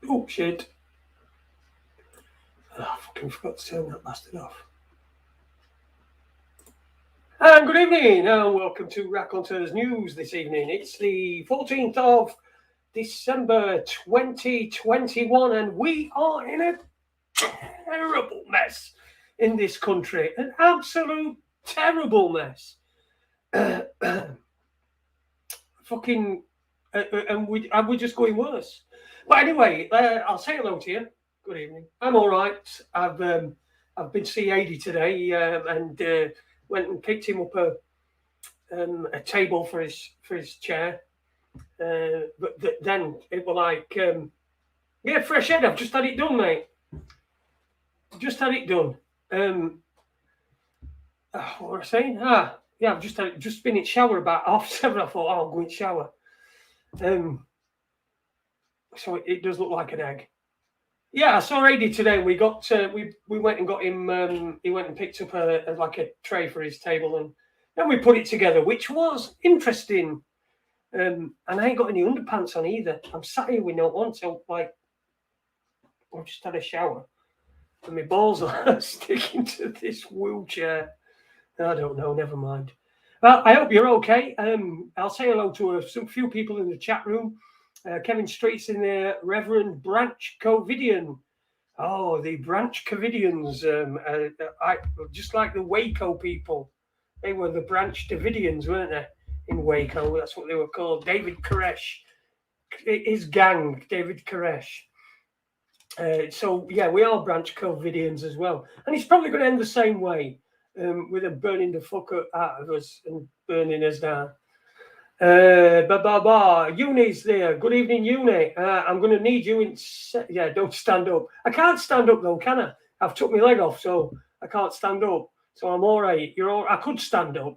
Oh, shit. Oh, I fucking forgot to turn that bastard off. And good evening, and welcome to Raconteurs News this evening. It's the 14th of December 2021, and we are in a terrible mess in this country. An absolute terrible mess. Fucking, and we're just going worse. But anyway, I'll say hello to you. Good evening. I'm all right. I've been to see Adi today, and went and picked him up a table for his chair. But then it was like, yeah, fresh head. I've just had it done, mate. Just had it done. What was I saying? Yeah, I've just been in shower about 7:30. I thought, I'll go in shower. So it does look like an egg. Yeah, I saw Adi today. We got we went and got him. He went and picked up a tray for his table, and then we put it together, which was interesting. And I ain't got any underpants on either. I'm sat here with no one, so like I've just had a shower, and my balls are sticking to this wheelchair. I don't know. Never mind. Well, I hope you're okay. I'll say hello to some few people in the chat room. Kevin Street's in there. Reverend Branch Covidian. Oh, the Branch Covidians. Just like the Waco people. They were the Branch Davidians, weren't they? In Waco, that's what they were called. David Koresh, his gang, David Koresh. So yeah, we are Branch Covidians as well, and it's probably going to end the same way, with them burning the fuck out of us and burning us down. Uni's there. Good evening, Uni. I'm going to need you in. Yeah, don't stand up. I can't stand up though, can I? I've took my leg off, so I can't stand up. So I'm all right. You're all. I could stand up.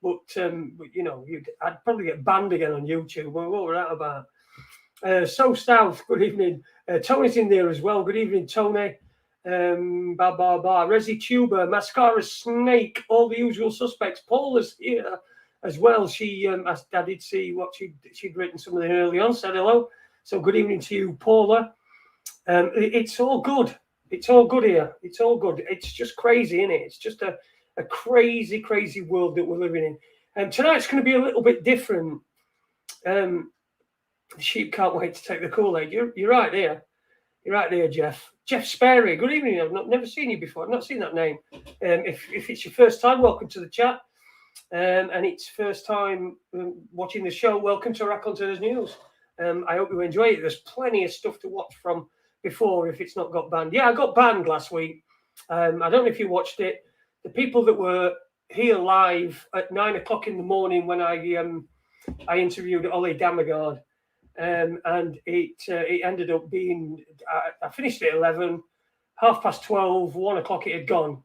But you know, I'd probably get banned again on YouTube. What were that about? So South, good evening. Tony's in there as well. Good evening, Tony. Resi Tuber, Mascara Snake, all the usual suspects. Paula's here as well. I did see what she'd written something early on. Said hello. So good evening to you, Paula. It's all good. It's all good here. It's all good. It's just crazy, isn't it? It's just a crazy, crazy world that we're living in. And tonight's going to be a little bit different. The sheep can't wait to take the Kool-Aid. You're right there. You're right there, Jeff. Jeff Sperry. Good evening. I've never seen you before. I've not seen that name. If it's your first time, welcome to the chat. And it's first time watching the show, welcome to Raconteurs News. I hope you enjoy it. There's plenty of stuff to watch from before if it's not got banned. Yeah, I got banned last week. I don't know if you watched it. The people that were here live at 9 o'clock in the morning when I interviewed Ollie Damagard, and it ended up being I finished at 11, 12:30, 1 o'clock it had gone,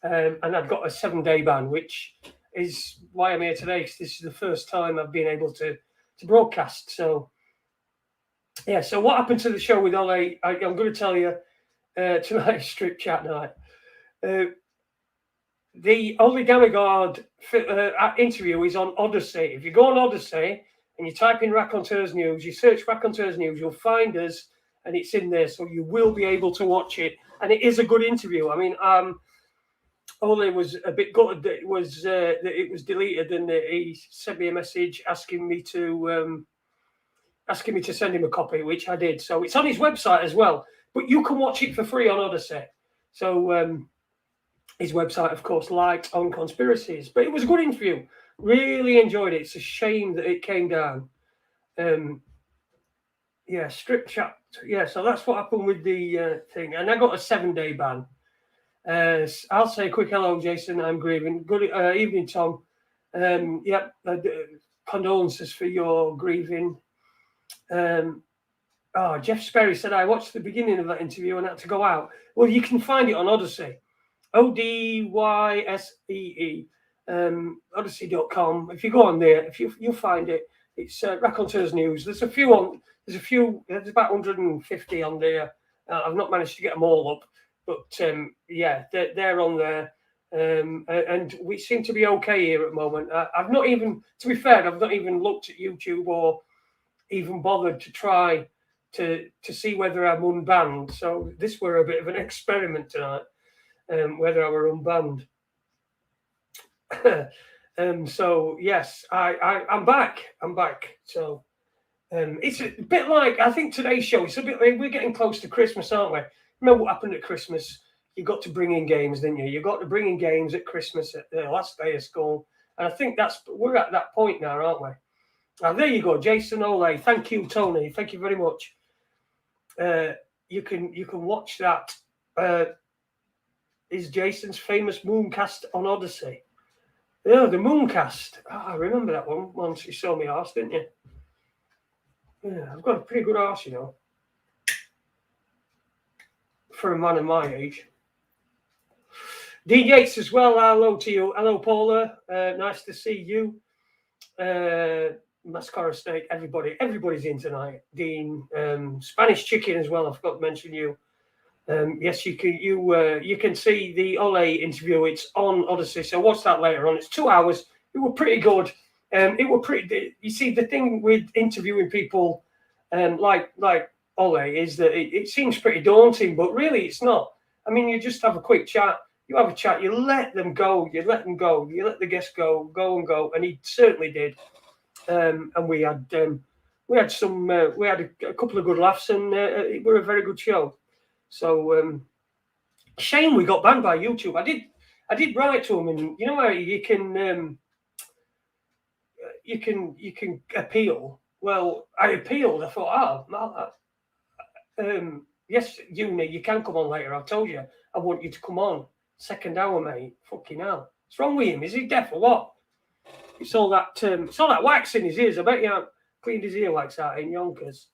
and I'd got a 7-day ban, which is why I'm here today, because this is the first time I've been able to broadcast. So yeah, so what happened to the show with Ollie? I'm going to tell you tonight, strip chat night. The Ollie Damagard interview is on Odyssey. If you go on Odyssey and you type in Raconteurs News, you search Raconteurs News, you'll find us, and it's in there, so you will be able to watch it. And it is a good interview. I mean, Ollie was a bit gutted that it was deleted, and he sent me a message asking me to send him a copy, which I did. So it's on his website as well, but you can watch it for free on Odyssey. So his website, of course, Light on Conspiracies. But it was a good interview. Really enjoyed it. It's a shame that it came down. Yeah, strip chat. Yeah, so that's what happened with the thing. And I got a 7-day ban. I'll say a quick hello, Jason. I'm grieving. Good evening, Tom. Condolences for your grieving. Jeff Sperry said, I watched the beginning of that interview and had to go out. Well, you can find it on Odyssey. Odyssee, Odyssey.com. If you go on there, you'll find it. It's Raconteurs News. There's about 150 on there. I've not managed to get them all up, but yeah, they're on there. And we seem to be okay here at the moment. I've not even, to be fair, I've not even looked at YouTube or even bothered to try to see whether I'm unbanned. So this were a bit of an experiment tonight, whether I were unbanned. So yes, I'm back. I'm back. So it's a bit like, I think today's show, it's a bit like, we're getting close to Christmas, aren't we? Remember what happened at Christmas? You got to bring in games, didn't you? You got to bring in games at Christmas, at the last day of school. And I think we're at that point now, aren't we? There you go, Jason Ole. Thank you, Tony. Thank you very much. You can watch that. Is Jason's famous Mooncast on Odyssey? Yeah, the Mooncast. I remember that one once you saw me arse, didn't you? Yeah, I've got a pretty good arse, you know, for a man of my age. Dean Yates as well. Hello to you. Hello, Paula. Nice to see you. Mascara Snake. Everybody's in tonight. Dean, Spanish Chicken as well. I forgot to mention you. Yes, you can see the Ole interview. It's on Odyssey, so watch that later on. It's 2 hours. It were pretty good. You see, the thing with interviewing people, like Ole, is that it seems pretty daunting, but really it's not. I mean, you just have a quick chat. You have a chat. You let them go. You let the guests go, and he certainly did. And we had a couple of good laughs, and it were a very good show. So shame we got banned by YouTube. I did write to him, and you know how you can appeal. Well, I appealed. I thought, yes, you can come on later. I've told you I want you to come on. Second hour, mate. Fucking hell. What's wrong with him? Is he deaf or what? It's all that wax in his ears. I bet you haven't cleaned his earwax out in Yonkers.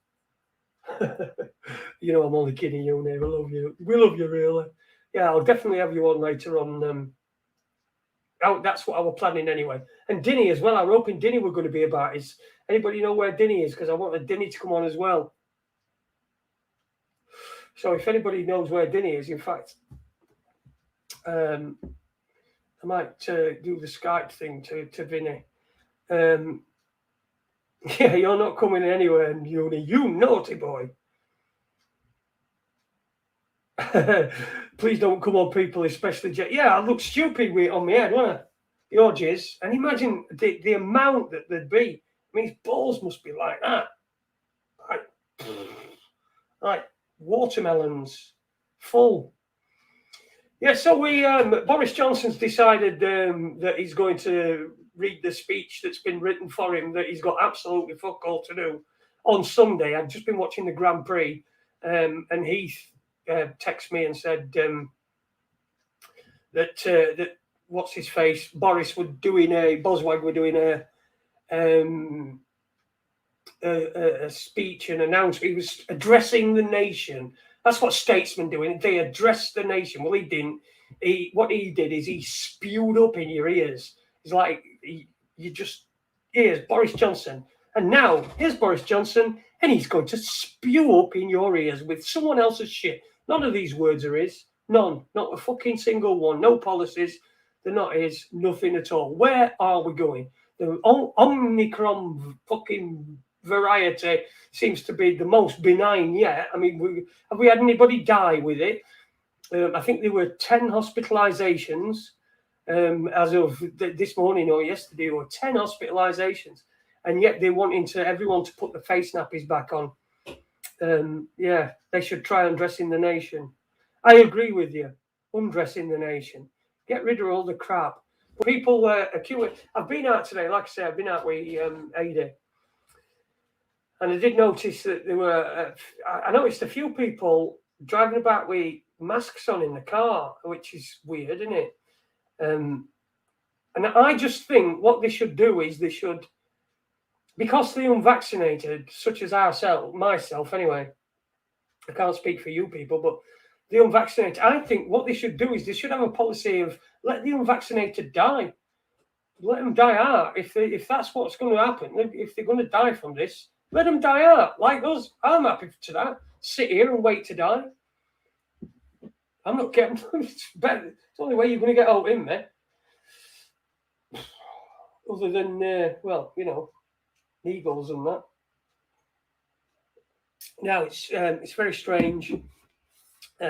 You know, I'm only kidding you, Nate. I love you. We love you, really. Yeah, I'll definitely have you on later on. That's what I was planning anyway. And Dinny as well. I was hoping Dinny were going to be about. Is anybody know where Dinny is? Because I wanted Dinny to come on as well. So if anybody knows where Dinny is, in fact, I might do the Skype thing to Vinny. Yeah, you're not coming anywhere, Uni. You naughty boy. Please don't come on, people, especially yeah, I look stupid on my head, won't I? Your jizz. And imagine the amount that there'd be. I mean, his balls must be like that. Like watermelons full. Yeah, so Boris Johnson's decided that he's going to read the speech that's been written for him, that he's got absolutely fuck all to do on Sunday. I've just been watching the Grand Prix, and Heath texted me and said that what's his face, Boris Boswag were doing a speech and announcement. He was addressing the nation. That's what statesmen do. They address the nation. Well, he didn't. What he did is he spewed up in your ears. It's like here's Boris Johnson. And now here's Boris Johnson, and he's going to spew up in your ears with someone else's shit. None of these words are his. None. Not a fucking single one. No policies. They're not his. Nothing at all. Where are we going? The Omicron fucking variety seems to be the most benign yet. I mean, have we had anybody die with it? I think there were 10 hospitalizations as of this morning or yesterday, or 10 hospitalizations, and yet they're wanting everyone to put the face nappies back on. Yeah, they should try undressing the nation. I agree with you. Undressing the nation. Get rid of all the crap. People accumulate. I've been out today, like I said, I've been out with Ada. And I did notice that there were, I noticed a few people driving about with masks on in the car, which is weird, isn't it? And I just think what they should do is because the unvaccinated, such as myself anyway, I can't speak for you people, but the unvaccinated, I think what they should do is they should have a policy of let the unvaccinated die. Let them die out. If that's what's going to happen, if they're going to die from this, let them die out, like us. I'm happy to that. Sit here and wait to die. I'm not getting. It's better. It's the only way you're going to get out in me. Other than, well, you know, eagles and that. Now it's very strange.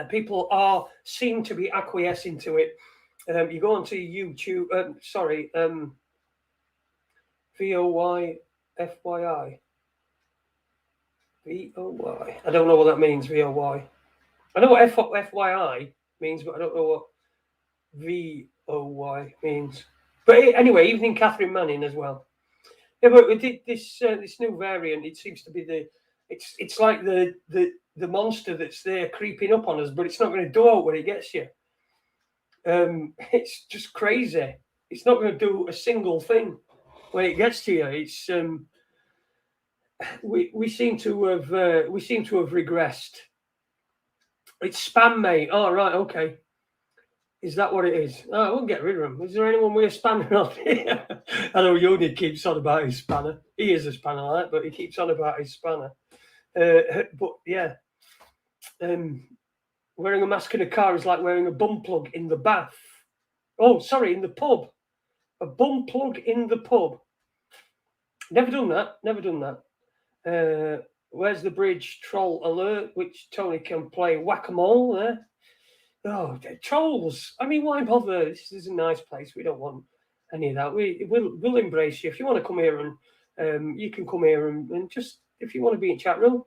People seem to be acquiescing to it. You go onto YouTube. VOY FYI. VOY. I don't know what that means. VOY. I know what FYI means, but I don't know what VOY means. But anyway, evening Catherine Manning as well. Yeah, but we did this new variant. It seems to be it's like the monster that's there creeping up on us, but it's not going to do out when it gets you. It's just crazy. It's not going to do a single thing when it gets to you. It's we seem to have regressed. It's spam, mate. Oh right, okay. Is that what it is? Oh, I won't get rid of them. Is there anyone with a spanner on here? I know Yoni keeps on about his spanner. He is a spanner, like, but he keeps on about his spanner. But yeah, wearing a mask in a car is like wearing a bum plug in the bath. Oh, sorry, in the pub. A bum plug in the pub. Never done that. Never done that. Where's the bridge? Troll alert, which Tony can play whack-a-mole there. Oh, trolls. I mean, why bother? This is a nice place. We don't want any of that. We'll embrace you. If you want to come here and you can come here and just, if you want to be in chat room,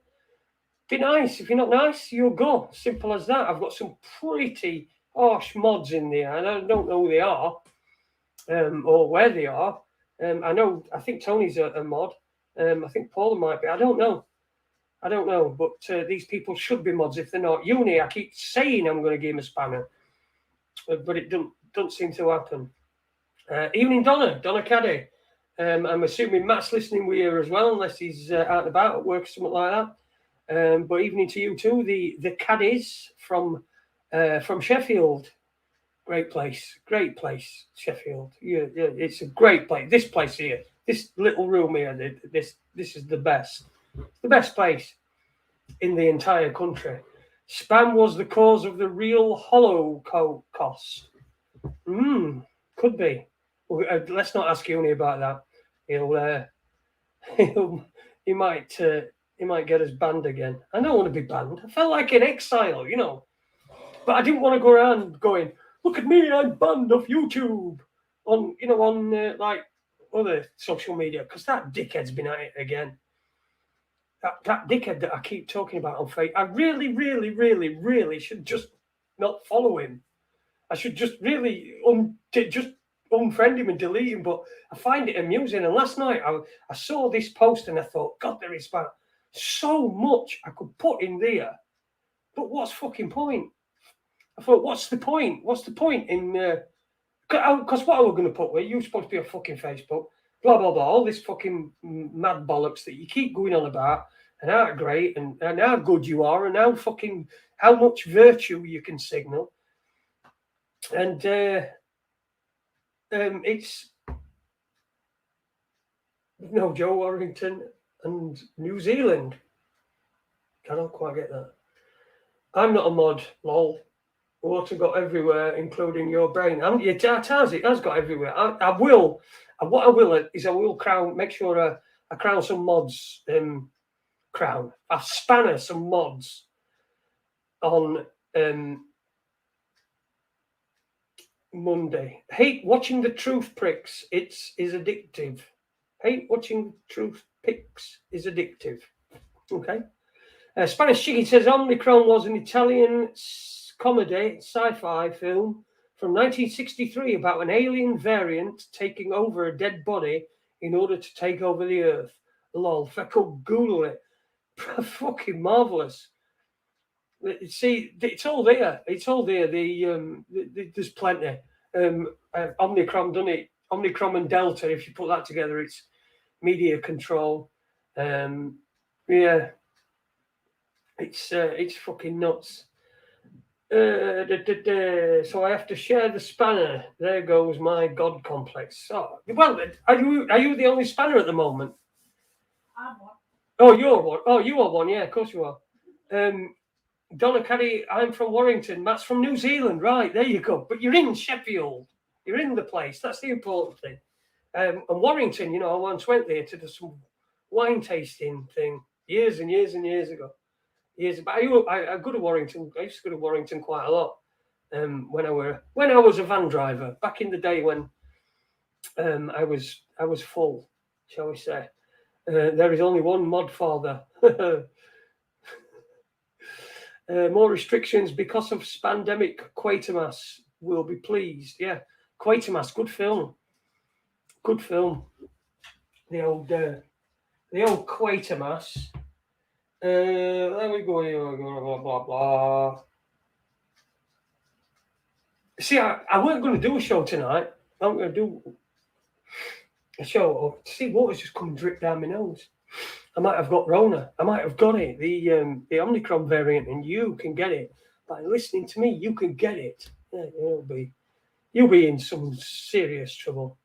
be nice. If you're not nice, you'll go. Simple as that. I've got some pretty harsh mods in there, and I don't know who they are or where they are. I think Tony's a mod. I think Paula might be. I don't know. But these people should be mods if they're not. Uni, I keep saying I'm going to give him a spanner, but it don't seem to happen. Evening, Donna Caddy. I'm assuming Matt's listening with you as well, unless he's out and about at work or something like that. But evening to you too, the Caddies from Sheffield. Great place, Sheffield. Yeah, it's a great place. This place here, this little room here, this is the best. The best place in the entire country. Spam was the cause of the real Holocaust. Could be. Well, let's not ask Uni about that. He might get us banned again. I don't want to be banned. I felt like in exile, But I didn't want to go around going, look at me, I'm banned off YouTube on like other social media, because that dickhead's been at it again. That dickhead that I keep talking about on Facebook, I really, really, really, really should just not follow him. I should just really just unfriend him and delete him. But I find it amusing. And last night I saw this post and I thought, God, there is so much I could put in there. But what's fucking point? I thought, what's the point? What's the point in? Because what are we going to put? Where you're supposed to be on fucking Facebook, blah blah blah, all this fucking mad bollocks that you keep going on about, and how great and how good you are, and how much virtue you can signal, and it's Joe Warrington and New Zealand. I don't quite get that. I'm not a mod, lol. Water got everywhere, including your brain. It has got everywhere. I will make sure I crown some mods. I spanner some mods on Monday. Hate watching the truth pricks. Is addictive. Hate watching truth pricks is addictive. Okay. Spanish Chicken says Omicron was an Italian comedy sci-fi film from 1963 about an alien variant taking over a dead body in order to take over the Earth. Lol, if I could Google it. Fucking marvelous. See, it's all there. It's all there. There's plenty. Omicron done it. Omicron and Delta. If you put that together, it's media control. Yeah, it's fucking nuts. So I have to share the spanner. There goes my God complex. Oh, well, are you the only spanner at the moment? I'm one. Oh, you're one. Oh, you are one. Yeah, of course you are. Donna Caddy, I'm from Warrington. Matt's from New Zealand. Right, there you go. But you're in Sheffield. You're in the place. That's the important thing. And Warrington, I once went there to do some wine tasting thing years and years and years ago. years. But I go to Warrington. I used to go to Warrington quite a lot. When I was a van driver back in the day when I was full, shall we say? There is only one mod father. More restrictions because of pandemic. Quatermass will be pleased. Yeah, Quatermass, good film. Good film. The old Quatermass. There we go. Blah blah blah. See, I weren't going to do a show tonight. I'm going to do a show. See, water's just come drip down my nose. I might have got Rona. I might have got it. The Omicron variant, and you can get it by listening to me. You can get it. Yeah, you'll be in some serious trouble.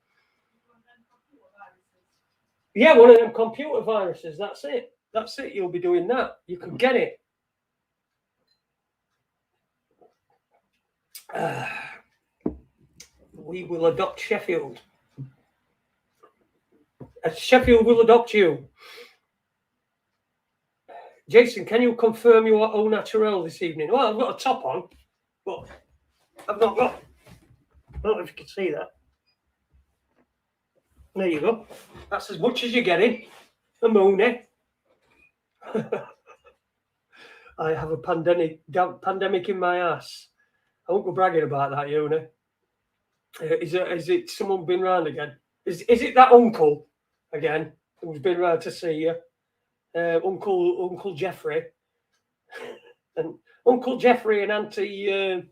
Yeah, one of them computer viruses. That's it. That's it. You'll be doing that. You can get it. We will adopt Sheffield. Sheffield will adopt you. Jason, can you confirm you are au naturel this evening? Well, I've got a top on, but I've not got. I don't know if you can see that. There you go. That's as much as you're getting. A moony. I have a pandemic in my ass. I won't go bragging about that, Uni. Is it someone been round again? Is it that uncle again who's been round to see you? Uncle Jeffrey and Uncle Jeffrey and Auntie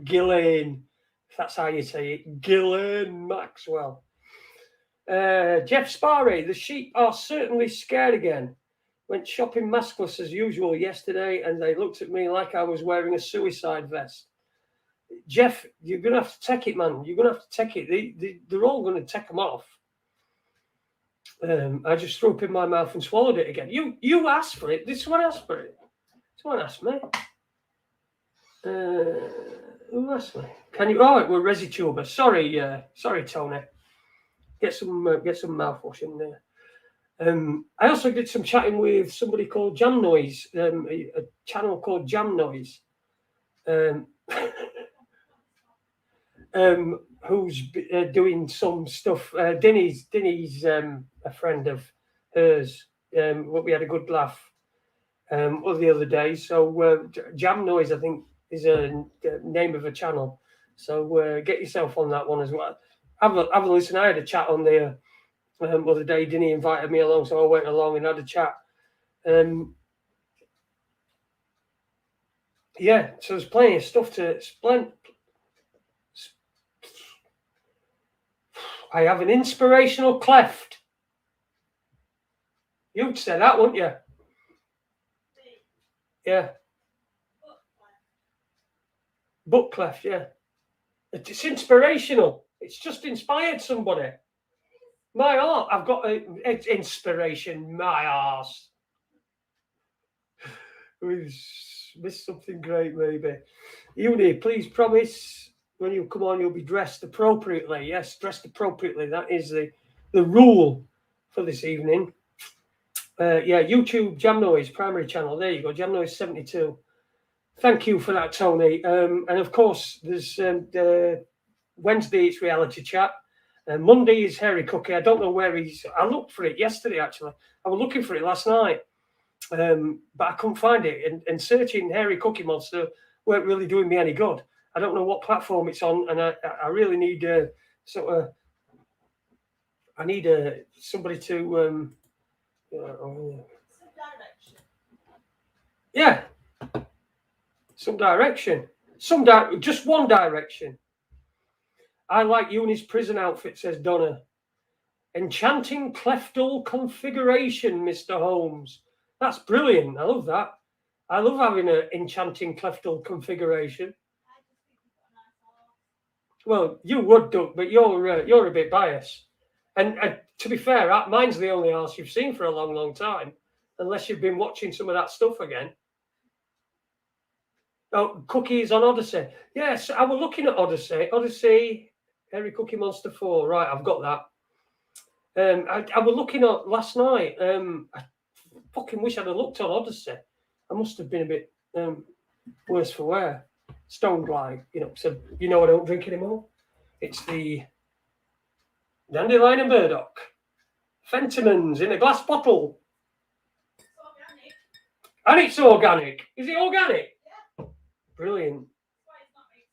Gillian, if that's how you say it, Gillian Maxwell. Jeff Sparry, the sheep are certainly scared again. Went shopping maskless as usual yesterday, and they looked at me like I was wearing a suicide vest. Jeff, you're going to have to take it, man. You're going to have to take it. They're all going to take them off. I just threw up in my mouth and swallowed it again. You asked for it. This one asked for it. Someone asked me. Who asked me? Can you? Oh, we're ResiTuber. Sorry, Tony. Get some mouthwash in there. I also did some chatting with somebody called Jam Noise, a channel called Jam Noise, who's doing some stuff. Dinny's a friend of hers. We had a good laugh the other day. So Jam Noise, I think, is a name of a channel. So get yourself on that one as well. Have a listen. I had a chat on there the other day. Dinny invited me along, so I went along and had a chat. Yeah, so there's plenty of stuff to explain. I have an inspirational cleft. You'd say that, wouldn't you? Yeah. Book cleft, yeah. It's inspirational. It's just inspired somebody. My art, I've got it's inspiration. My arse. We've missed something great, maybe. Uni, please promise when you come on, you'll be dressed appropriately. Yes, dressed appropriately. That is the rule for this evening. Yeah, YouTube Jam Noise primary channel. There you go, Jam Noise 72. Thank you for that, Tony. And of course, there's Wednesday it's reality chat. Monday is Hairy Cookie. I don't know where he's. I looked for it yesterday. Actually, I was looking for it last night, but I couldn't find it. And searching Hairy Cookie Monster weren't really doing me any good. I don't know what platform it's on, and I really need I need somebody to yeah, some direction, just one direction. I like Uni's prison outfit, says Donna. Enchanting cleftal configuration, Mr. Holmes. That's brilliant. I love that. I love having an enchanting cleftal configuration. Well, you would, Doug, but you're a bit biased. And to be fair, mine's the only arse you've seen for a long, long time, unless you've been watching some of that stuff again. Oh, Cookies on Odyssey. Yes, I was looking at Odyssey, Hairy Cookie Monster 4. Right, I've got that. I was looking at last night. I fucking wish I'd have looked on Odyssey. I must have been a bit worse for wear. Stoned like, so I don't drink anymore. It's the Dandelion and Burdock. Fentimans in a glass bottle. It's organic. And it's organic. Is it organic? Yeah. Brilliant. That's why it's not very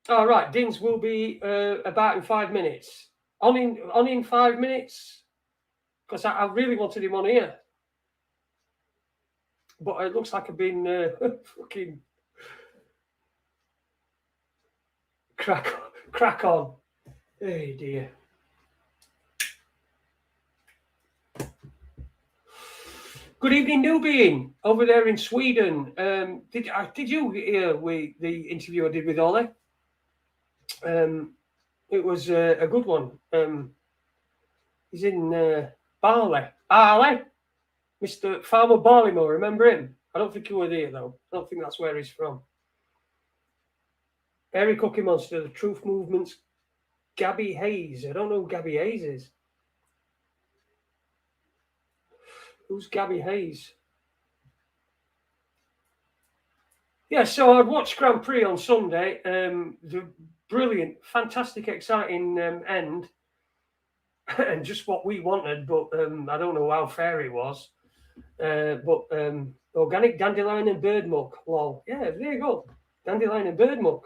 sweet. All right, Dins will be about in 5 minutes. On in 5 minutes, because I really wanted him on here. But it looks like I've been fucking crack on. Hey dear. Good evening, Nubian, over there in Sweden. Did you hear the interview I did with Ollie? It was a good one. He's in Barley. Mr. Farmer Barlymore, remember him? I don't think he was here, though. I don't think that's where he's from. Airy Cookie Monster, the Truth Movement's Gabby Hayes. I don't know who Gabby Hayes is. Who's Gabby Hayes? Yeah, so I'd watched Grand Prix on Sunday. The brilliant, fantastic, exciting end. And just what we wanted, but I don't know how fair it was. But organic dandelion and bird muck. Lol. Yeah, there you go. Dandelion and bird muck.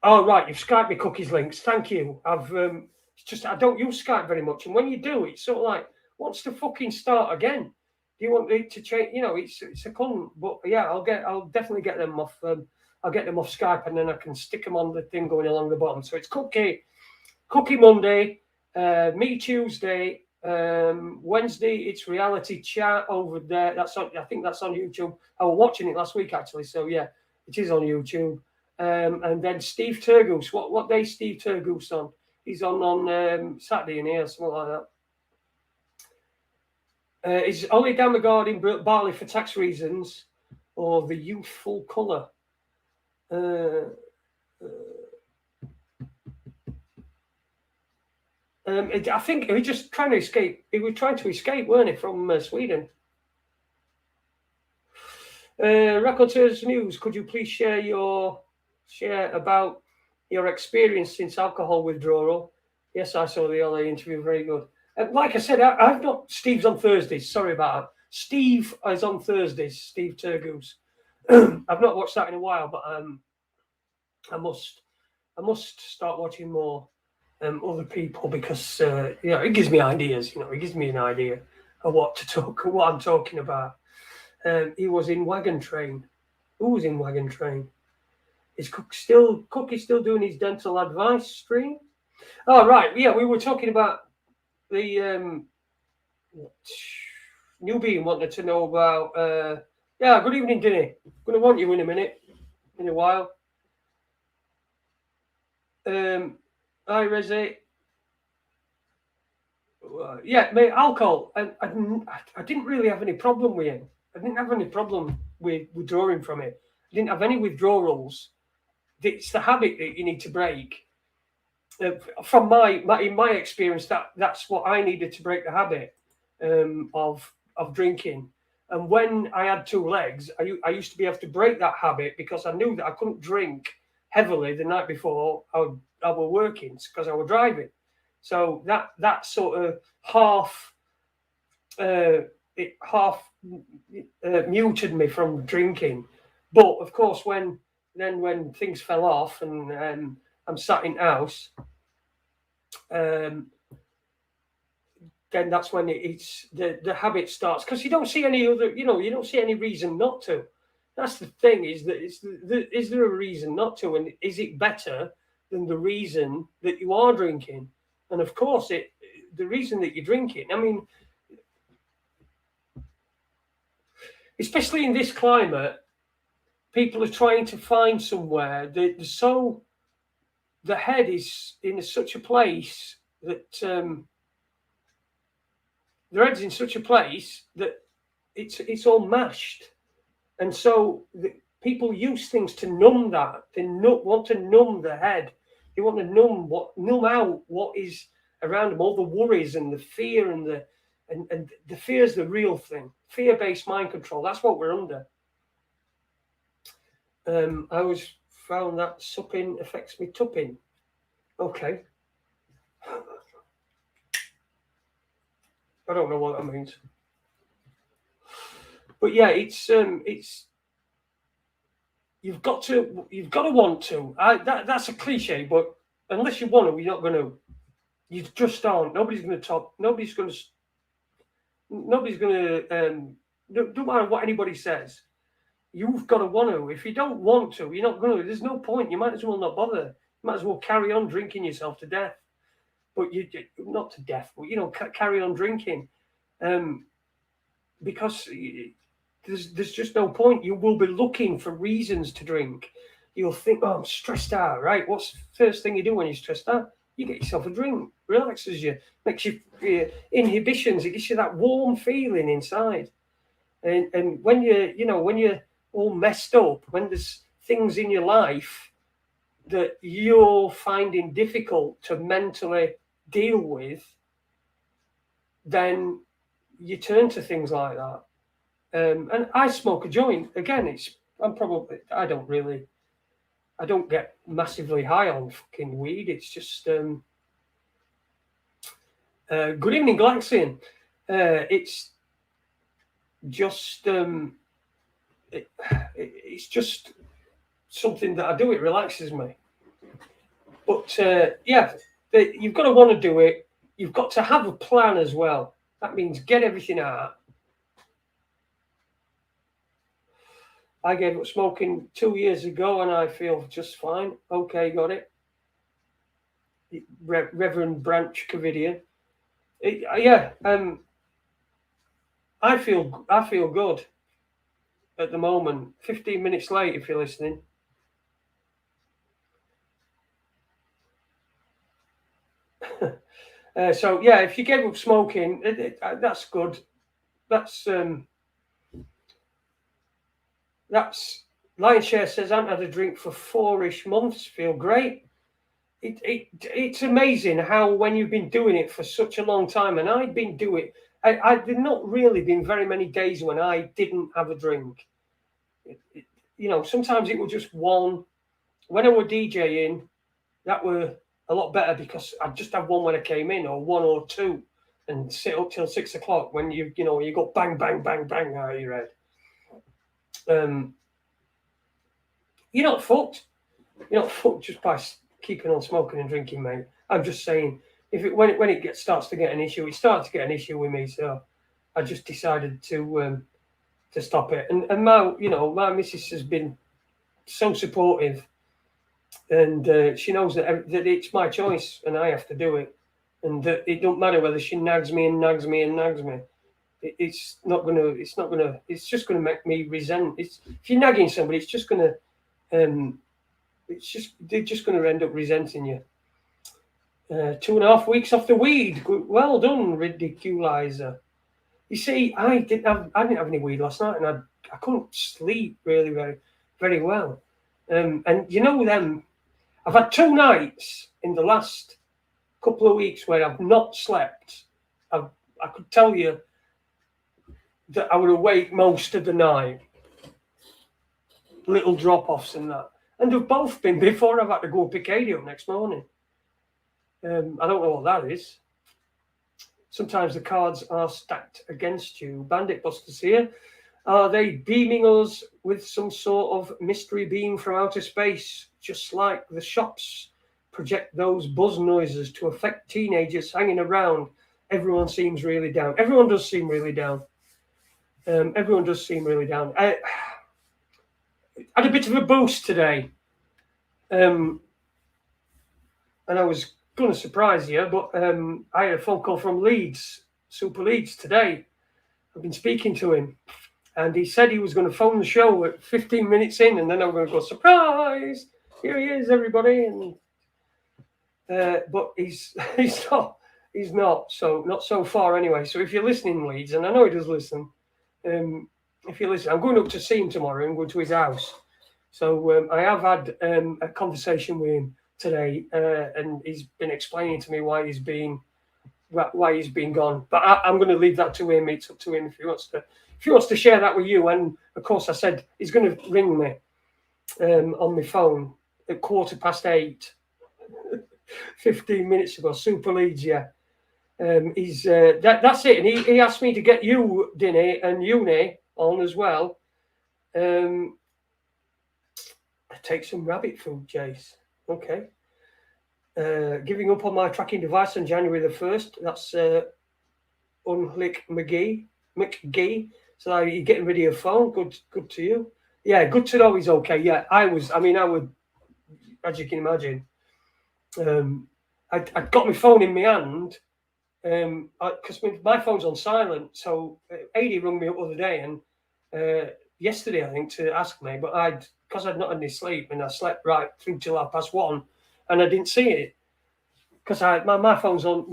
Oh, right. You've Skyped me cookies links. Thank you. It's just I don't use Skype very much. And when you do, it's sort of like, what's to fucking start again? Do you want it to change? It's a cunt. But yeah, I'll definitely get them off. I'll get them off Skype and then I can stick them on the thing going along the bottom. So it's Cookie Monday, Me Tuesday, Wednesday it's Reality Chat over there. I think that's on YouTube. I was watching it last week actually, so yeah, it is on YouTube. And then Steve Turgoose. What day is Steve Turgoose on? He's on Saturday in here, something like that. Is Ollie Damagard in Barley for tax reasons or the youthful colour? I think he was just trying to escape. He was trying to escape, weren't he, from Sweden? Raconteurs News. Could you please share about your experience since alcohol withdrawal? Yes, I saw the Ollie interview. Very good. Like I said, I've not. Steve's on Thursdays. Sorry about that. Steve is on Thursdays. Steve Turgoose. I've not watched that in a while, but I must start watching more other people because it gives me ideas. It gives me an idea of what I'm talking about. He was in Wagon Train. Who was in Wagon Train? Is Cookie still doing his dental advice stream? Oh right, yeah, we were talking about the newbie wanted to know about. Good evening, Dinny. Going to want you in a minute, in a while. Hi, Rezi. Yeah, mate, alcohol. I didn't really have any problem with it. I didn't have any problem with withdrawing from it. I didn't have any withdrawals. It's the habit that you need to break. From in my experience, that's what I needed to break the habit of drinking. And when I had two legs, I used to be able to break that habit because I knew that I couldn't drink heavily the night before I was working because I was driving. So that sort of half muted me from drinking. But of course, when things fell off and I'm sat in house, then that's when it's the habit starts because you don't see any other, you don't see any reason not to. That's the thing, is that is there a reason not to, and is it better than the reason that you are drinking? And of course, the reason that you're drinking, I mean, especially in this climate, people are trying to find somewhere. The head is in such a place that the head's in such a place that it's all mashed, and so people use things to numb that. They want to numb the head. They want to numb out what is around them, all the worries and the fear and And the fear is the real thing. Fear-based mind control. That's what we're under. I always found that supping affects me tupping. Okay. I don't know what that means. But yeah, it's you've got to want to. That's a cliche, but unless you want to, you're not going to. You just aren't. Nobody's going to talk. Nobody's going to. Don't matter what anybody says. You've got to want to. If you don't want to, you're not going to. There's no point. You might as well not bother. You might as well carry on drinking yourself to death. But you not to death, but carry on drinking, because there's just no point. You will be looking for reasons to drink. You'll think, oh, I'm stressed out, right? What's the first thing you do when you're stressed out? You get yourself a drink, relaxes you, makes you inhibitions. It gives you that warm feeling inside. And when you're all messed up, when there's things in your life that you're finding difficult to mentally deal with, then you turn to things like that. And I smoke a joint. Again, I don't get massively high on fucking weed. It's just good evening, Galaxian. It's just it's just something that I do. It relaxes me. But you've got to want to do it. You've got to have a plan as well. That means get everything out. I gave up smoking 2 years ago and I feel just fine. Okay, got it. Reverend Branch Covidian. I feel good at the moment. 15 minutes late if you're listening. So yeah, if you gave up smoking, that's good. That's Lion's Share says I haven't had a drink for 4-ish months. Feel great. It's amazing how when you've been doing it for such a long time, and I'd been doing it. I've not really been very many days when I didn't have a drink. Sometimes it was just one. When I were DJing, that were a lot better because I'd just have one when I came in, or one or two, and sit up till 6 o'clock when you go bang, bang, bang, bang out of your head. You're not fucked. You're not fucked just by keeping on smoking and drinking, mate. I'm just saying, when it starts to get an issue, it starts to get an issue with me. So I just decided to stop it. And my missus has been so supportive, and she knows that it's my choice and I have to do it, and that it don't matter whether she nags me and nags me and nags me. It's just gonna make me resent. If you're nagging somebody, it's just gonna they're just gonna end up resenting you. 2.5 weeks off the weed. Well done, ridiculizer. You see, I didn't have any weed last night, and I couldn't sleep really very, very well. And I've had 2 nights in the last couple of weeks where I've not slept. I could tell you that I would awake most of the night. Little drop-offs and that. And they've both been before I've had to go pick Katie up next morning. I don't know what that is. Sometimes the cards are stacked against you. Bandit Busters here. Are they beaming us with some sort of mystery beam from outer space, just like the shops project those buzz noises to affect teenagers hanging around? Everyone seems really down. Everyone does seem really down. I had a bit of a boost today. And I was going to surprise you, but I had a phone call from Leeds, Super Leeds today. I've been speaking to him, and he said he was going to phone the show at 15 minutes in, and then I'm going to go, surprise, here he is, everybody. And but he's not so far anyway. So if you're listening, Leeds, and I know he does listen, if you listen, I'm going up to see him tomorrow. I'm going to his house. So I have had a conversation with him today, and he's been explaining to me why he's been why he's been gone. But I'm going to leave that to him. It's up to him if he wants to share that with you. And of course, I said he's going to ring me on my phone at 8:15, 15 minutes ago. Super Leeds, yeah. He's that's it. And he asked me to get you, Dinny, and Uni on as well. Take some rabbit food, Jace. Okay. Giving up on my tracking device on January the 1st. That's Unlick McGee. So you're getting rid of your phone. Good to you. Yeah, good to know he's okay. Yeah, I would, as you can imagine, I'd got my phone in my hand because my phone's on silent. So Adi rung me up the other day and yesterday, I think, to ask me, but because I'd not had any sleep and I slept right through till 1:30 and I didn't see it because my phone's on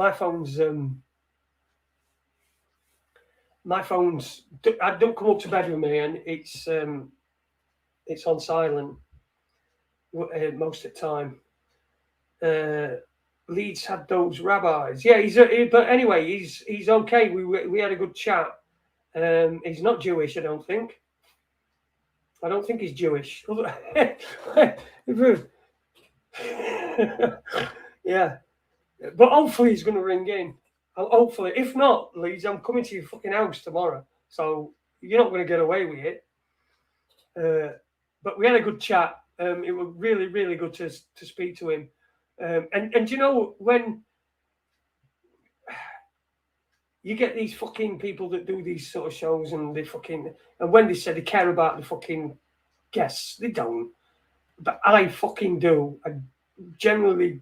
I don't come up to bed with me and it's on silent most of the time. Leeds had those rabbis. Yeah, but anyway, he's okay. We had a good chat. He's not Jewish, I don't think. I don't think he's Jewish. Yeah, but hopefully he's going to ring in. Hopefully, if not, Leeds, I'm coming to your fucking house tomorrow, so you're not going to get away with it. But we had a good chat. It was really, really good to speak to him. And you know, when you get these fucking people that do these sort of shows and when they say they care about the fucking guests, they don't. But I fucking do. I genuinely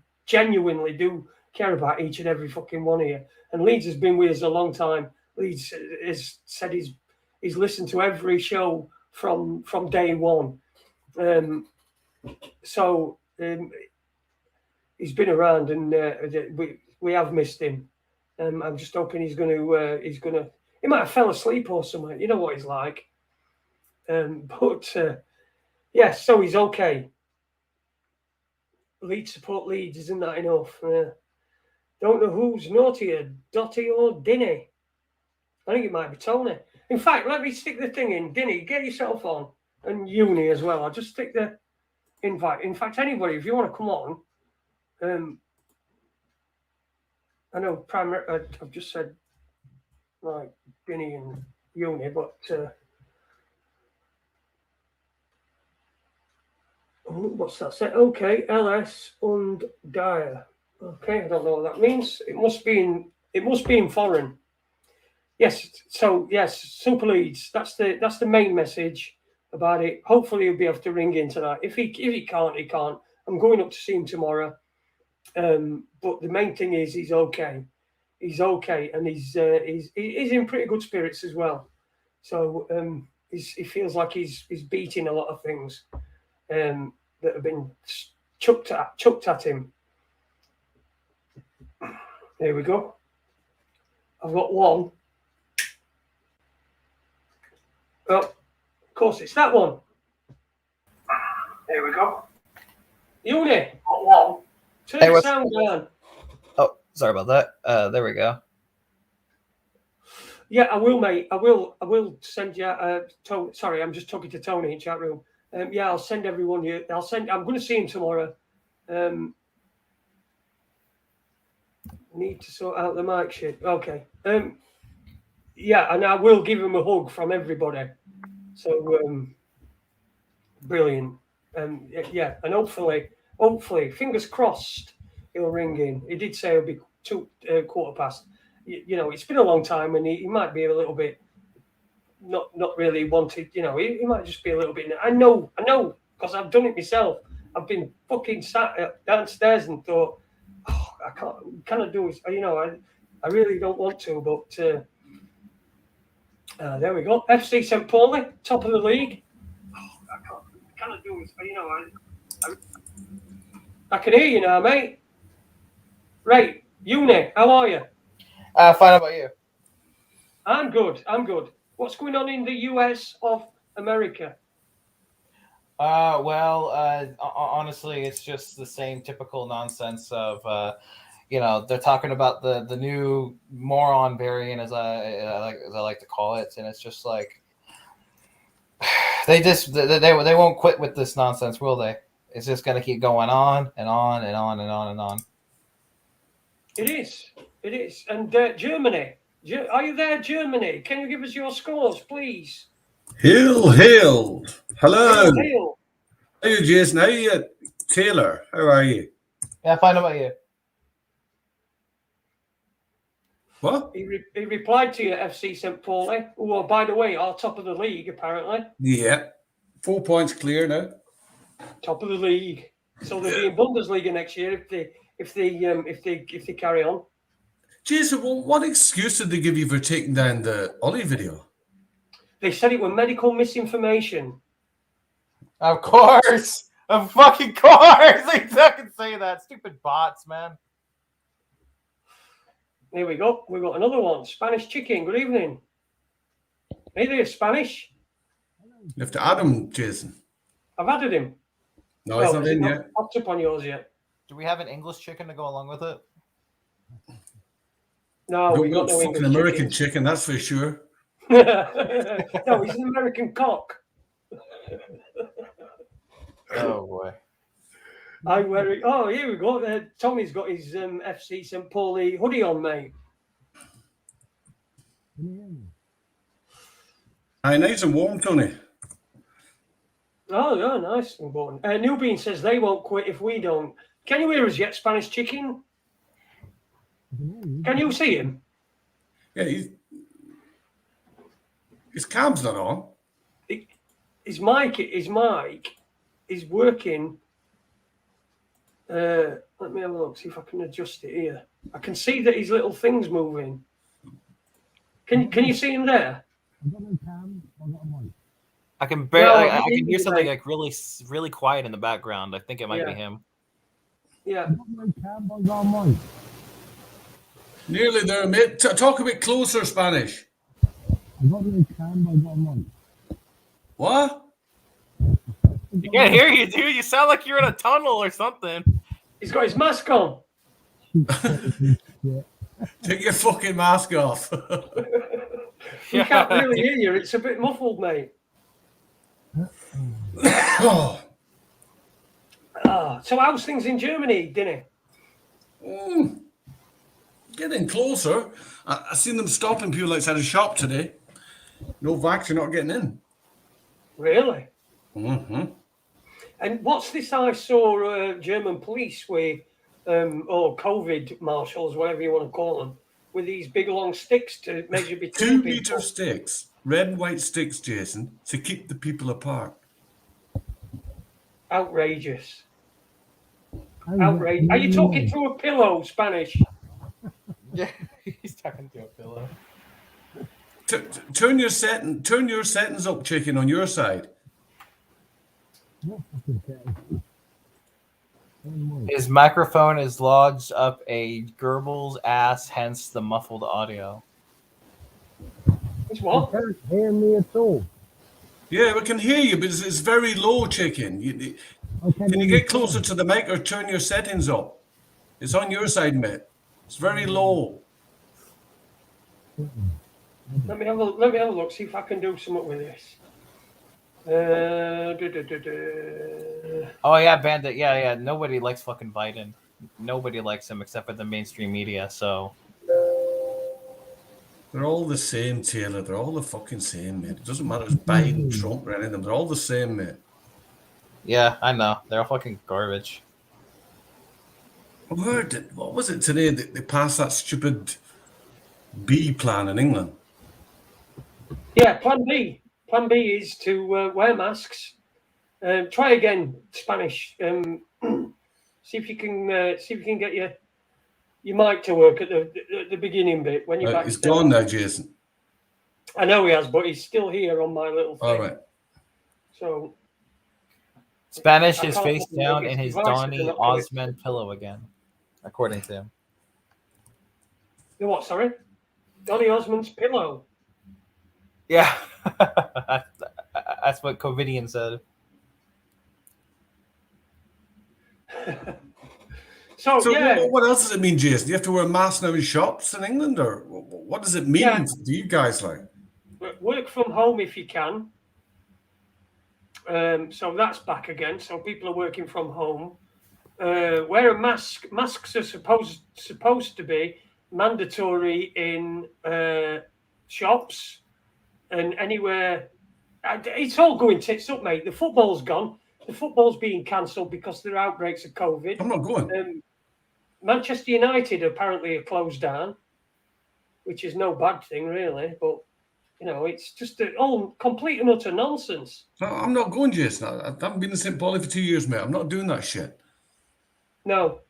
do care about each and every fucking one of you. And Leeds has been with us a long time. Leeds has said he's listened to every show from day one. So he's been around, and we have missed him. I'm just hoping he's gonna. He might have fell asleep or something. You know what he's like. But yeah, so he's okay. Leeds support Leeds, isn't that enough? Don't know who's naughtier, Dotty or Dinny. I think it might be Tony. In fact, let me stick the thing in. Dinny, get yourself on, and Uni as well. I'll just stick the invite. In fact, anybody, if you want to come on, I know I've just said like Dinny and Uni, but what's that say? Okay, LS und Dyer. Okay, I don't know what that means. It must be in foreign. Yes. So yes, Super Leeds. That's the main message about it. Hopefully he'll be able to ring in tonight. If he can't, he can't. I'm going up to see him tomorrow. But the main thing is he's okay. He's okay, and he's in pretty good spirits as well. So he feels like he's beating a lot of things that have been chucked at him. There we go. I've got one. Oh, of course, it's that one. There we go. Uni, got one. Turn the sound down. Oh, sorry about that. There we go. Yeah, I will, mate. I will send you. Sorry, I'm just talking to Tony in chat room. Yeah, I'll send everyone you. I'm going to see him tomorrow. Need to sort out the mic shit. Okay. Yeah, and I will give him a hug from everybody. So brilliant. Yeah, and hopefully, fingers crossed, he'll ring in. He did say it'll be 2:15. You know, it's been a long time, and he might be a little bit not really wanted. You know, he might just be a little bit. I know, because I've done it myself. I've been fucking sat downstairs and thought, oh, I can't do it. You know, I really don't want to, but there we go. FC St. Pauli, top of the league. Oh, I can't do it. You know, I can hear you now, mate. Right, Uni, how are you? Fine. How about you? I'm good. What's going on in the US of America? Well, honestly, it's just the same typical nonsense of, they're talking about the new moron variant, as I like to call it, and it's just like they won't quit with this nonsense, will they? It's just going to keep going on and on and on and on and on. It is. It is. And Germany. Are you there, Germany? Can you give us your scores, please? Hail, hail. Hello. Hail, hail. How are you, Jason? How are you, Taylor? How are you? Yeah, fine about you. What? He replied to you, FC St. Pauli, who are, by the way, are top of the league, apparently. Yeah. 4 points clear now. Top of the league. So they'll be in Bundesliga next year if they carry on. Jason, well, what excuse did they give you for taking down the Ollie video? They said it was medical misinformation. Of course. Of fucking course. They fucking say that. Stupid bots, man. Here we go. We've got another one. Spanish Chicken. Good evening. Hey there, Spanish. You have to add him, Jason. I've added him. No, he's not in yet. Popped up on yours yet. Do we have an English chicken to go along with it? No, we got no fucking English American chicken, that's for sure. No, he's an American cock. Oh boy. I'm wearing. Oh, here we go. Tony's got his FC St. Pauli hoodie on, mate. Aye, nice and warm, Tony. Oh, yeah, nice and warm. Newbean says they won't quit if we don't. Can you hear us yet, Spanish Chicken? Can you see him? Yeah, his cam's not on. His mic is working. Let me have a look, see if I can adjust it here. I can see that his little thing's moving. Can you see him there? I can barely. No, I can hear something like- like really quiet in the background. I think it might be him. Yeah. Nearly there, mate. Talk a bit closer, Spanish. What? I can't hear you, dude. You sound like you're in a tunnel or something. He's got his mask on. Take your fucking mask off. We can't really hear you. It's a bit muffled, mate. Oh. So how's things in Germany, Dinny? Getting closer. I seen them stopping people outside a shop today. No vax, you're not getting in. Really? Mm-hmm. And what's this I saw German police with, or COVID marshals, whatever you want to call them, with these big long sticks to measure between 2 meter people? sticks, red and white sticks, Jason, to keep the people apart. Outrageous. Outrageous. Are you talking through a pillow, Spanish? Yeah, he's talking to a pillow. Turn your settings up, chicken, on your side. His microphone is lodged up a Goebbels ass, hence the muffled audio. It's what? You can't hear me at all. Yeah, we can hear you, but it's very low, chicken. Can you get closer to the mic or turn your settings up? It's on your side, mate. It's very low. Let me have a look. See if I can do something with this. Oh yeah, Bandit. Yeah. Nobody likes fucking Biden. Nobody likes him except for the mainstream media. So They're all the same, Taylor. They're all the fucking same, mate. It doesn't matter if it's Biden, Trump, or any of them. They're all the same, mate. yeah, I know they're all fucking garbage. I heard it. What was it today that they passed that stupid B plan in England? Yeah, Plan B. Plan B is to wear masks. Try again, Spanish. See if you can get your mic to work at the beginning bit when you're back. He's gone now, Jason. I know he has, but he's still here on my little thing. All right. So Spanish I is can't face fucking down make in his his devices Donny are not connected. Osmond pillow again, according to him. The what? Sorry, Donny Osmond's pillow. Yeah, that's what Covidian said. So yeah, what else does it mean, Jason? You have to wear a mask now in shops in England, or what does it mean Yeah. to you guys? Like, work from home if you can. So that's back again. So people are working from home. Wear a mask. Masks are supposed to be mandatory in shops and anywhere. It's all going tits up, mate. The football's gone. The football's being cancelled because there are outbreaks of COVID. I'm not going. Manchester United apparently are closed down, which is no bad thing, really. But you know, it's just all complete and utter nonsense. No, I'm not going, Jason. I haven't been in St. Pauli for 2 years, mate. I'm not doing that shit. No,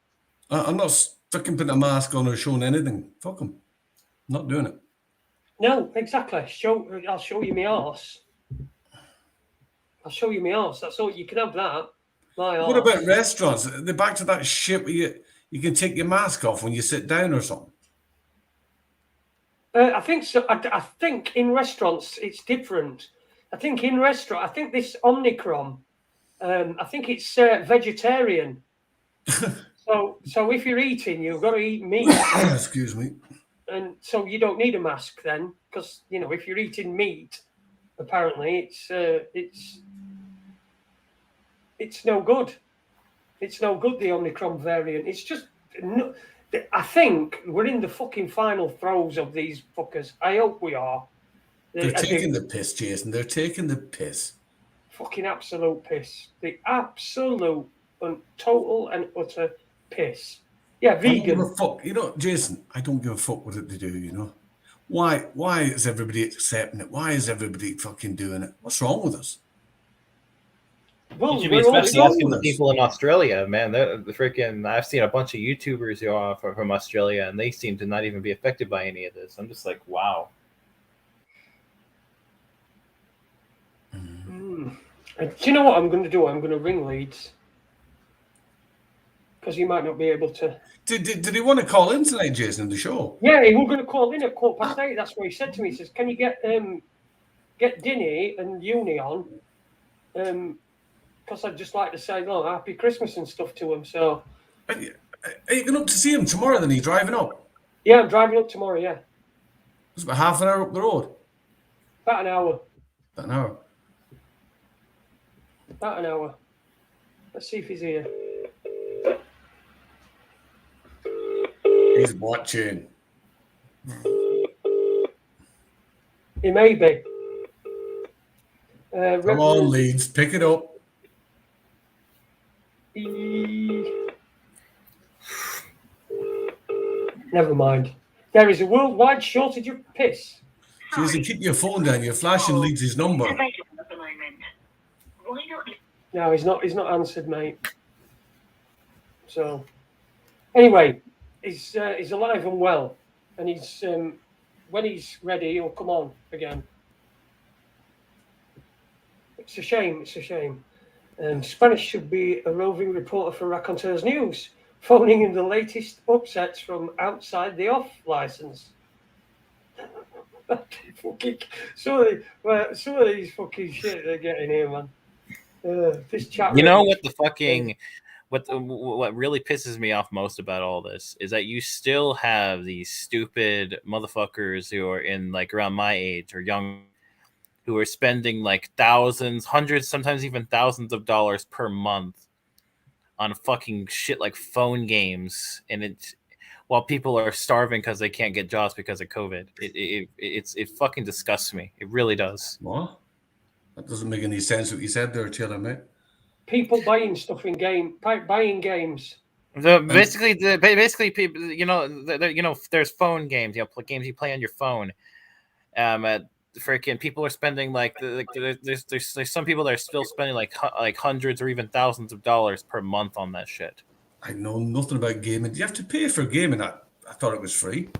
I'm not fucking putting a mask on or showing anything. Fuck them. Not doing it. no, exactly. I'll show you my arse. I'll show you my arse. That's all. You can have that. My What arse. about restaurants? They're back to that shit where you can take your mask off when you sit down or something. I think so. I think in restaurants it's different. I think this Omicron. I think it's vegetarian. So if you're eating, you've got to eat meat, Excuse me. and so you don't need a mask then, because you know if you're eating meat, apparently it's no good. It's no good. The Omicron variant. It's just. No, I think we're in the fucking final throes of these fuckers. I hope we are. They're taking the piss, Jason. They're taking the piss. Fucking absolute piss. The absolute and total and utter piss. Yeah, I don't give vegan. a fuck. You know, Jason, I don't give a fuck what they do, you know. Why is everybody accepting it? Why is everybody fucking doing it? What's wrong with us? Well, You should be we're all especially wrong asking with the us. people in Australia, man. The freaking I've seen a bunch of YouTubers who are from Australia, and they seem to not even be affected by any of this. I'm just like, wow. Do you know what I'm going to do? I'm going to ring Leeds because you might not be able to. Did he want to call in tonight, Jason, in the show? Yeah, he was going to call in at 8:15. That's what he said to me. He says, "Can you get Dinny and Uni on? Because I'd just like to say, no, Happy Christmas and stuff to him." So, Are you going up to see him tomorrow? Then he's driving up. yeah, I'm driving up tomorrow. Yeah, It's about half an hour up the road. about an hour. About an hour. About an hour. Let's see if he's here. He's watching. He may be. Come on, Leeds, pick it up. Never mind. There is a worldwide shortage of piss. Jason, keep your phone down. You're flashing Leeds' number. No, he's not answered, mate. So, anyway, he's alive and well, and he's when he's ready, he'll come on again. It's a shame. It's a shame. Spanish should be a roving reporter for Raconteurs News, phoning in the latest upsets from outside the off license. Fucking some of these fucking shit they're getting here, man. This chat. You know what the fucking what really pisses me off most about all this is that you still have these stupid motherfuckers who are in like around my age or young who are spending like thousands, hundreds, sometimes even thousands of dollars per month on fucking shit like phone games, and it's while people are starving because they can't get jobs because of COVID. It fucking disgusts me. It really does. What? That doesn't make any sense what you said there, Taylor, mate. People buying stuff in buying games. Basically, people, there's phone games, games you play on your phone. Freaking people are spending there's some people that are still spending like hundreds or even thousands of dollars per month on that shit. I know nothing about gaming. Do you have to pay for gaming? I thought it was free.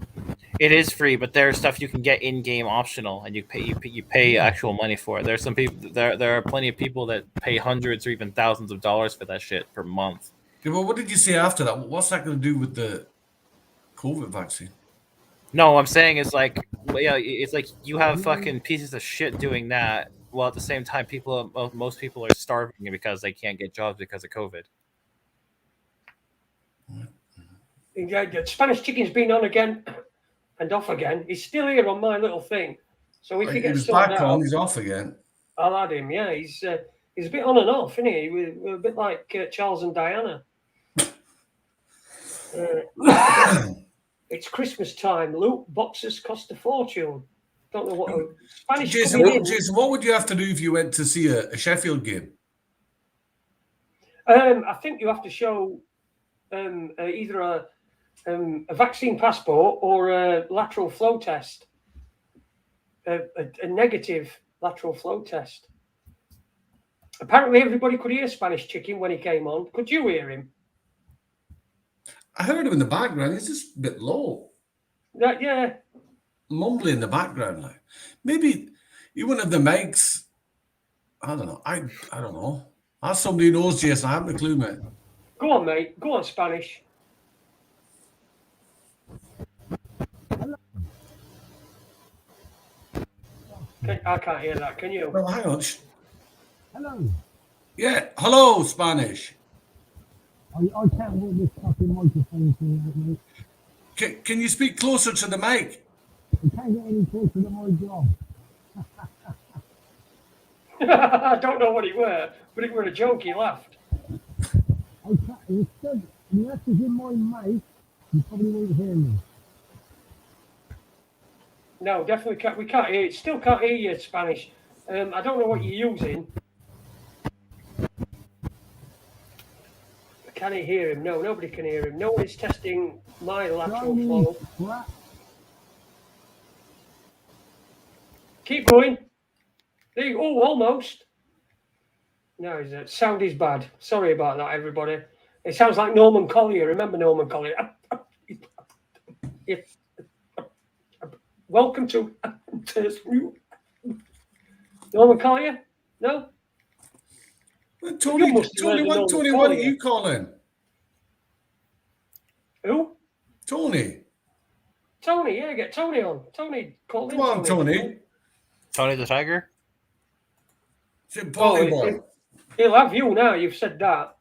It is free, but there's stuff you can get in-game optional, and you pay actual money for it. There's some people there are plenty of people that pay hundreds or even thousands of dollars for that shit per month. Yeah, well, what did you say after that? What's that going to do with the COVID vaccine? No, I'm saying it's like you have fucking pieces of shit doing that, while at the same time most people are starving because they can't get jobs because of COVID. Spanish Chicken's been on again and off again. He's still here on my little thing. So if he He gets was sorted back out, on, he's off again. I'll add him. Yeah, he's a bit on and off, isn't he? We're a bit like Charles and Diana. It's Christmas time. Luke, boxes cost a fortune. Don't know what Spanish. Jason, what would you have to do if you went to see a Sheffield game? I think you have to show either a vaccine passport or a lateral flow test, a negative lateral flow test. Apparently, everybody could hear Spanish Chicken when he came on. Could you hear him? I heard him in the background. He's just a bit low. Yeah. Mumbling in the background. Like maybe you wouldn't have the mics. I don't know. I don't know. Ask somebody who knows, Jason. I haven't a clue, mate. Go on, mate. Go on, Spanish. I can't hear that. Can you? Well, hang on. Hello. Yeah. Hello, Spanish. I can't work this fucking microphone thing out, mate. Can you speak closer to the mic? I can't get any closer to my job. I don't know what he were, but it were a joke. He laughed. I can't. Instead, unless it's in my mic, you probably won't hear me. No, definitely can't. We can't hear. Still can't hear you, Spanish. I don't know what you're using. Can he hear him? No, nobody can hear him. No one is testing my lateral flow. Crap. Keep going. There you go. Oh, almost. No, sound is bad. Sorry about that, everybody. It sounds like Norman Collier. Remember Norman Collier? Welcome to Norman Collier? No? Well, Tony, what are you calling? Who? Tony. Tony, yeah, get Tony on. Tony, call Come on, Tony. Tony the Tiger? Volleyball. He'll have you now, you've said that.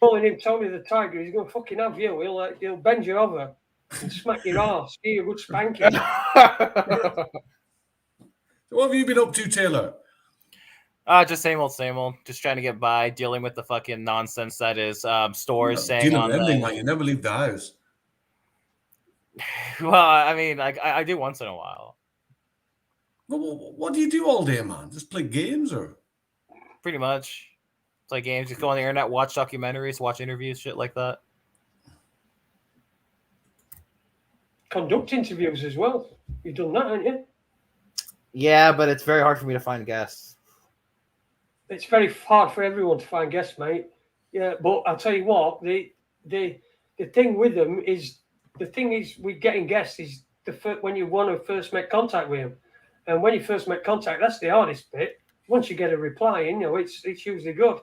Calling him Tony the Tiger, he's going to fucking have you. He'll bend you over and smack your ass, give you a good spanking. What have you been up to, Taylor? Just same old. Just trying to get by, dealing with the fucking nonsense that is stores saying on everything, like you never leave the house. Well, I mean, like I do once in a while. Well, what do you do all day, man? Just play games, or? Pretty much. Play games, just go on the internet, watch documentaries, watch interviews, shit like that. Conduct interviews as well. You've done that, haven't you? Yeah, but it's very hard for me to find guests. It's very hard for everyone to find guests, mate. Yeah, but I'll tell you what, the thing with them is with getting guests is when you want to first make contact with them, and when you first make contact, that's the hardest bit. Once you get a reply, it's usually good,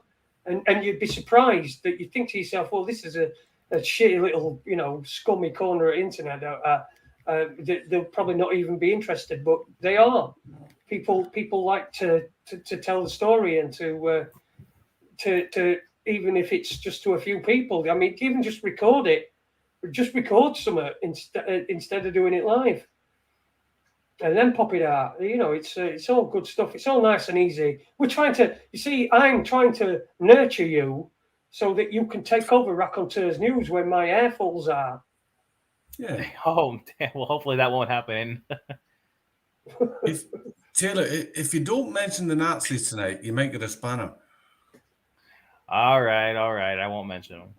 and you'd be surprised that you think to yourself, well, this is a shitty little scummy corner of the internet. They'll probably not even be interested, but they are. People like to tell the story and to even if it's just to a few people. I mean, even just record it. Just record something instead of doing it live, and then pop it out. It's all good stuff. It's all nice and easy. I'm trying to nurture you so that you can take over Raconteurs News when my airfalls are. Yeah. Oh, damn. Well, hopefully that won't happen. Taylor, if you don't mention the Nazis tonight, you might get a spanner. All right. I won't mention them.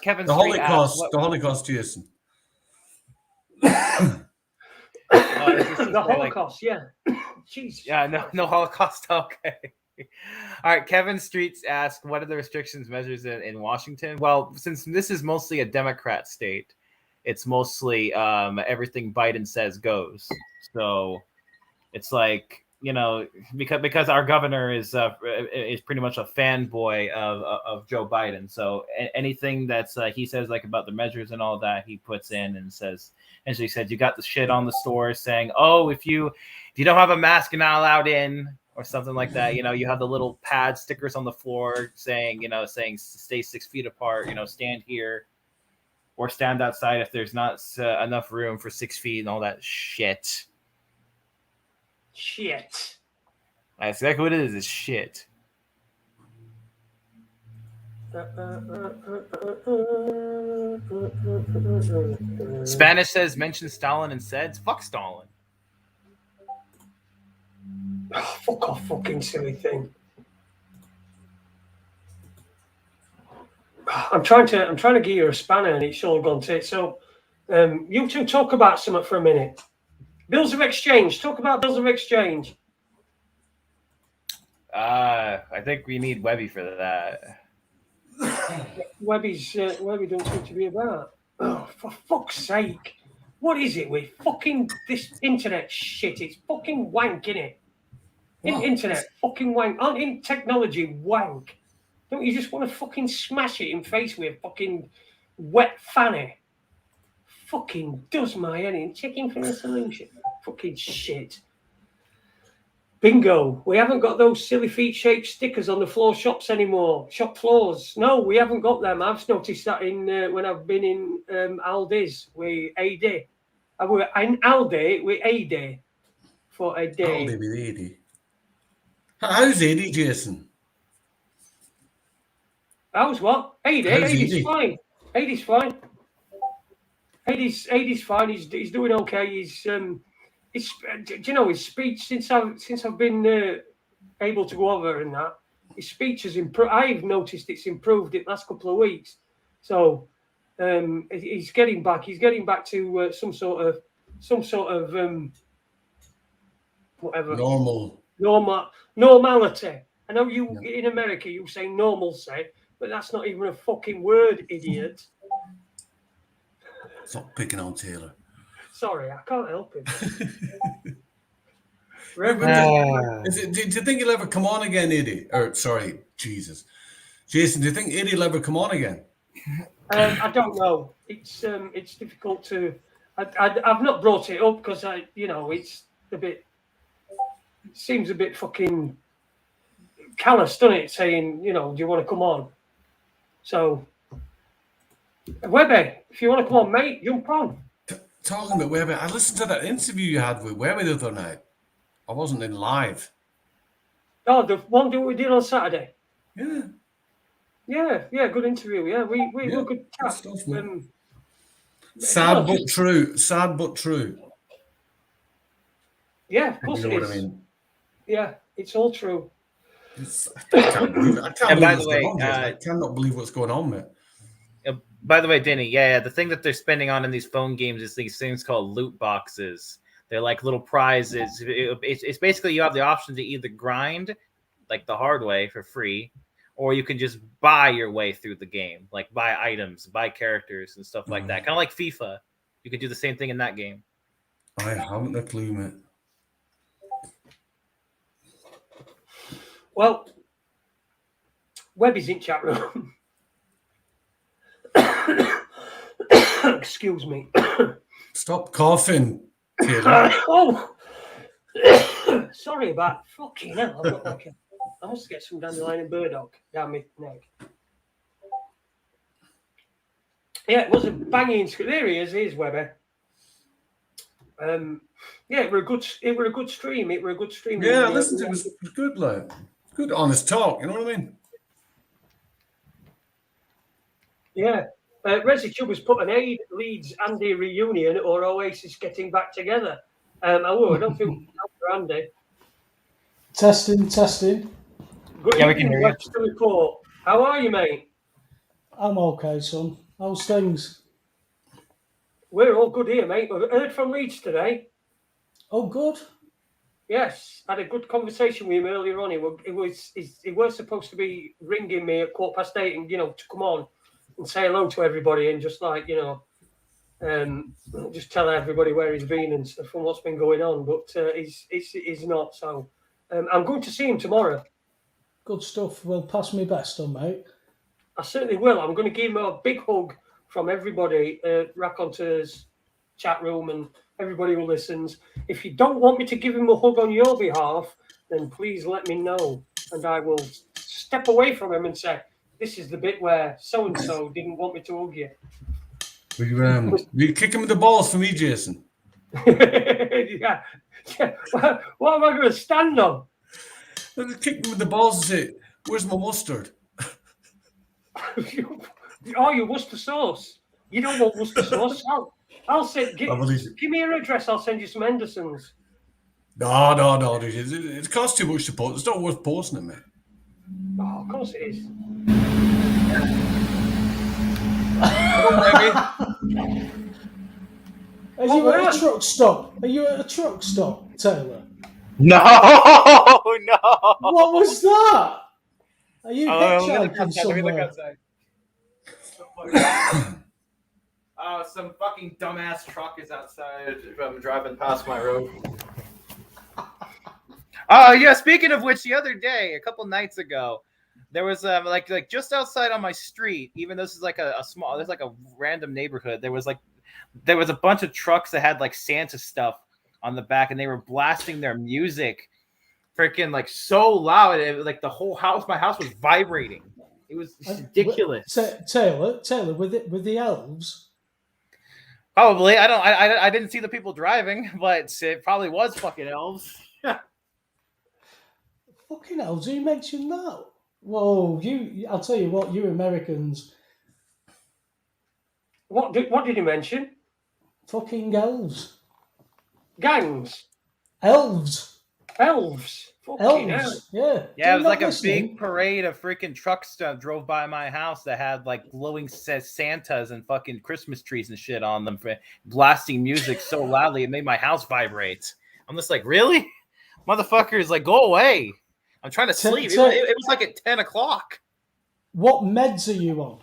Kevin the Street Holocaust, asked, the Holocaust, Jason. The Holocaust, yeah. Jeez. Yeah, no Holocaust. Okay. All right. Kevin Streets asked, what are the restrictions measures in Washington? Well, since this is mostly a Democrat state, it's mostly everything Biden says goes. So it's like you know, because our governor is pretty much a fanboy of Joe Biden. So anything that's he says like about the measures and all that, he puts in and says, and so he said, you got the shit on the store saying, oh, if you don't have a mask, you're not allowed in, or something like that. You know, you have the little pad stickers on the floor saying, you know, saying stay 6 feet apart, you know, stand here or stand outside if there's not enough room for 6 feet and all that shit. Shit. That's exactly what it is. It's shit. Spanish says mention Stalin and said fuck Stalin. Oh, fuck off, fucking silly thing. I'm trying to give you a spanner and it's all gone to it. So you two talk about something for a minute. Bills of exchange. Talk about bills of exchange. I think we need Webby for that. Webby don't seem to be about. Oh, for fuck's sake. What is it with fucking this internet shit? It's fucking wank, innit? Internet fucking wank. Aren't in technology wank? Don't you just want to fucking smash it in face with a fucking wet fanny? Fucking does my head in. Checking for a solution. Fucking shit. Bingo. We haven't got those silly feet-shaped stickers on the floor shops anymore. Shop floors. No, we haven't got them. I've noticed that in when I've been in Aldi's with AD. I were in Aldi with AD for a day. Aldi with Eddie. How's Eddie, Jason? How's what? AD? How's AD's Eddie? fine. AD's fine. AD's fine. He's doing okay. He's do you know his speech since I've been able to go over and that his speech has improved. I've noticed it's improved in the last couple of weeks. So he's getting back. He's getting back to some sort of whatever normality. I know you in America you say normalcy, but that's not even a fucking word, idiot. Stop picking on Taylor. Sorry, I can't help him. Do you think he'll ever come on again, Eddie? Or sorry, Jesus, Jason. Do you think Eddie will ever come on again? I don't know. It's difficult to. I've not brought it up because it's a bit. It seems a bit fucking callous, doesn't it? Saying, do you want to come on? So, Webby, if you want to come on, mate, jump on. Talking about Webby, I listened to that interview you had with Webby the other night. I wasn't in live. Oh, the one that we did on Saturday. Yeah. Yeah, good interview. Yeah, we were good chat. Stuff, sad but true. Yeah, of course you know it what is. I mean? Yeah, it's all true. I can't believe it. And by the way, I cannot believe what's going on, mate. By the way, Denny, the thing that they're spending on in these phone games is these things called loot boxes. They're like little prizes. It's basically you have the option to either grind, like the hard way for free, or you can just buy your way through the game, like buy items, buy characters and stuff like that. Kind of like FIFA. You can do the same thing in that game. I haven't a clue, mate. Well, Webby's in chat room. Excuse me. Stop coughing, Taylor. Sorry about fucking hell. I must get some dandelion and burdock down my neck. Yeah, it was a banging. There he is. Here's Webby. It were a good stream. It were a good stream. Yeah, listen, it was good, like good honest talk. You know what I mean? Yeah. Resi Chubb has put an Aid Leeds Andy reunion or Oasis getting back together. I don't feel for Andy. Testing. Good Yeah, we evening, can hear you. Webster Report. How are you, mate? I'm okay, son. How's things? We're all good here, mate. We've heard from Leeds today. Oh, good. Yes, had a good conversation with him earlier on. He was supposed to be ringing me at 8:15 and to come on and say hello to everybody and just just telling everybody where he's been and stuff and what's been going on. But he's not. So I'm going to see him tomorrow. Good stuff. Well, pass me best on, mate. I certainly will. I'm going to give him a big hug from everybody, Raconteurs chat room and everybody who listens. If you don't want me to give him a hug on your behalf, then please let me know, and I will step away from him and say, this is the bit where so-and-so didn't want me to hug you. You kick him in the balls for me, Jason. yeah. What am I going to stand on? Kick him in the balls and say, where's my mustard? Oh, your Worcester sauce. You don't want Worcester sauce. I'll send. Give me your address. I'll send you some Hendersons. No. It costs too much to post. It's not worth posting it, mate. Oh, of course it is. Are you at a truck stop? Are you at a truck stop, Taylor? No. What was that? Are you Let hitchhiking me somewhere? look outside. Oh, some fucking dumbass truck is outside. I'm driving past my road. Oh yeah. Speaking of which, the other day, a couple nights ago, there was like just outside on my street. Even though this is like a small, there's like a random neighborhood. There was a bunch of trucks that had like Santa stuff on the back, and they were blasting their music, freaking like so loud. Like the whole house, my house was vibrating. It was ridiculous. Taylor, with the elves. Probably. I didn't see the people driving, but it probably was fucking elves. Fucking elves, who mentioned that? Whoa, I'll tell you what, you Americans. What did you mention? Fucking elves. Gangs. Elves. Elves. Fucking hell. Elves. Yeah. Yeah, it was like a big parade of freaking trucks that drove by my house that had like glowing Santas and fucking Christmas trees and shit on them, blasting music so loudly it made my house vibrate. I'm just like, really? Motherfuckers, like, go away. I'm trying to sleep. It was like at 10 o'clock. What meds are you on?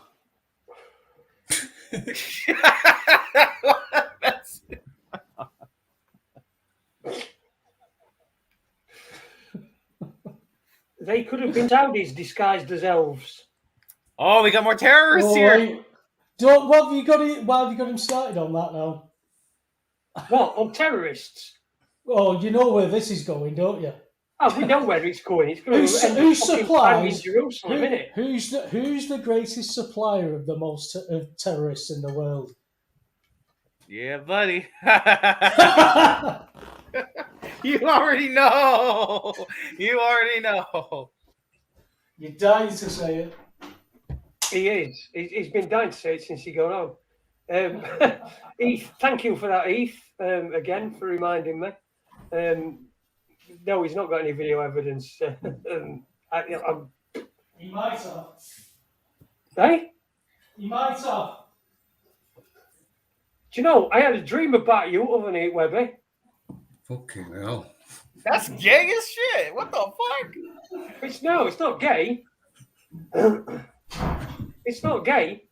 They could have been Saudis disguised as elves. Oh, we got more terrorists here. Why have you got him started on that now? What, on terrorists? Oh, you know where this is going, don't you? Oh, we know where it's going. It's going Who supplies? Jerusalem, isn't it? Who's the greatest supplier of the most of terrorists in the world? Yeah, buddy. You already know. You're dying to say it. He is. He's been dying to say it since he got home. Heath, thank you for that, Heath, again, for reminding me. No, he's not got any video evidence. He might have. Hey? He might have. Do you know, I had a dream about you, other than it, Webby. Fucking hell. That's gay as shit. What the fuck? It's not gay. It's not gay.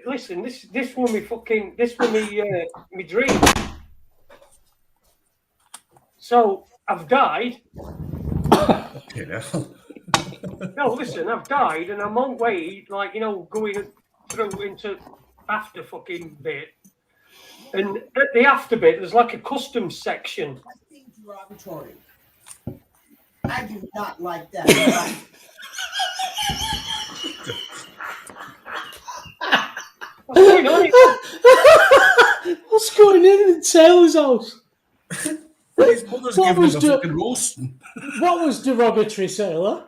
Listen, this was me dream. So I've died. Fucking hell. No, listen, I've died and I'm on way, like, going through into after fucking bit. And at the after bit, there's like a customs section. I think derogatory. I do not like that. What's going on? What's going on in Taylor's house? His mother's giving him a fucking roasting. What was derogatory, Taylor?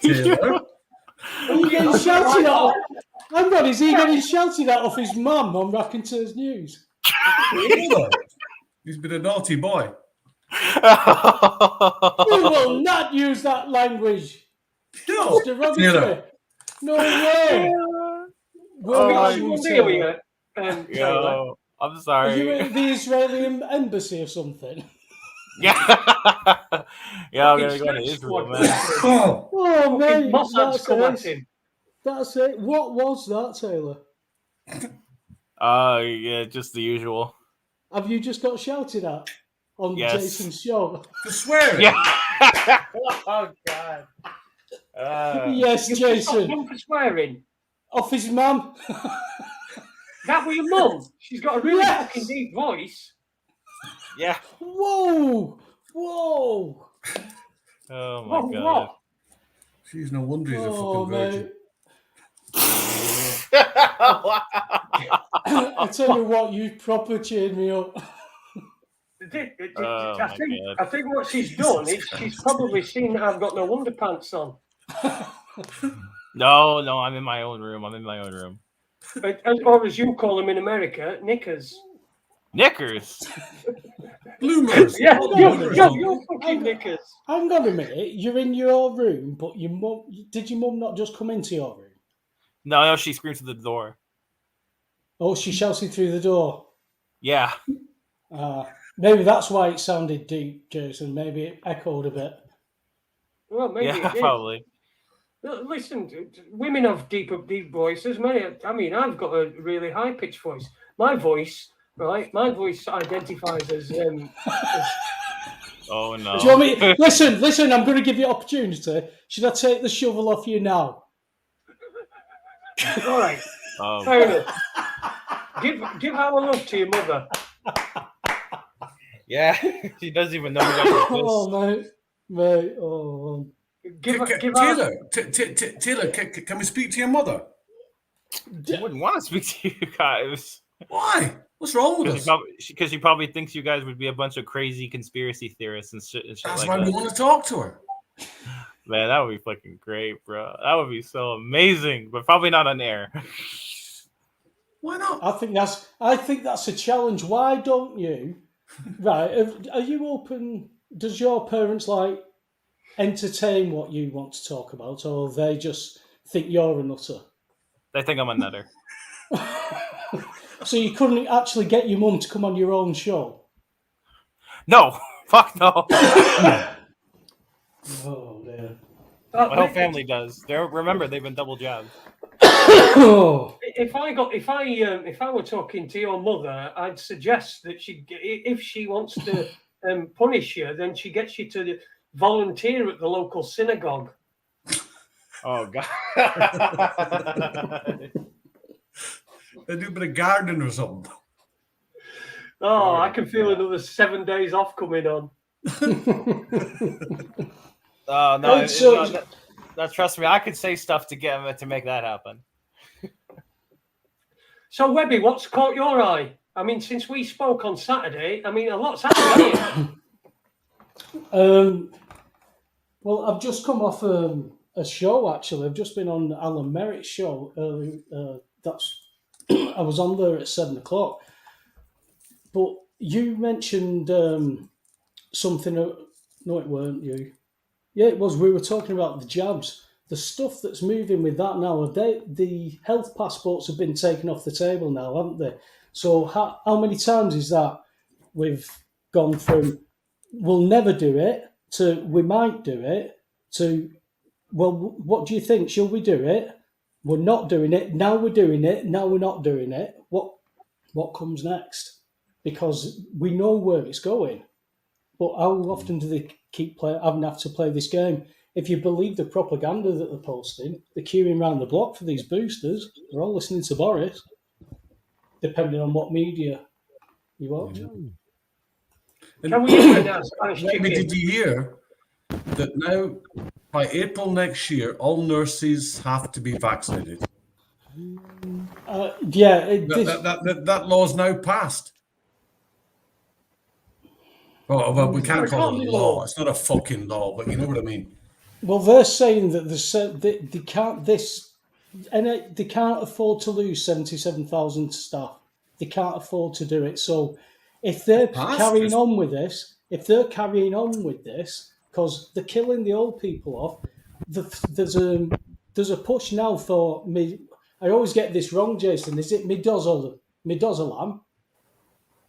Taylor? Are you getting shouted at? Hang on, is he getting shouted at off his mum on Raconteurs News? He's been a naughty boy. You will not use that language. No, It's derogatory. No way. Yo, I'm Are sorry. you at the Israeli embassy or something? Yeah, I'm gonna go to Israel, man. Oh, mate. Mossad that's come at nice. him. That's it. What was that, Taylor? Yeah, just the usual. Have you just got shouted at on Yes. Jason's show? For swearing. Yeah. Oh God. Yes, You've just got Jason. one for swearing. Off his mum. That was your mum. She's got a really Yes. fucking deep voice. Yeah. Whoa! Whoa! Oh my What? God. What? Jeez, no wonder he's a Oh, fucking virgin. mate. I tell you what, you proper cheered me up. Oh, I my think God. I think what she's done is she's probably seen that I've got no underpants on. No, I'm in my own room. Or as you call them in America, knickers. Knickers. Bloomers. Yeah, All the you're bloomers on. fucking knickers. Hang on a minute. You're in your room, but your mum... Did your mum not just come into your room? No, she screamed through the door. Oh, she shouted through the door. Yeah. Maybe that's why it sounded deep, Jason. Maybe it echoed a bit. Well, maybe Yeah, it did. probably. Listen, women have deep voices. I mean, I've got a really high pitched voice. My voice, right? My voice identifies as. Oh no. Do you want me? Listen. I'm going to give you opportunity. Should I take the shovel off you now? All right. Fair enough. Give our love to your mother. Yeah, she doesn't even know who that is. Oh, mate. Oh. Taylor, can we speak to your mother? I wouldn't want to speak to you guys. Why? What's wrong with us? Because she probably thinks you guys would be a bunch of crazy conspiracy theorists and shit That's like why that. we want to talk to her. Man, that would be fucking great, bro. That would be so amazing, but probably not on air. Why not? I think that's a challenge. Why don't you? Right? Are you open? Does your parents like entertain what you want to talk about, or they just think you're a nutter? They think I'm a nutter. So you couldn't actually get your mum to come on your own show? No, fuck no. Oh dear. My whole family does. Remember, they've been double jabbed. If I were talking to your mother, I'd suggest that if she wants to punish you, then she gets you to volunteer at the local synagogue. Oh God. They do a bit of gardening or something. Oh, I can feel another 7 days off coming on. Oh no! No, trust me, I could say stuff to make that happen. So, Webby, what's caught your eye? I mean, since we spoke on Saturday, I mean, a lot's happened, hasn't it? Well, I've just come off a show. Actually, I've just been on Alan Merritt's show. I was on there at 7:00. But you mentioned something. No, it weren't you. Yeah, it was. We were talking about the jabs. The stuff that's moving with that now, the health passports have been taken off the table now, haven't they? So how many times is that we've gone from we'll never do it to we might do it to, well, what do you think? Shall we do it? We're not doing it. Now we're doing it. Now we're not doing it. What comes next? Because we know where it's going. But how often do they keep having to play this game? If you believe the propaganda that they're posting, they're queuing around the block for these boosters. They're all listening to Boris, depending on what media you watch. Can we even ask Spanish chicken? Did you hear that now, by April next year, all nurses have to be vaccinated? That law's now passed. Oh, well, we can't call it a law. It's not a fucking law, but you know what I mean. Well, they're saying that they can't afford to lose 77,000 staff. They can't afford to do it. So if they're carrying on with this, because they're killing the old people off, there's a push now for me. I always get this wrong, Jason. Is it midazolam,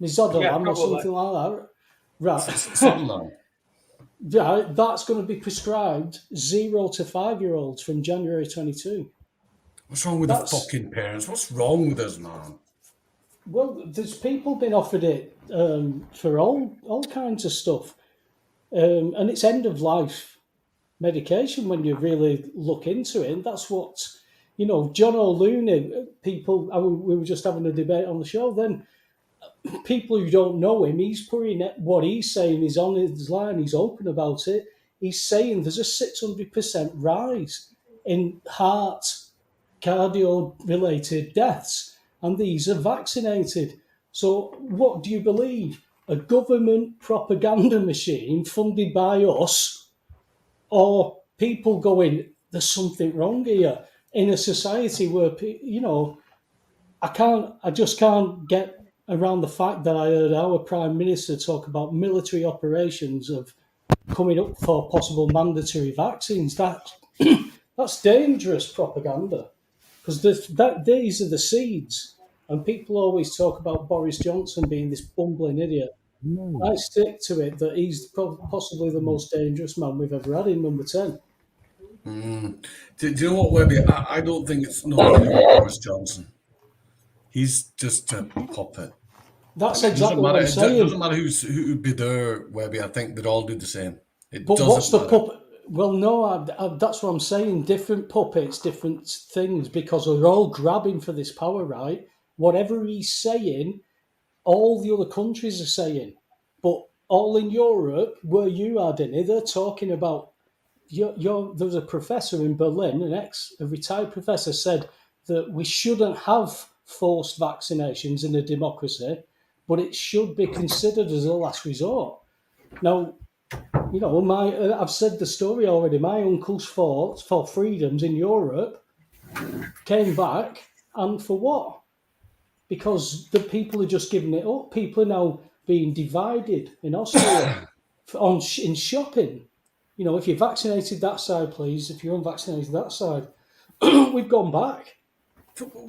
or something like that? Right. Yeah, that's going to be prescribed 0 to 5-year-olds from January 22. What's wrong with the fucking parents? What's wrong with us, man? Well, there's people been offered it for all kinds of stuff, and it's end of life medication when you really look into it. And that's what, John O'Looney. People, we were just having a debate on the show. Then people who don't know him, he's putting what he's saying is on his line. He's open about it. He's saying there's a 600% rise in cardio-related deaths, and these are vaccinated. So what do you believe? A government propaganda machine funded by us, or people going, there's something wrong here in a society where, I just can't get around the fact that I heard our Prime Minister talk about military operations of coming up for possible mandatory vaccines. That's dangerous propaganda, because these are the seeds. And people always talk about Boris Johnson being this bumbling idiot. I stick to it that he's possibly the most dangerous man we've ever had in number 10. Do you know what, Webby? I don't think it's nothing to do with Boris Johnson. He's just a puppet. That's exactly what I'm saying. It doesn't matter who would be there, Webby. I think they'd all do the same. But what's the puppet? Well, no, that's what I'm saying. Different puppets, different things, because they're all grabbing for this power, right? Whatever he's saying, all the other countries are saying. But all in Europe, where you are, Denny, they're talking about. There was a professor in Berlin, a retired professor, said that we shouldn't have forced vaccinations in a democracy, but it should be considered as a last resort. Now, I've said the story already. My uncle's fought for freedoms in Europe, came back, and for what? Because the people are just giving it up. People are now being divided in Austria in shopping. If you're vaccinated that side, please. If you're unvaccinated that side, we've gone back.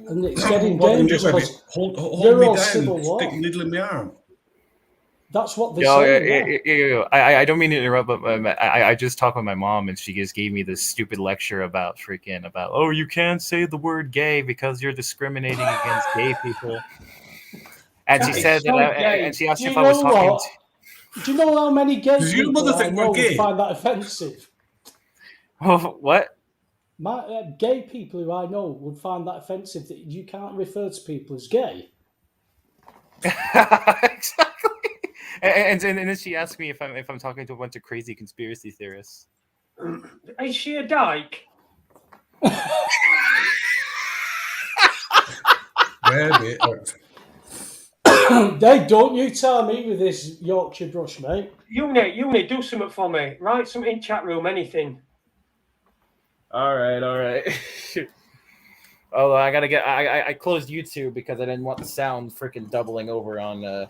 And it's getting dangerous because hold they're me all down, civil war. stick a needle in my arm. That's what they're saying. Yeah. I don't mean to interrupt, but I just talked with my mom, and she just gave me this stupid lecture about you can't say the word gay because you're discriminating against gay people. And she said and she asked me if I was talking. Do you know how many gay Does your people mother I think know we're gay? would find that offensive? What? Gay people who I know would find that offensive, that you can't refer to people as gay. Exactly. And then she asked me if I'm talking to a bunch of crazy conspiracy theorists. Is she a dyke? Webby, Hey, don't you tell me with this Yorkshire brush, mate. Uni, do something for me. Write something in chat room, anything. All right. Although I closed YouTube because I didn't want the sound freaking doubling over onto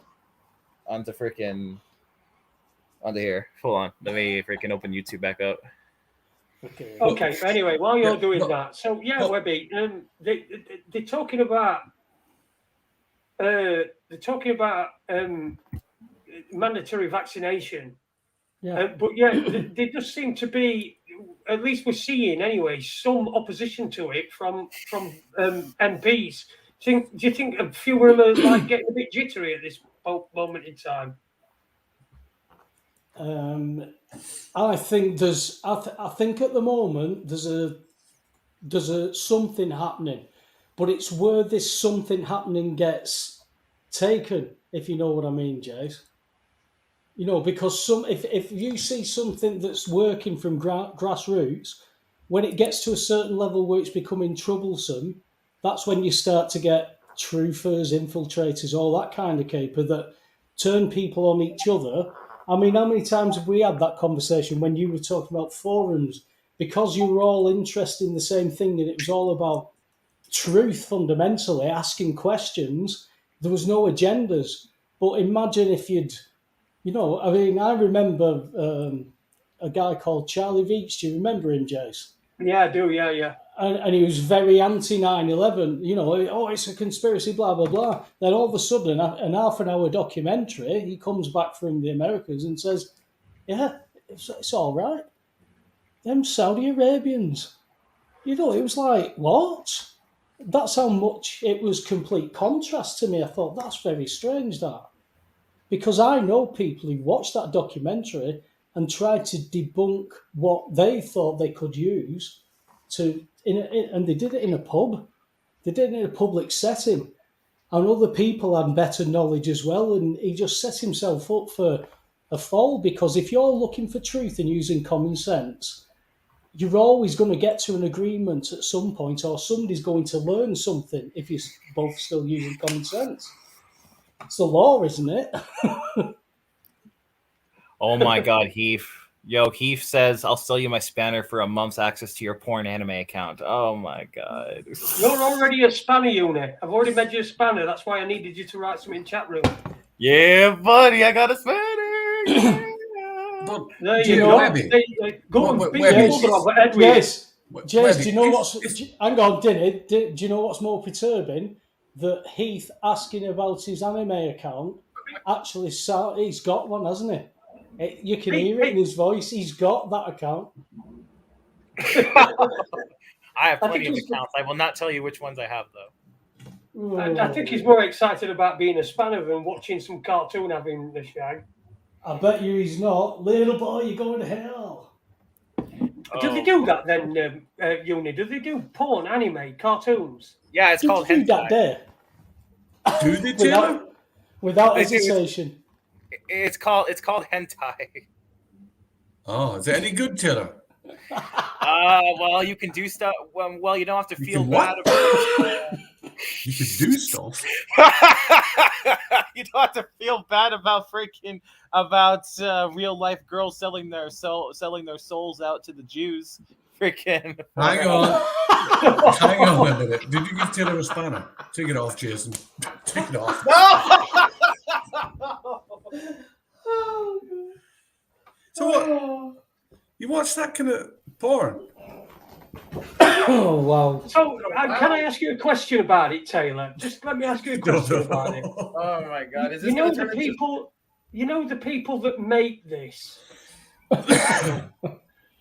here. Hold on, let me freaking open YouTube back up. Okay. Anyway, while you're doing that, so yeah, Webby, they're talking about mandatory vaccination. Yeah. But yeah, there does seem to be, at least we're seeing anyway, some opposition to it from MPs. Do you think a few of them are getting a bit jittery at this moment in time? I think I think at the moment there's a something happening, but it's where this something happening gets taken, if you know what I mean, Jace. Because if you see something that's working from grassroots, when it gets to a certain level where it's becoming troublesome, that's when you start to get truthers, infiltrators, all that kind of caper that turn people on each other. I mean, how many times have we had that conversation when you were talking about forums? Because you were all interested in the same thing and it was all about truth fundamentally, asking questions. There was no agendas. But imagine if I remember a guy called Charlie Veach. Do you remember him, Jace? Yeah, I do, yeah. And he was very anti 9/11. It's a conspiracy, blah, blah, blah. Then all of a sudden, an half an hour documentary, he comes back from the Americas and says, yeah, it's all right. Them Saudi Arabians. It was like, what? that's how much it was complete contrast to me. I thought that's very strange, that, because I know people who watched that documentary and tried to debunk what they thought they could use and they did it in a pub. They did it in a public setting, and other people had better knowledge as well. And he just set himself up for a fall, because if you're looking for truth and using common sense, you're always going to get to an agreement at some point, or somebody's going to learn something if you're both still using common sense. It's the law, isn't it? Oh my God, Heath. Yo, Heath says, I'll sell you my spanner for a month's access to your porn anime account. Oh my God. You're already a spanner, Uni. I've already made you a spanner. That's why I needed you to write something in chat room. Yeah, buddy, I got a spanner. Yeah. But There do you you know, go. Webby? Go and Webby, beat Webby, your mother off at Edwin. Yes. Jace, Webby, do you know it's- hang on, Dinny, do you know what's more perturbing? That Heath asking about his anime account actually he's got one, hasn't he? You can hear it in his voice. He's got that account. I have I plenty think of he's- accounts. I will not tell you which ones I have, though. I think he's more excited about being a spanner than watching some cartoon having the shag. I bet you he's not. Little boy, you're going to hell. Do they do that then, Uni? Do they do porn, anime, cartoons? Yeah, it's Did called you do that hentai. there? Do they, Taylor? Without They do. hesitation. It's called hentai. Oh, is it any good, Taylor? Well, you can do stuff. Well, you don't have to You feel can bad what? about You could do stuff. You don't have to feel bad about real life girls selling their souls out to the Jews. Freaking. Hang on. Hang on a minute. Did you give Taylor a spanner? Take it off, Jason. Take it off. So what? You watch that kind of porn? Oh, wow. So, can I ask you a question about it, Taylor? Just let me ask you a question about it. Oh my God! Is this You know gonna the turn into- people. You know the people that make this.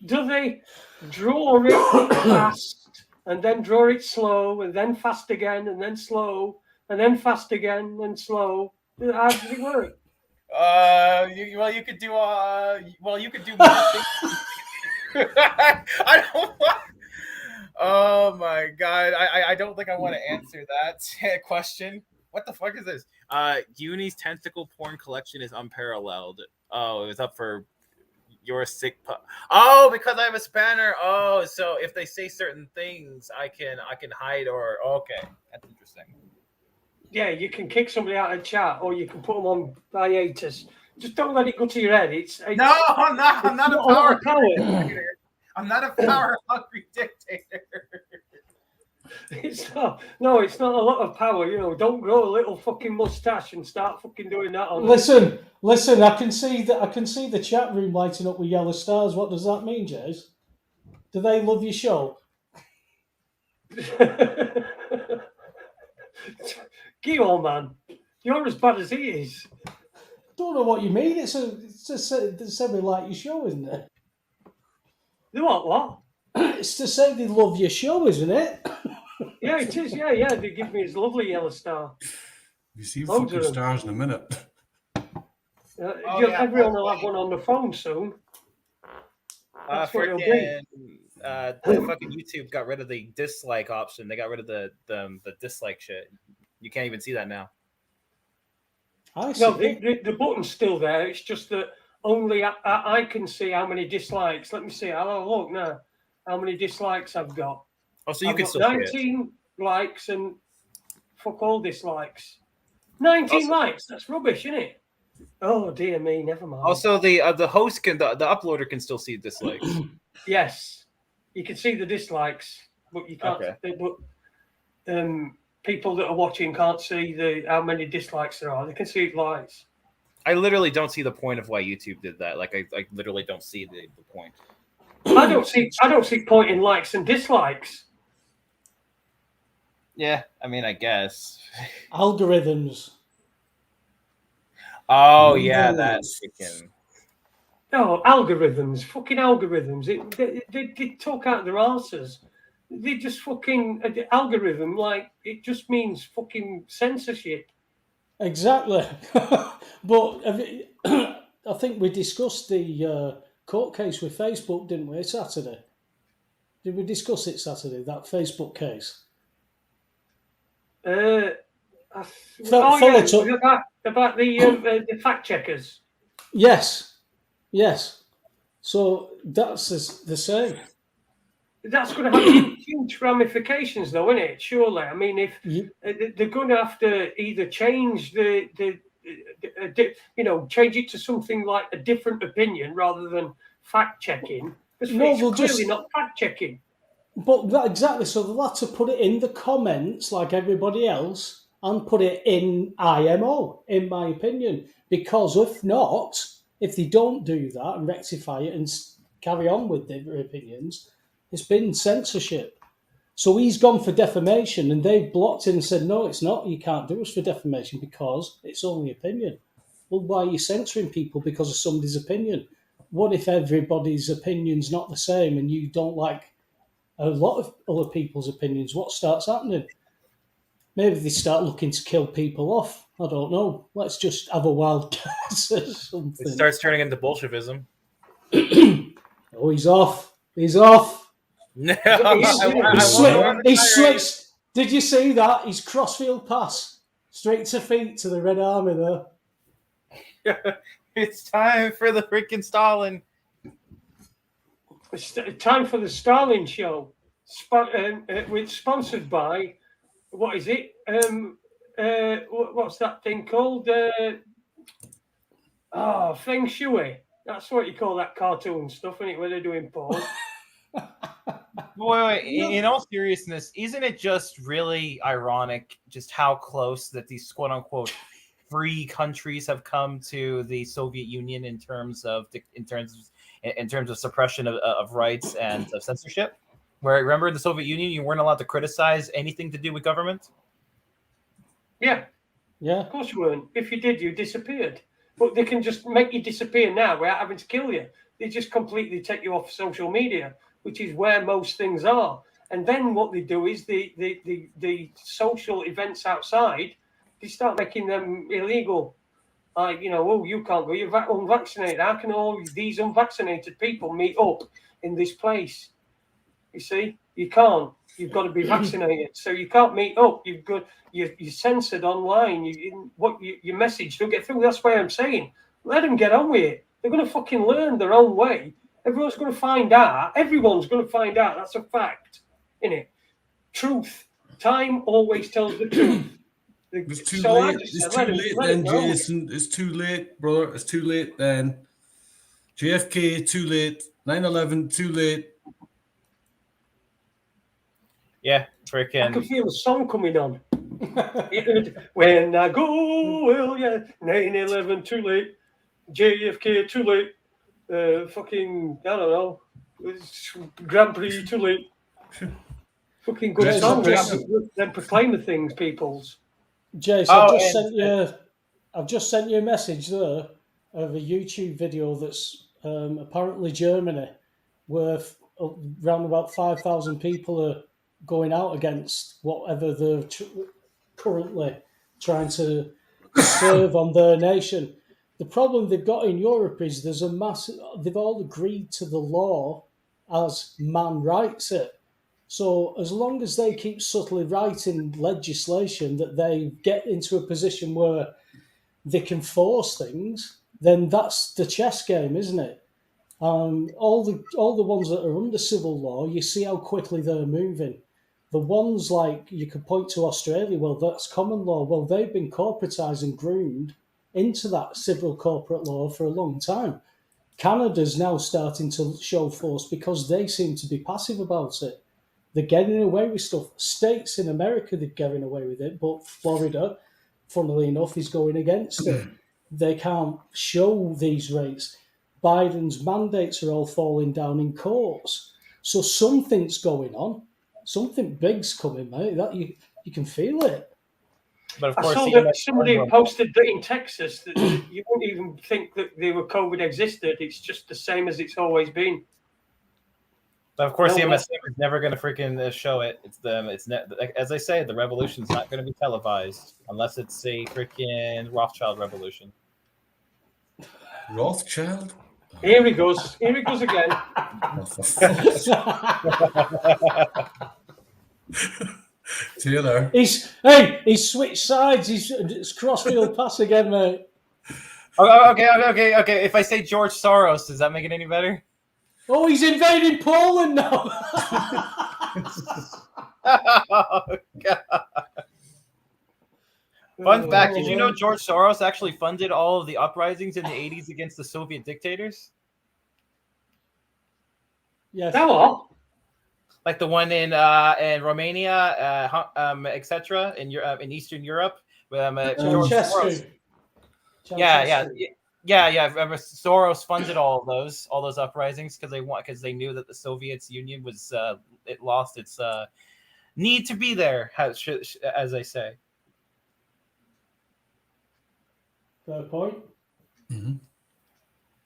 Do they draw it fast and then draw it slow and then fast again and then slow and then fast again and slow? How does it work? you could do you could do more things. I don't want. Oh my God! I don't think I want to answer that question. What the fuck is this? Uni's tentacle porn collection is unparalleled. Oh, it was up for your sick Oh, because I have a spanner. Oh, so if they say certain things, I can hide or okay. That's interesting. Yeah, you can kick somebody out of chat, or you can put them on hiatus. Just don't let it go to your head. It's No, I'm not a not a lot of power. power. I'm not a power hungry dictator. It's not. No, it's not a lot of power. You know, don't grow a little fucking mustache and start fucking doing that on. Listen. I can see the chat room lighting up with yellow stars. What does that mean, Jace? Do they love your show? Go on, man. You're as bad as he is. Don't know what you mean. It's to say they like your show, isn't it? They what? It's to say they love your show, isn't it? Yeah, it is. Yeah. They give me his lovely yellow star. You see Loads fucking of them. stars in a minute. Everyone will have one on the phone soon. That's what it'll be. The fucking YouTube got rid of the dislike option. They got rid of the dislike shit. You can't even see that now. I see. No, the button's still there. It's just that only I can see how many dislikes. Let me see. I'll have a look now. How many dislikes I've got? Oh, so you I've can got still see it. 19 likes and fuck all dislikes. 19 likes. That's rubbish, isn't it? Oh dear me. Never mind. Also, the host can the uploader can still see dislikes. Yes, you can see the dislikes, but you can't. Okay. But people that are watching can't see how many dislikes there are. They can see likes. I literally don't see the point of why YouTube did that. Like I literally don't see the point. I don't see point in likes and dislikes. Yeah, I mean, I guess. Algorithms. Oh yeah, that's freaking. No, algorithms, fucking algorithms. They talk out their arses. They just fucking the algorithm, like it just means fucking censorship. Exactly. But I think we discussed the court case with Facebook, didn't we, Saturday? Did we discuss it Saturday, that Facebook case? Oh Follow yeah, it up. about the fact checkers. Yes. Yes. So that's the same. That's going to have huge ramifications, though, isn't it? Surely. I mean, if they're going to have to either change change it to something like a different opinion rather than fact checking, because it's clearly not fact checking. But exactly, so they'll have to put it in the comments like everybody else and put it in IMO, in my opinion. Because if not, if they don't do that and rectify it and carry on with their opinions, it's been censorship. So he's gone for defamation and they've blocked it and said, no, it's not. You can't do us for defamation because it's only opinion. Well, why are you censoring people because of somebody's opinion? What if everybody's opinion's not the same and you don't like a lot of other people's opinions? What starts happening? Maybe they start looking to kill people off. I don't know. Let's just have a wild guess or something. It starts turning into Bolshevism. Oh, he's off. He's off. No, He switched. Did you see that? He's crossfield pass straight to feet to the Red Army there. It's time for the freaking Stalin. It's time for the Stalin show. It's sponsored by, what is it? What's that thing called? Feng Shui. That's what you call that cartoon stuff, isn't it? Where they're doing porn. Wait, in all seriousness, isn't it just really ironic just how close that these quote unquote free countries have come to the Soviet Union in terms of suppression of rights and of censorship? Where remember in the Soviet Union you weren't allowed to criticize anything to do with government? Yeah. Of course you weren't. If you did, you disappeared. But they can just make you disappear now without having to kill you. They just completely take you off social media, which is where most things are. And then what they do is the social events outside, they start making them illegal. Like, you can't go, you're unvaccinated. How can all these unvaccinated people meet up in this place? You see, you can't. You've got to be vaccinated, so you can't meet up. You're censored online. Your message don't get through. That's why I'm saying, let them get on with it. They're going to fucking learn their own way. Everyone's going to find out. Everyone's going to find out. That's a fact, innit? Truth. Time always tells the truth. It's too late. It's too late then, Jason. It's too late, brother. It's too late then. JFK, too late. 9/11, too late. Yeah, freaking. I can feel a song coming on. When I go, well, yeah. 9/11, too late. JFK, too late. Fucking, I don't know. Grand Prix, too late. Fucking good song. Then proclaiming things, peoples. Jace, I've just sent you a message there of a YouTube video that's apparently Germany, where around about 5,000 people are going out against whatever they're currently trying to serve on their nation. The problem they've got in Europe is there's a massive. They've all agreed to the law as man writes it. So as long as they keep subtly writing legislation that they get into a position where they can force things, then that's the chess game, isn't it? All the ones that are under civil law, you see how quickly they're moving. The ones like you could point to Australia, well, that's common law. Well, they've been corporatised and groomed into that civil corporate law for a long time. Canada's now starting to show force because they seem to be passive about it. They're getting away with stuff. States in America, they're getting away with it, but Florida, funnily enough, is going against it. They can't show these rates. Biden's mandates are all falling down in courts. So something's going on. Something big's coming, mate. That you can feel it. But of I course, saw that somebody posted that in Texas that you wouldn't even think that COVID existed. It's just the same as it's always been. But of course, No, the what? MSM is never going to freaking show it. As I say, the revolution's not going to be televised unless it's a freaking Rothschild revolution. Rothschild? Here he goes. Here he goes again. Oh, for fuck's sake. Taylor. He's switched sides. It's crossfield pass again, mate. Okay. If I say George Soros, does that make it any better? Oh, he's invading Poland now. Oh, God. Fun fact: did you know George Soros actually funded all of the uprisings in the 80s against the Soviet dictators? Yes. Now Like the one in Romania, etc. In Eastern Europe. George Soros. Yeah. Remember, Soros funded all those uprisings because they knew that the Soviet Union was it lost its need to be there, as I say. Fair point. Mm-hmm.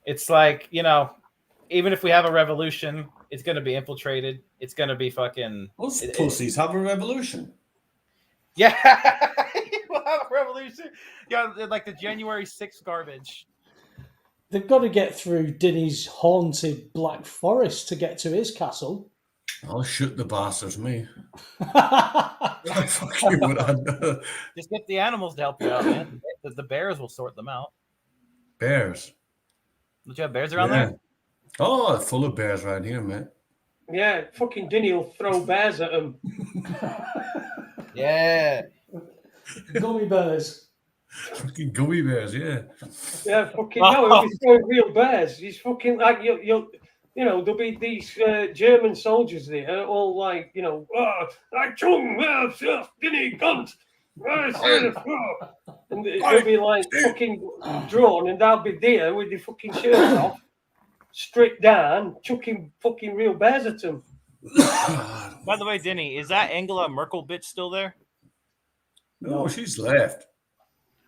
It's like, even if we have a revolution, it's going to be infiltrated. It's going to be fucking. Those pussies have a revolution. Yeah, we'll have a revolution. Yeah, like the January 6th garbage. They've got to get through Dinny's haunted Black Forest to get to his castle. I'll shoot the bastards, me. Fuck you, but just get the animals to help you out, man. The bears will sort them out. Bears. Don't you have bears around there? Oh, full of bears right here, mate. Yeah, fucking Dinny will throw bears at him. Yeah. Gummy bears. Fucking gummy bears, yeah. Yeah, fucking no, he'll be throwing real bears. He's fucking like you'll there'll be these German soldiers there, all like, like Chung, Dinny, cunt. And they'll be like fucking drawn, and they'll be there with their fucking shirts off, stripped down, chucking fucking real bears at them. By the way, Denny, is that Angela Merkel bitch still there? No, she's left.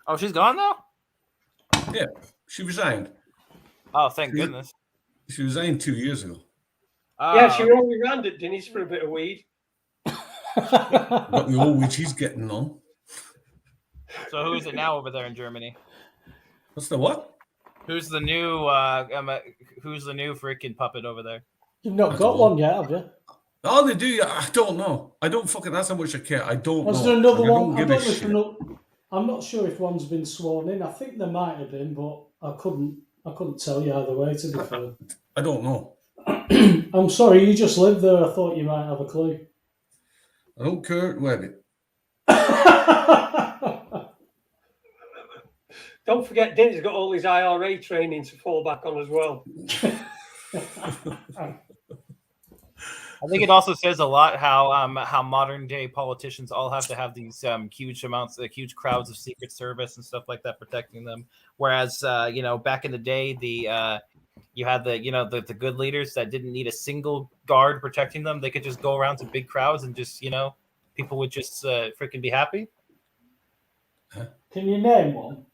Oh, she's gone now? Yeah, she resigned. Oh, thank goodness. She resigned 2 years ago. Yeah, she only ran at Denny's for a bit of weed. Got the old witch he's getting on. So who is it now over there in Germany? What's the what? Who's the new freaking puppet over there? You've not got one yet, have you? Oh, they do. I don't know. I don't fucking. That's how much I care. I don't know. Was there another one? I don't give a shit. I'm not sure if one's been sworn in. I think there might have been, but I couldn't tell you either way, to be fair. I don't know. I'm sorry, you just live there. I thought you might have a clue. I don't care, Webby. Don't forget, Denny's got all his IRA training to fall back on as well. I think it also says a lot how modern day politicians all have to have these huge crowds of Secret Service and stuff like that protecting them. Whereas back in the day, you had the good leaders that didn't need a single guard protecting them. They could just go around to big crowds and just people would just freaking be happy. Can you name one?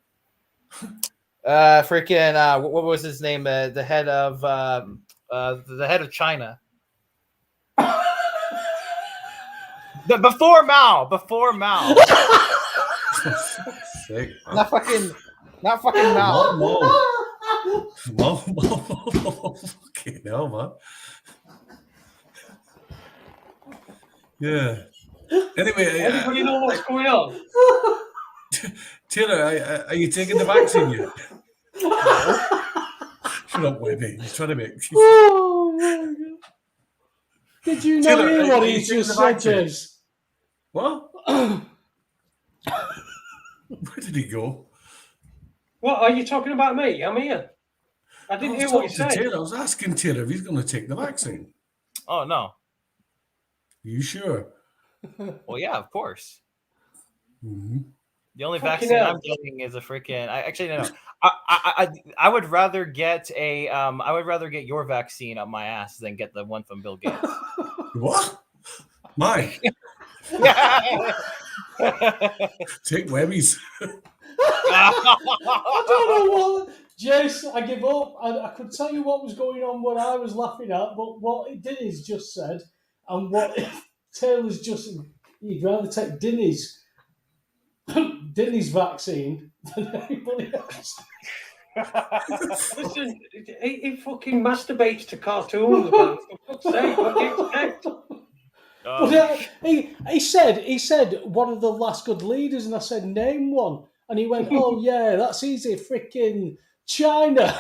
What was his name? The head of China. Before Mao. Sick, Not fucking Mao. Mo. Fucking hell, man. Yeah. Anyway, Everybody know what's going on? Taylor, are you taking the vaccine yet? Shut up, Webby. He's trying to make. Oh my god! Did you know Taylor, what are he you taking just the said, vaccine? James? What? Where did he go? What are you talking about me? I'm here. I didn't hear what you said. Taylor. I was asking Taylor if he's going to take the vaccine. Oh no. Are you sure? Well, yeah, of course. Mm-hmm. The only Fucking vaccine hell. I'm getting is a freaking. I would rather get your vaccine up my ass than get the one from Bill Gates. What? Mine. I Take Webby's. I don't know what. Jace, I give up. I could tell you what was going on, what I was laughing at, but what Dinny's just said, and what Taylor's just, you'd rather take Dinny's vaccine than anybody else. Listen, he fucking masturbates to cartoons, man. For fuck's sake, what do you expect? But he said one of the last good leaders, and I said name one, and he went, "Oh yeah, that's easy, freaking China."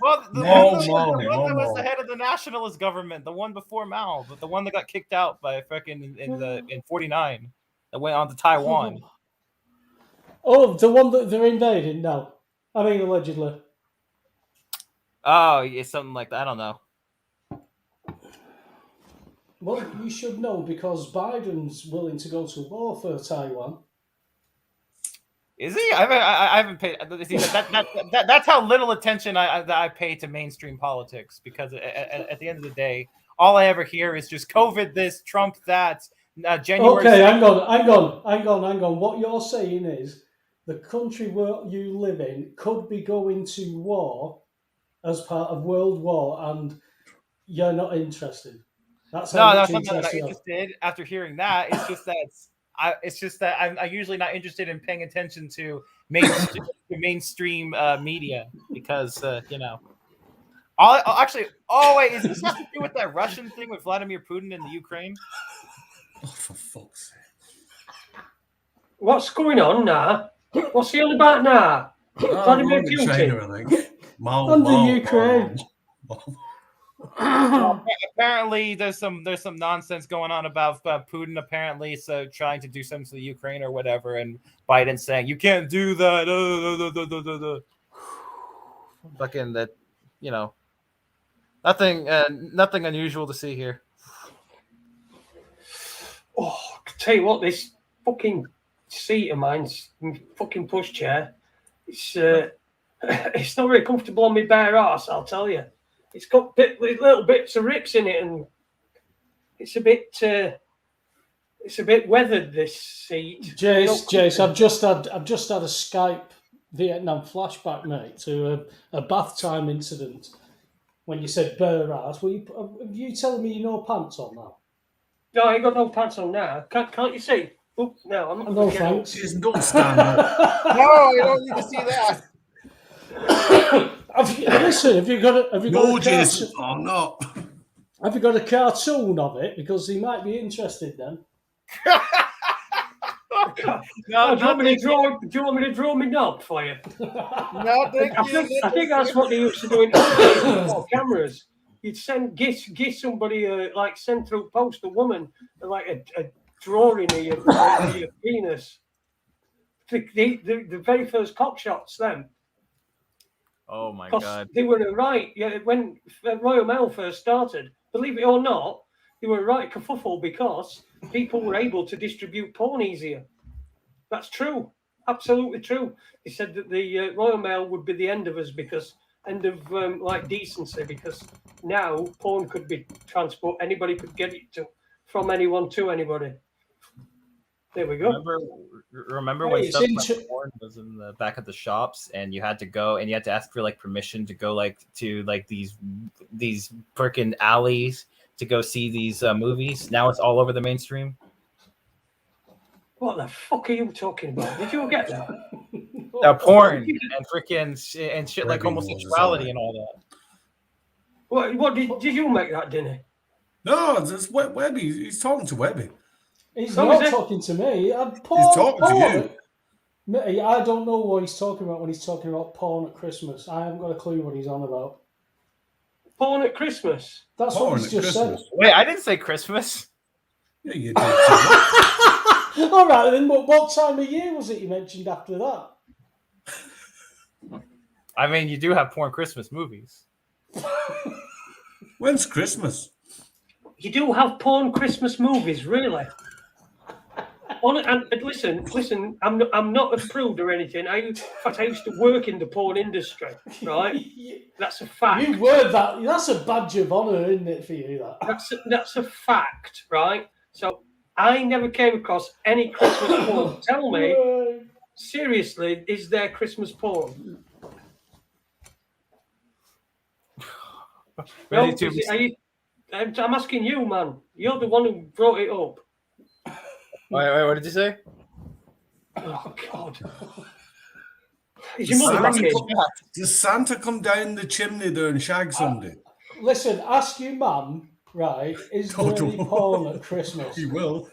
Well, the No, one no, that was no. the head of the nationalist government, the one before Mao, but the one that got kicked out by freaking in '49, that went on to Taiwan. Oh, the one that they're invading now. I mean, allegedly. Oh, yeah, something like that. I don't know. Well, you should know because Biden's willing to go to war for Taiwan. Is he? I haven't paid. See, that's how little attention I pay to mainstream politics, because at the end of the day, all I ever hear is just COVID this, Trump that, January. Okay, hang on. What you're saying is the country where you live in could be going to war as part of World War, and you're not interested. That's how No, much I'm not interest you have. interested. After hearing that, it's just that I'm usually not interested in paying attention to mainstream media, because you know. Wait, is this has to do with that Russian thing with Vladimir Putin in the Ukraine? Oh, for fuck's sake. What's going on now? What's he on about now? Vladimir I'm in Putin. China, I think. And the Ukraine. Apparently, there's some nonsense going on about Putin. Apparently, so trying to do something to the Ukraine or whatever, and Biden saying you can't do that. Fucking that, you know, nothing unusual to see here. Oh, I tell you what, this fucking seat of mine's fucking pushchair. It's it's not very comfortable on my bare arse, I'll tell you. It's got little bits of rips in it, and it's a bit weathered, this seat. Jace, I've just had a Skype Vietnam flashback, mate, to a bath time incident when you said bare ass. Are you telling me you no pants on now? No, I ain't got no pants on now. Can't you see? Oh, no, I'm not. No thanks. Just don't stand up. No, I don't need to see that. Have you got No, a Jason, cartoon? I'm not. Have you got a cartoon of it? Because he might be interested then. No, do you want me to draw me knob for you? No, thank you. I think that's what they used to do in cameras. You'd get somebody like send through post a woman like a drawing of your penis. The very first cock shots then. Oh my god! They were right. Yeah, when Royal Mail first started, believe it or not, they were right kerfuffle because people were able to distribute porn easier. That's true, absolutely true. They said that the Royal Mail would be the end of us because end of like decency, because now porn could be transport. Anybody could get it from anyone to anybody. There we go. Remember when stuff like porn was in the back of the shops, and you had to go and you had to ask for like permission to go like to like these freaking alleys to go see these movies. Now it's all over the mainstream. What the fuck are you talking about? Did you get that? Porn and freaking and shit like homosexuality and all that. What did you make that, Dinny? No, it's Webby. He's talking to Webby. He's not talking to me. He's talking to you. I don't know what he's talking about when he's talking about porn at Christmas. I haven't got a clue what he's on about. Porn at Christmas? That's what he's just said. Wait, I didn't say Christmas. Yeah, you did. All right, then what time of year was it you mentioned after that? I mean, you do have porn Christmas movies. When's Christmas? You do have porn Christmas movies, really? And listen. I'm not a prude or anything. In fact, I used to work in the porn industry. Right? That's a fact. You were that. That's a badge of honor, isn't it, for you? That's a fact, right? So I never came across any Christmas porn. Tell me seriously, is there Christmas porn? No, Ready to is it, are you, I'm asking you, man. You're the one who brought it up. Wait, what did you say? Oh God! Is your mother back in? Does Santa come down the chimney there and shag somebody? Listen, ask your mum, right? Is there any porn at Christmas? He will.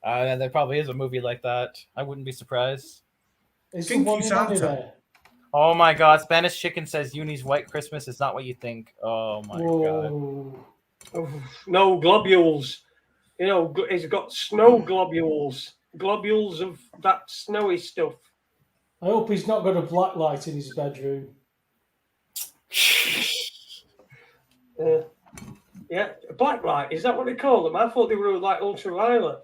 There probably is a movie like that. I wouldn't be surprised. Is there Kinky one in Santa. anywhere? Oh my God! Spanish Chicken says Uni's White Christmas is not what you think. Oh my God! Whoa. Oh, no globules. You know, it's got snow globules. Globules of that snowy stuff. I hope he's not got a black light in his bedroom. Yeah, black light. Is that what they call them? I thought they were like ultraviolet.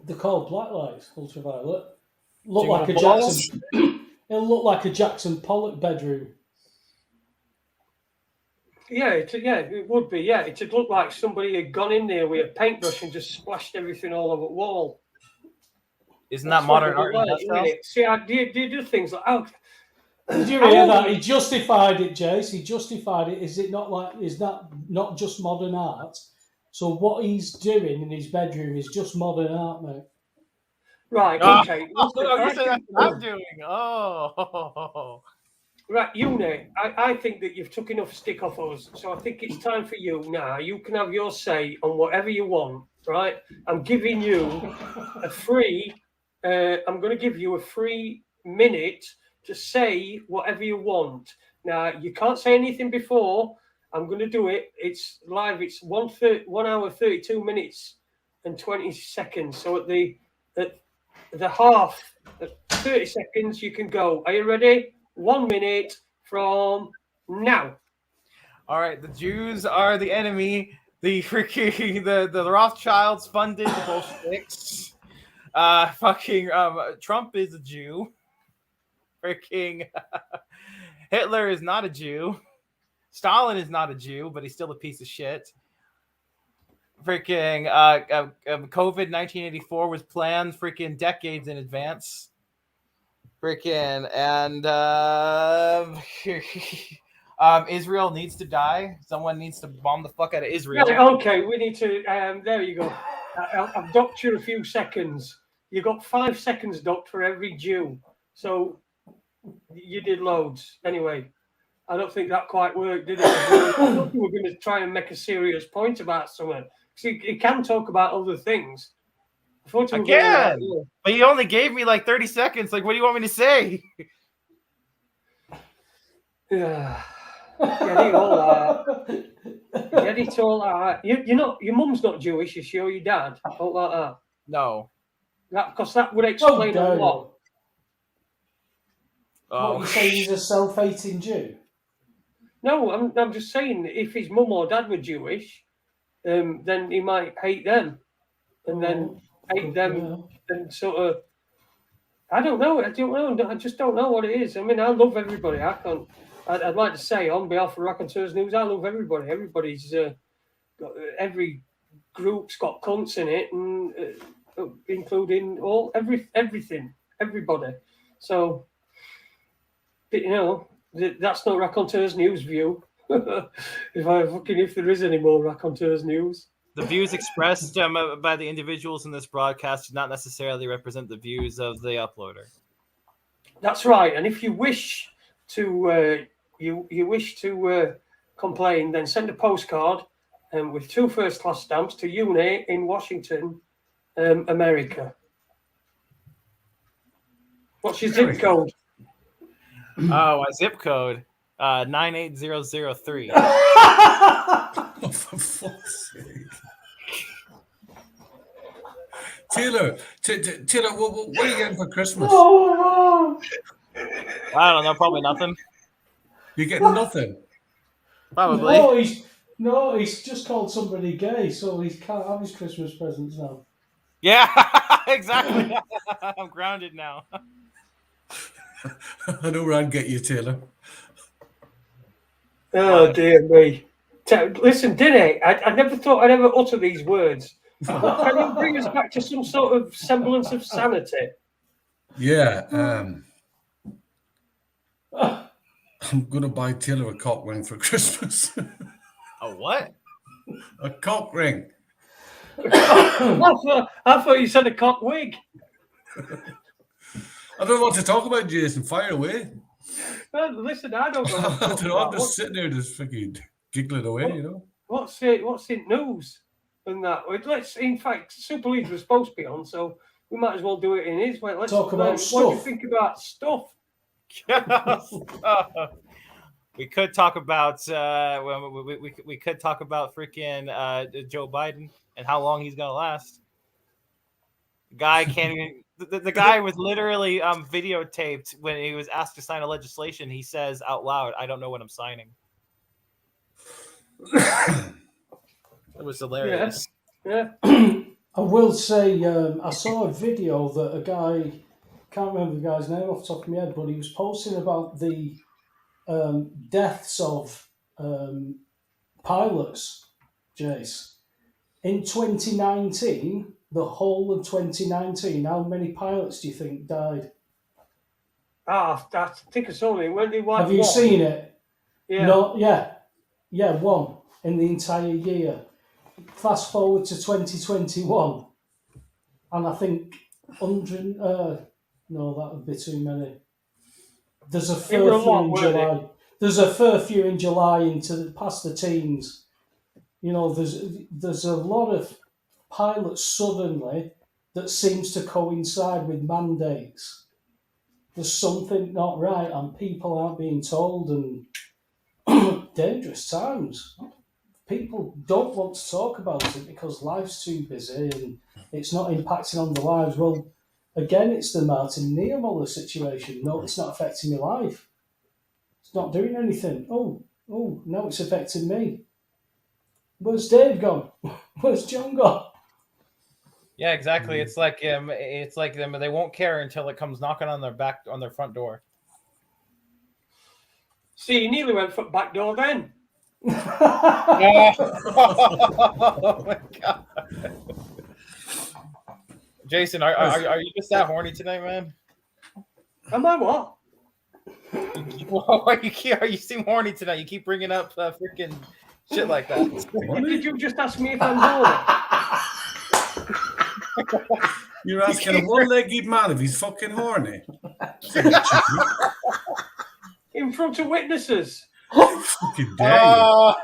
They're called black lights, ultraviolet. Look Jingle like a balls? Jackson. It'll look like a Jackson Pollock bedroom. Yeah, it would be. Yeah, it'd look like somebody had gone in there with a paintbrush and just splashed everything all over the wall. Isn't That's that modern what art? they like, isn't it? See, I do things like, oh, Did you hear that? He justified it, Jace. He justified it. Is that not just modern art? So what he's doing in his bedroom is just modern art, mate. right, Oh, okay. Oh, Listen, you I said that's think- what I'm doing. Oh. Right, Uni, I think that you've took enough stick off us, so I think it's time for you now. You can have your say on whatever you want, right? I'm giving you a free, I'm going to give you a free minute to say whatever you want. Now, you can't say anything before. I'm going to do it. It's live. It's 1 hour, 32 minutes and 20 seconds. So at the half, at 30 seconds, you can go. Are you ready? 1 minute from now. All right, the Jews are the enemy. The freaking the Rothschilds funded the Bolsheviks. Trump is a Jew. Freaking Hitler is not a Jew. Stalin is not a Jew, but he's still a piece of shit. Freaking COVID 1984 was planned freaking decades in advance. Freaking and Israel needs to die. Someone needs to bomb the fuck out of Israel. Right, okay, we need to. There you go. I've docked you a few seconds. You got 5 seconds docked for every Jew. So you did loads. Anyway, I don't think that quite worked, did it? I thought you were going to try and make a serious point about something. See, you can talk about other things. I thought you were going Again, to, but you only gave me like 30 seconds. Like, what do you want me to say? yeah. Get it all out. Get it all out. You're not. Your mum's not Jewish, is she? Or your dad? All like that. No. Because that would explain a lot. Oh. What, you say he's a self-hating Jew? No, I'm just saying if his mum or dad were Jewish, then he might hate them, and then hate them, and sort of. I don't know. I just don't know what it is. I mean, I love everybody. I'd like to say on behalf of Raconteurs News, I love everybody. Everybody's every group's got cunts in it, and including everything, everybody. So, but, you know, that's not Raconteurs News view. if there is any more Raconteurs News. The views expressed by the individuals in this broadcast do not necessarily represent the views of the uploader. That's right. And if you wish to complain, then send a postcard with 2 first-class stamps to Uni in Washington, America. What's your zip code? Oh, my zip code 98003. Oh, for fuck's sake. Taylor, what are you getting for Christmas? I don't know, probably nothing. You're getting nothing. Probably. No, he's just called somebody gay, so he can't have his Christmas presents now. Yeah, exactly. I'm grounded now. I know where I'd get you, Taylor. Oh, dear me. Listen, Dinny, I never thought I'd ever utter these words, Can you bring us back to some sort of semblance of sanity? Yeah. I'm gonna buy Taylor a cock ring for Christmas. A what? A cock ring. I thought you said a cock wig. I don't know what to talk about, Jason. Fire away. Well, listen, I don't know. What to I talk don't know, I'm about. just sitting there, just freaking giggling away, you know. What's in news and that? Let's. In fact, Super League was supposed to be on, so we might as well do it in his way. Let's Talk about What do you stuff. think about stuff? We could talk about we could talk about freaking Joe Biden and how long he's gonna last. Guy can't even. The guy was literally videotaped when he was asked to sign a legislation. He says out loud, "I don't know what I'm signing." It was hilarious. Yeah. I will say, I saw a video that a guy, can't remember the guy's name off the top of my head, but he was posting about the deaths of pilots, Jace. In 2019, the whole of 2019, how many pilots do you think died? I think it's only when they won. Have you seen it? Yeah. No, yeah, one in the entire year. Fast forward to 2021, and I think 100. No, that would be too many. There's a They were a curfew lot, in weren't July. There's a curfew in July past the teens. You know, there's a lot of pilots suddenly that seems to coincide with mandates. There's something not right, and people aren't being told, and dangerous times. People don't want to talk about it because life's too busy and it's not impacting on the lives. Well, again, it's the Martin Niemöller situation. No, it's not affecting my life. It's not doing anything. Oh, no, it's affecting me. Where's Dave gone? Where's John gone? Yeah, exactly. It's like them. They won't care until it comes knocking on their front door. See, you nearly went for back door then. Oh my god, Jason, are you just that horny tonight, man? Am I what? You seem horny tonight. You keep bringing up freaking shit like that. Did you just ask me if I'm horny? You're asking a one-legged man if he's fucking horny. In front of witnesses. Fucking dare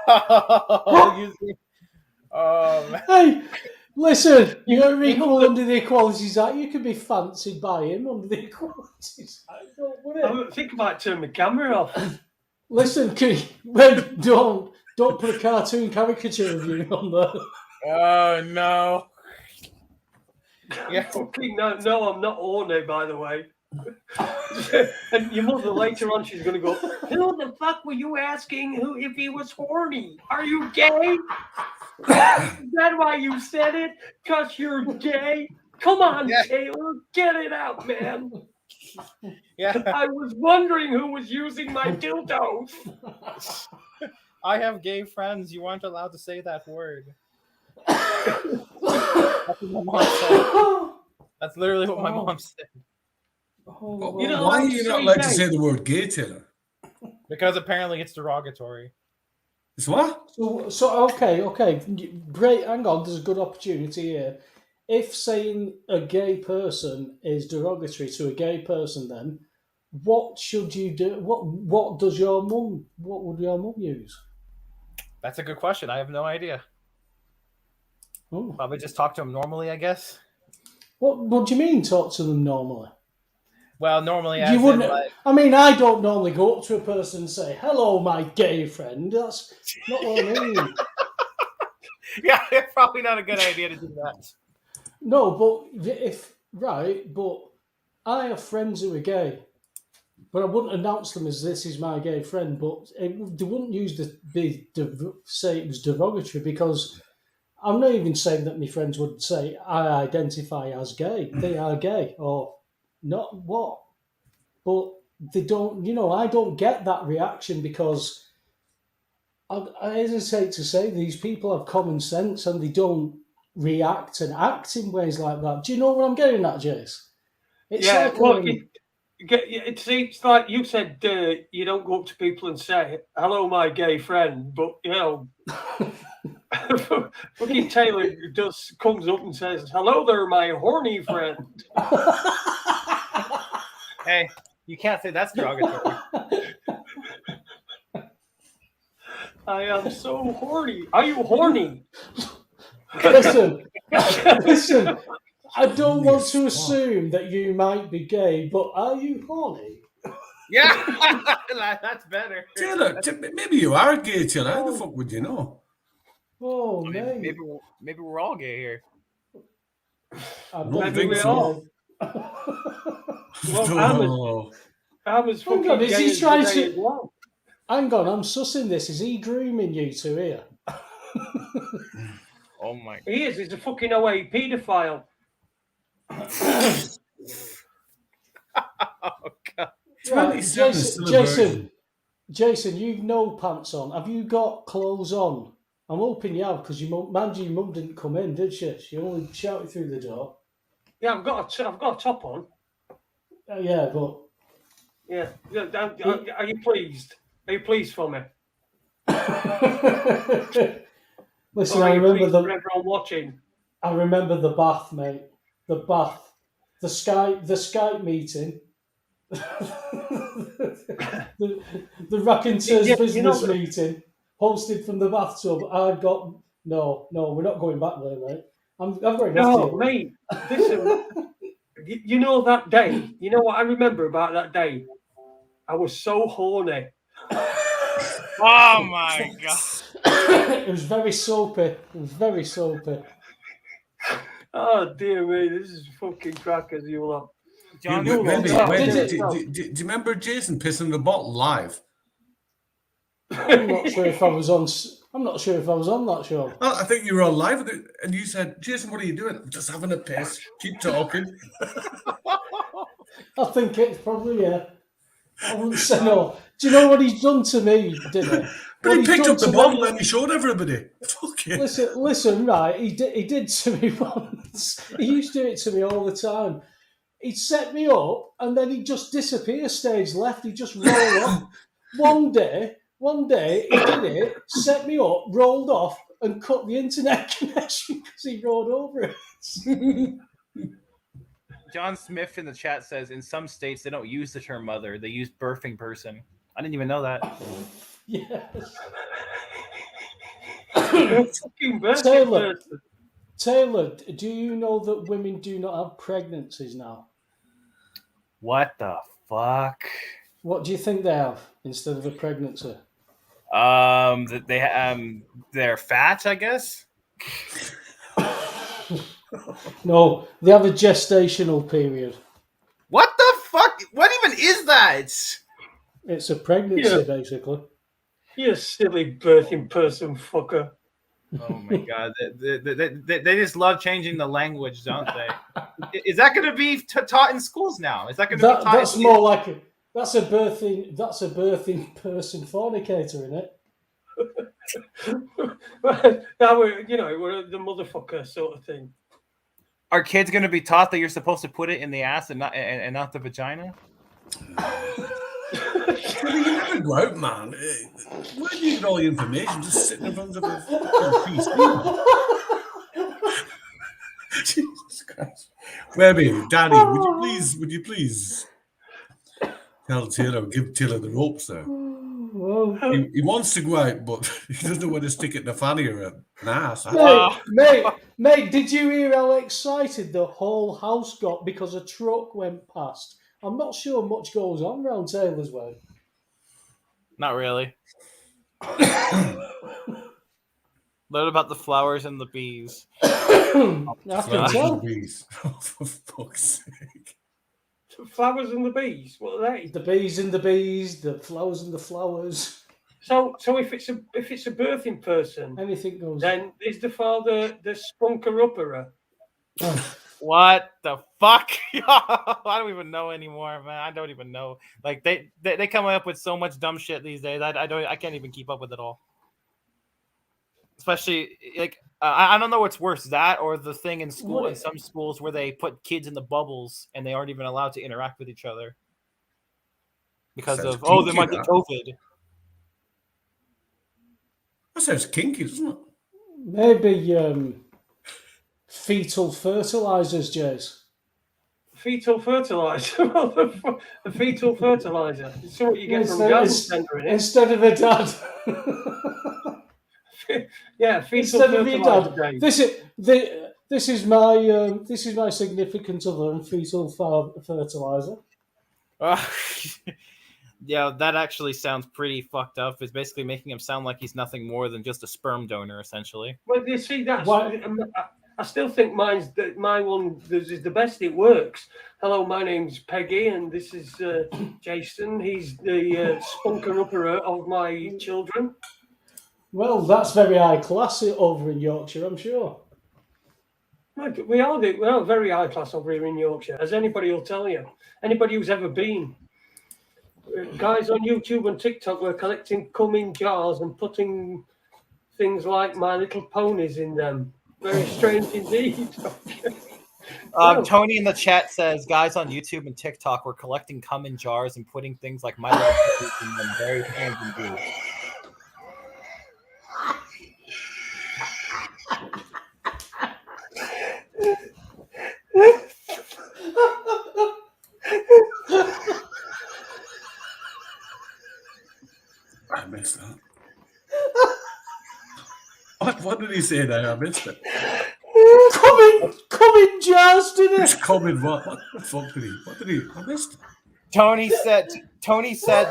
you. Man. Hey, listen, you're equal under the Equalities Act. You could be fancied by him under the Equalities Act. I think I might turn my camera off. Listen, don't put a cartoon caricature of you on there. Oh no. Yeah. Fucking no, I'm not horny, by the way. And your mother later on, she's going to go, who the fuck were you asking if he was horny? Are you gay? Is that why you said it? Because you're gay? Come on, Yeah. Taylor, get it out, man. Yeah, I was wondering who was using my dildos. I have gay friends. You weren't allowed to say that word. That's what my mom said. That's literally what my mom said. Oh, You know, Why are you not allowed to gay. say the word gay, Taylor? Because apparently it's derogatory. It's what? So okay, great. Hang on, there's a good opportunity here. If saying a gay person is derogatory to a gay person, then what should you do? What does your mum? What would your mum use? That's a good question. I have no idea. Oh. Probably just talk to him normally, I guess. What do you mean? Talk to them normally? Well, normally, You wouldn't. I mean, I don't normally go up to a person and say, "Hello, my gay friend." That's not what I mean. Yeah, it's probably not a good idea to do that. No, but I have friends who are gay, but I wouldn't announce them as this is my gay friend. But they wouldn't say it was derogatory because I'm not even saying that my friends would say I identify as gay. They are gay or not. What? But they don't. You know, I don't get that reaction because I hesitate to say these people have common sense and they don't react and act in ways like that. Do you know what I'm getting at, Jace? It's Yeah, like well, it's like you said, you don't go up to people and say, "Hello, my gay friend," but you know, fucking Taylor just comes up and says, "Hello there, my horny friend." Hey, you can't say that's derogatory. I am so horny. Are you horny? listen, listen. I don't want to Yes, assume that you might be gay, but are you horny? Yeah, that's better. Taylor, maybe you are gay, Taylor. How the Oh. fuck would you know? Oh, I mean, mate. maybe we're all gay here. I Don't don't think think so. Well, I'm as Hang fucking on, is gay he as trying the day to- is long. Hang on, I'm sussing this. Is he grooming you two here? Oh my! He is. He's a fucking OA paedophile. Oh god! 27 is still a virgin. Jason, you've no pants on. Have you got clothes on? I'm hoping you have, because your mum didn't come in, did she? She only shouted through the door. Yeah, I've got a top on. Yeah, but Yeah. Are you pleased? Are you pleased for me? listen, Or I are you remember pleased for everyone watching? I remember the bath, mate. The bath, the Skype meeting, the Raconteurs Yeah, business you know that- meeting, hosted from the bathtub. I got no, we're not going back there, mate. I'm going No, off to you. mate. Listen, you know that day. You know what I remember about that day? I was so horny. Oh my god! It was very soapy. Oh dear me, this is fucking crackers, you lot. John, You Wendy, lot. Wendy, Did do you remember Jason pissing in the bottle live? I'm not sure if I was on. I'm not sure if I was on that show. Well, I think you were on live with it, and you said, "Jason, what are you doing?" "I'm just having a piss. Keep talking." I think it's probably I wouldn't say no. Do you know what he's done to me, didn't he? But he picked up the bottle and he showed everybody. Fucking. Listen, right? He did to me once. He used to do it to me all the time. He'd set me up and then he'd just disappear stage left. He'd just roll off. One day he did it, set me up, rolled off, and cut the internet connection because he rode over it. John Smith in the chat says in some states they don't use the term mother; they use birthing person. I didn't even know that. Yes. Fucking birthday Taylor. person. Taylor, do you know that women do not have pregnancies now? What the fuck? What do you think they have instead of a pregnancy? They're fat, I guess. No, they have a gestational period. What the fuck? What even is that? It's a pregnancy, Yeah. basically. You silly birthing person fucker. Oh my god, they just love changing the language, don't they? Is that going to be taught in schools now? Is that going to be taught? That's more like that's a birthing person fornicator, isn't it? Now we're the motherfucker sort of thing. Are kids going to be taught that you're supposed to put it in the ass and not the vagina? You never go out, man. Where do you get all the information? Just sitting in front of a PC. Jesus Christ. Webby, Danny, would you please tell Taylor, give Taylor the ropes there? Well, He wants to go out, but he doesn't know where to stick it in a fanny or an ass. mate, did you hear how excited the whole house got because a truck went past? I'm not sure much goes on around Taylor's way. Not really. Learn about the flowers and the bees. I can Flowers tell. and bees. Oh, for fuck's sake. Flowers and the bees. What are they? The bees and the bees, the flowers and the flowers. So if it's a birthing person, Anything goes. then is the father the spunker upperer? What the fuck? I don't even know anymore, man. I don't even know. Like they come up with so much dumb shit these days. I can't even keep up with it all. especially like I don't know what's worse, that or the thing in school What- in some schools where they put kids in the bubbles and they aren't even allowed to interact with each other because Sounds of they kinky, might get that. COVID. That sounds kinky, doesn't it? Maybe fetal fertilizers, Jace. Fetal fertilizer. The fetal fertilizer. It's what you get from garden centre, isn't Instead of a dad. it? Yeah, fetal Instead of your fertilizer. dad. Dave. This is my significant other and fetal fertilizer. Yeah, that actually sounds pretty fucked up. It's basically making him sound like he's nothing more than just a sperm donor, essentially. Well, you see, that's. Why- I still think my one is the best. It works. Hello, my name's Peggy, and this is Jason. He's the spunker upper of my children. Well, that's very high class over in Yorkshire, I'm sure. We are very high class over here in Yorkshire, as anybody will tell you. Anybody who's ever been. Guys on YouTube and TikTok were collecting cum in jars and putting things like My Little Ponies in them. Very strange indeed. Well, Tony in the chat says, guys on YouTube and TikTok were collecting cum in jars and putting things like My Little Ponies in them. Very strange indeed. I missed that. What did he say there? I missed it. Come in jars, didn't Who's it? coming? What the fuck did he? What did he? I missed it. Tony said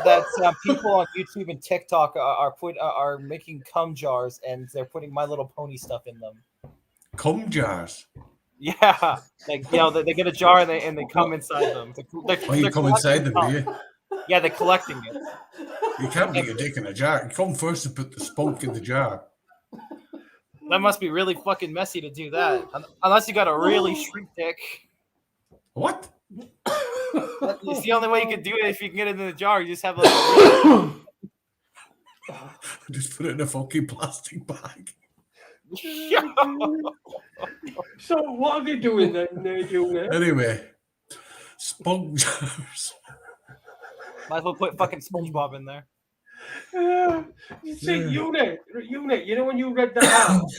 that people on YouTube and TikTok are making cum jars and they're putting My Little Pony stuff in them. Cum jars. Yeah, like they get a jar and they come inside them. Oh, you come inside them, do you? Yeah, they're collecting it. You can't put your dick in a jar. You come first and put the spunk in the jar. That must be really fucking messy to do that, unless you got a really shrink dick. What? It's the only way you can do it if you can get it in the jar. You just have like a really... Just put it in a fucking plastic bag. so what are they doing then? They're doing it. Anyway, spunk jars. Might as well put fucking SpongeBob in there. You see, unit. You know when you read that out,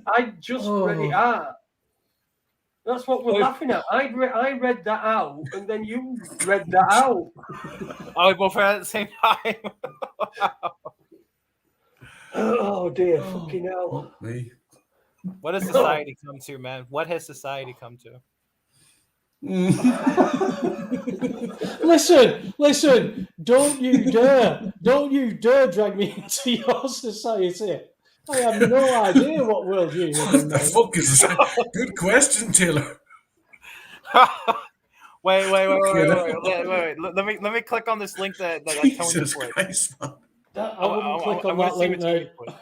I just read it out. That's what we're laughing at. I read that out, and then you read that out. Oh, we both read it at the same time. Oh dear, fucking hell! Fuck me. What has society come to, man? What has society come to? Listen, don't you dare drag me into your society. I have no idea what world you live in. What the fuck is that? Good question, Taylor. Wait. Let me click on this link that Tony Jesus put. Christ, man. I wouldn't click on wanna that see link what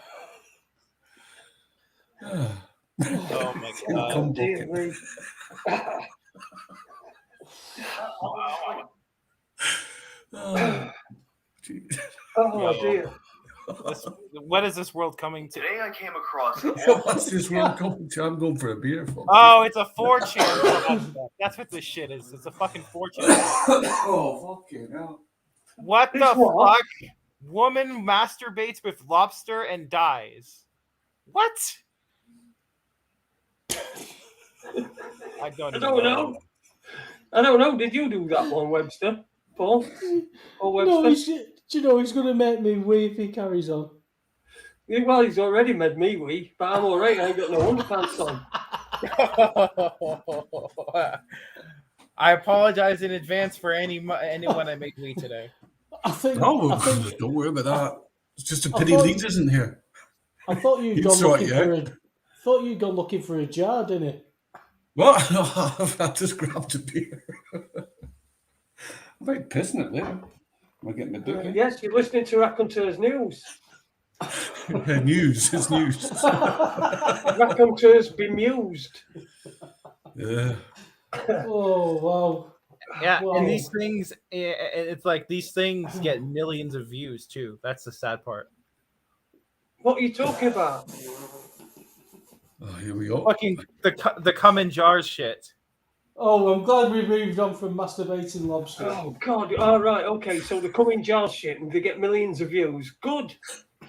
Tony now. put. Oh my God. Cum Dear bucket. me. Oh, geez. Oh dear. What is this world coming to? Today I came across What's this world coming to? I'm going for a beer. Folks. Oh, it's a 4chan. That's what this shit is. It's a fucking 4chan. Oh, fucking hell. What the what? fuck? Woman masturbates with lobster and dies. What? I don't know. I don't know. Did you do that one, Webster? Paul? Or No, Webster? do you know he's going to make me wee if he carries on? Yeah, well, he's already made me wee, but I'm all right. I ain't got no underpants on. I apologize in advance for anyone I make wee today. I think. Don't worry about that. It's just a pity Leeds isn't here. I thought you'd You'd gone sort looking it for a. Thought you'd gone looking for a jar, didn't it? What? I just grabbed a beer. I might piss in it later. Am I getting my dick in? Yes, you're listening to Raconteurs News. News. It's news. Raconteurs bemused. Yeah. Oh wow! Yeah, Wow. and these things, it's like these things get millions of views too. That's the sad part. What are you talking about? Oh, here we go. Fucking the come in jars shit. Oh, I'm glad we moved on from masturbating lobster. Oh God! All right, okay. So they come in jar shit and they get millions of views. Good.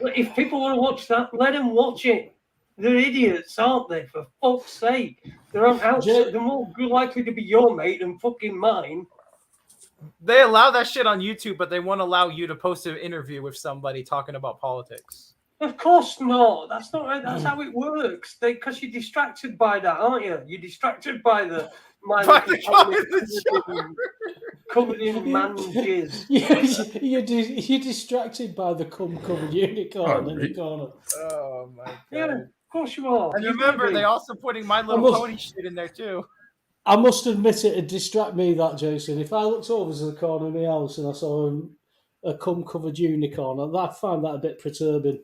If people want to watch that, let them watch it. They're idiots, aren't they? For fuck's sake, they're on outside. They're more likely to be your mate than fucking mine. They allow that shit on YouTube, but they won't allow you to post an interview with somebody talking about politics. Of course not. That's not right. That's how it works. Because you're distracted by that, aren't you? You're distracted by the covered in man jizz. You're distracted by the cum-covered unicorn in the corner. Oh my god! Yeah, of course you are. And remember, they also putting My Little Pony shit in there too. I must admit it'd distract me, that, Jason. If I looked over to the corner of my house and I saw a cum-covered unicorn, I'd find that a bit perturbing.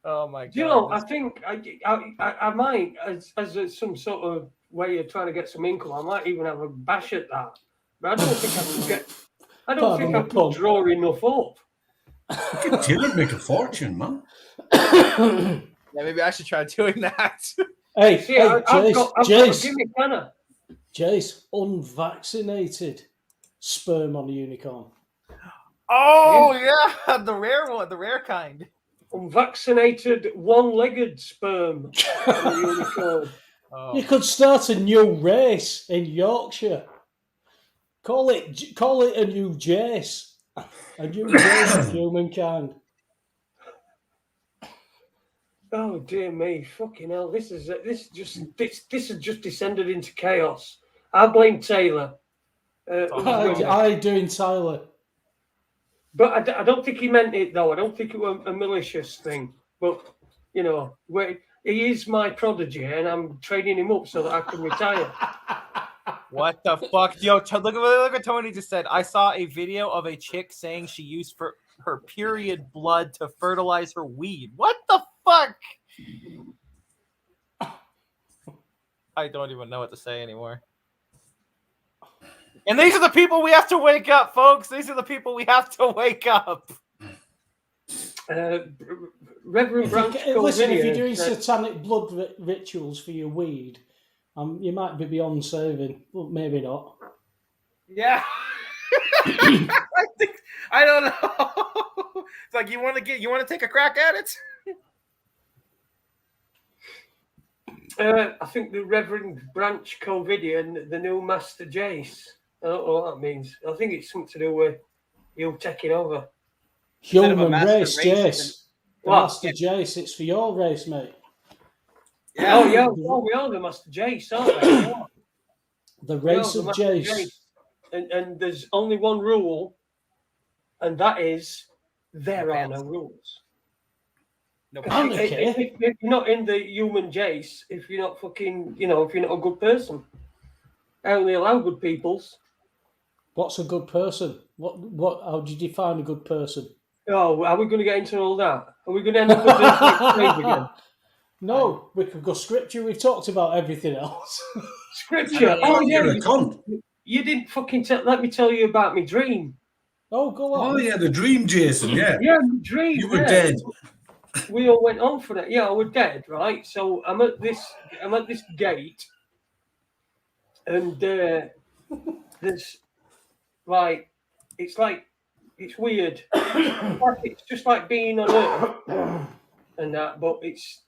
Oh my god! You know, I think I might, as some sort of way of trying to get some income, I might even have a bash at that. But I don't think I can get. I don't think I can draw enough up. You could make a fortune, man. Yeah, maybe I should try doing that. Hey, See, I've got Jace, give me a tenner. Jace, unvaccinated sperm on a unicorn. Oh yeah, the rare one, the rare kind. Unvaccinated, one-legged sperm on a unicorn. Oh. You could start a new race in Yorkshire. Call it a new Jace. A new Jace of humankind. Oh dear me, fucking hell! This has just descended into chaos. I blame Taylor. I doing Tyler. But I don't think he meant it though. I don't think it was a malicious thing. But you know, he is my prodigy, and I'm training him up so that I can retire. What the fuck? Yo, look what Tony just said. I saw a video of a chick saying she used her period blood to fertilize her weed. What the fuck? I don't even know what to say anymore. And these are the people we have to wake up, folks. These are the people we have to wake up. Reverend Branch. Listen, if you're doing satanic blood rituals for your weed, you might be beyond saving, but maybe not. Yeah. I don't know. It's like you want to take a crack at it? I think the Reverend Branch Covidian, the new Master Jace. I don't know what that means. I think it's something to do with you taking over. Human race, Jace. What? Master Jace, it's for your race, mate. Yeah. Oh, yeah. Oh, we are the Master Jace, aren't we? Yeah. The race of Jace. And there's only one rule, and that is there are no rules. No, if you're not in the human Jace, if you're not fucking, if you're not a good person, I only allow good peoples. What's a good person? What? How do you define a good person? Oh, are we going to get into all that? Are we going to end up with this again? No, we could go scripture. We've talked about everything else. Scripture. Oh, you're a cunt. You didn't fucking let me tell you about my dream. Oh, go on. Oh yeah, the dream, Jason. Yeah. Yeah, my dream. You were dead. We all went on for that. Yeah, I was dead, right? So I'm at this gate, and there's it's weird. It's just like being on Earth and that, but it's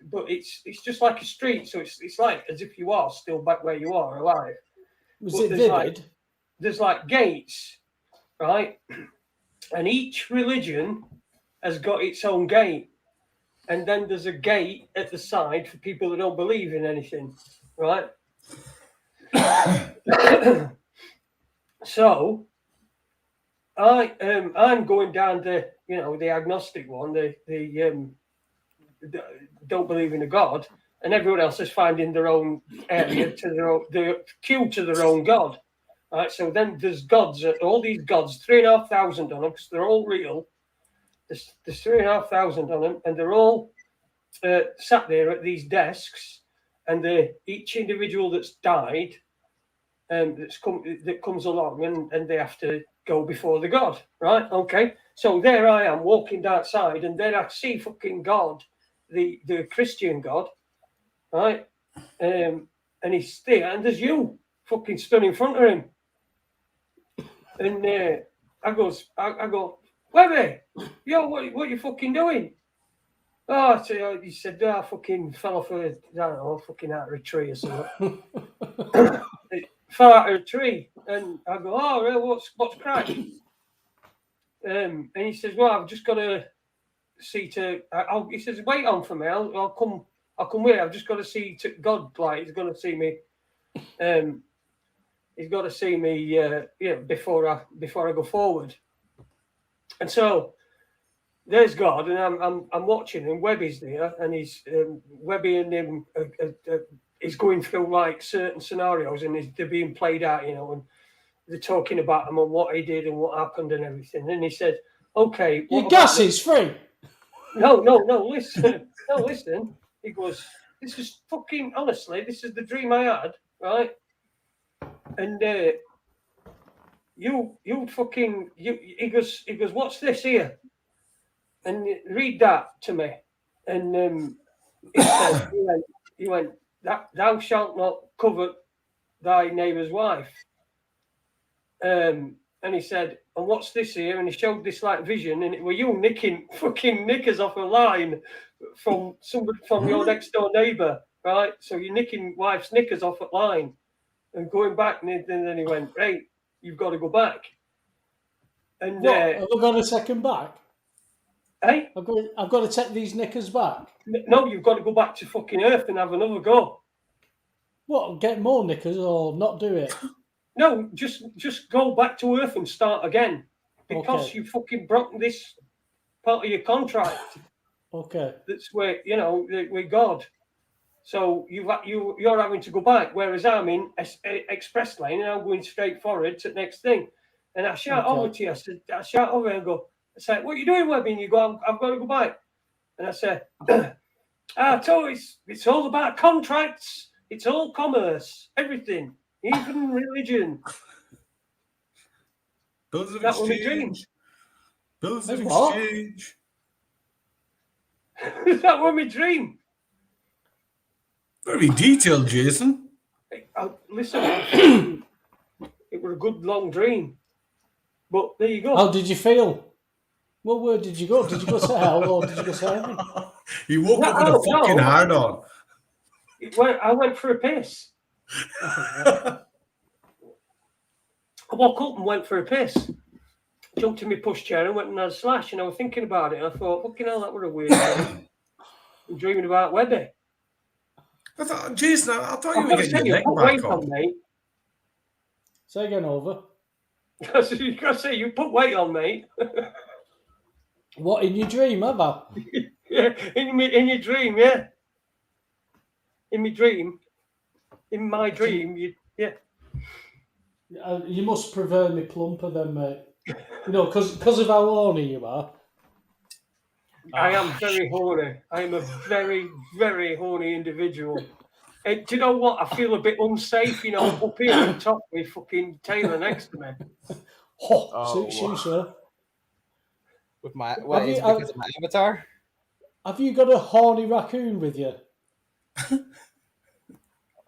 just like a street. So it's like as if you are still back where you are alive. Was it vivid? There's like gates, right? And each religion has got its own gate. And then there's a gate at the side for people that don't believe in anything, right? So I'm going down the agnostic one, the don't believe in a God, and everyone else is finding their own area the queue to their own God. Right, so then there's gods, all these gods, 3,500 on them because they're all real. There's 3,500 on them, and they're all sat there at these desks. And each individual that's died, that comes along, and they have to go before the God, right? Okay. So there I am walking outside, and then I see fucking God, the Christian God, right? And he's there, and there's you fucking stood in front of him. And I go, Webby, yo, what you fucking doing? Oh, so he said, I fucking fell off I don't know, fucking out of a tree or something. Fell out of a tree, and I go, oh, well, what's crack? And he says, well, I've just got to see to. He says, wait on for me. I'll come with. I've just got to see to God. Like he's going to see me. He's got to see me. Before I go forward. And so there's God, and I'm watching, and Webby's there, and he's Webby and him. Is going through like certain scenarios, and they're being played out, and they're talking about him and what he did and what happened and everything. And he said, "Okay, your gas is free." No, listen, no, listen. He goes, "This is fucking honestly, this is the dream I had, right? And you fucking you." He goes, "What's this here?" And read that to me. And he said, he went, that thou shalt not covet thy neighbour's wife. And he said, and what's this here? And he showed this like vision, and it were you nicking fucking knickers off a line from somebody from your next door neighbour, right? So you're nicking wife's knickers off a line and going back, and then he went, right, you've got to go back. And have I got a second back? Hey? I've got to take these knickers back. No, you've got to go back to fucking Earth and have another go. What? Get more knickers or not do it? No, just go back to Earth and start again because you fucking broke this part of your contract. Okay. That's where with God. So you're having to go back, whereas I'm in express lane and I'm going straight forward to the next thing. And I shout over to you. I shout over and go. I say, what are you doing, Webby? And you go, I've got to go back. And I say, I told you, it's all about contracts. It's all commerce, everything, even religion. Bills of That was my dream. exchange. Bills of What? exchange. That was my dream. Very detailed, Jason. Listen, it was a good long dream. But there you go. How did you feel? What word did you go? Did you go to hell or did you go to heaven? He woke up with a fucking hard on. I went for a piss. I woke up and went for a piss. Jumped in my pushchair and went and had a slash. And I was thinking about it. And I thought, fucking hell, that was a weird dream. I'm dreaming about Webby. I thought, Jason, I thought you I've were got to getting say, your you neck put back weight on. on, mate. Say again, over. You got to say, you put weight on, mate. What, in your dream, have I? Yeah, in your dream, yeah. In my dream. In my dream, yeah. You must prefer me plumper then, mate. Because of how horny you are. I am very horny. I am a very, very horny individual. And do you know what? I feel a bit unsafe, up here on top with fucking Taylor next to me. Suits you, sir. With my because of my avatar? Have you got a horny raccoon with you?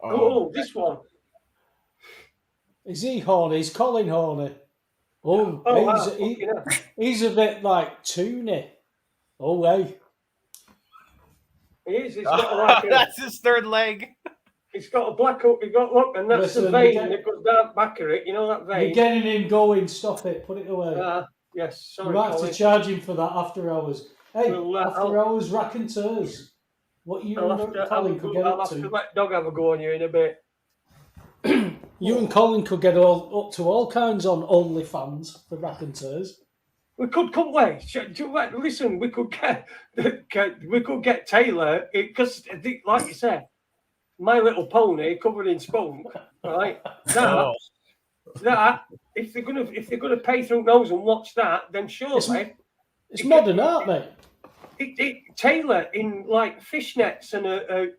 Oh, this one. Is he horny? Is Colin horny? He's a bit like Tooney. Oh, hey. He is. He's got like That's his third leg. He's got a black hook. Look, and that's the vein that goes down back of it. You know that vein? You're getting him going. Stop it. Put it away. Yes, sorry, You might have Colin. to charge him for that after hours. Hey, after hours raconteurs. What you and Colin could get up I'll have to let Dog have a go on you in a bit. You and Colin could get up to all kinds on OnlyFans for raconteurs. We could, couldn't we? Listen, we could get Taylor because, like you said, My Little Pony covered in spunk, right? That if they're gonna pay through nose and watch that, then surely it's modern art, mate. Taylor in like fishnets and a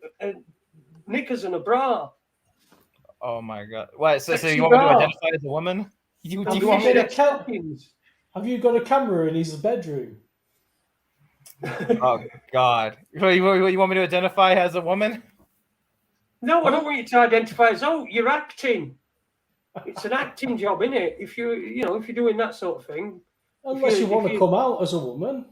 knickers and a bra. Oh my god! What? So Sexy you want me to bra. identify as a woman? You, Don't do you want me forget to? stockings. Have you got a camera in his bedroom? Oh God! You want me to identify as a woman? No, I don't want you to identify as, oh, you're acting. It's an acting job, isn't it? If if you're doing that sort of thing. Unless you want if to come out as a woman.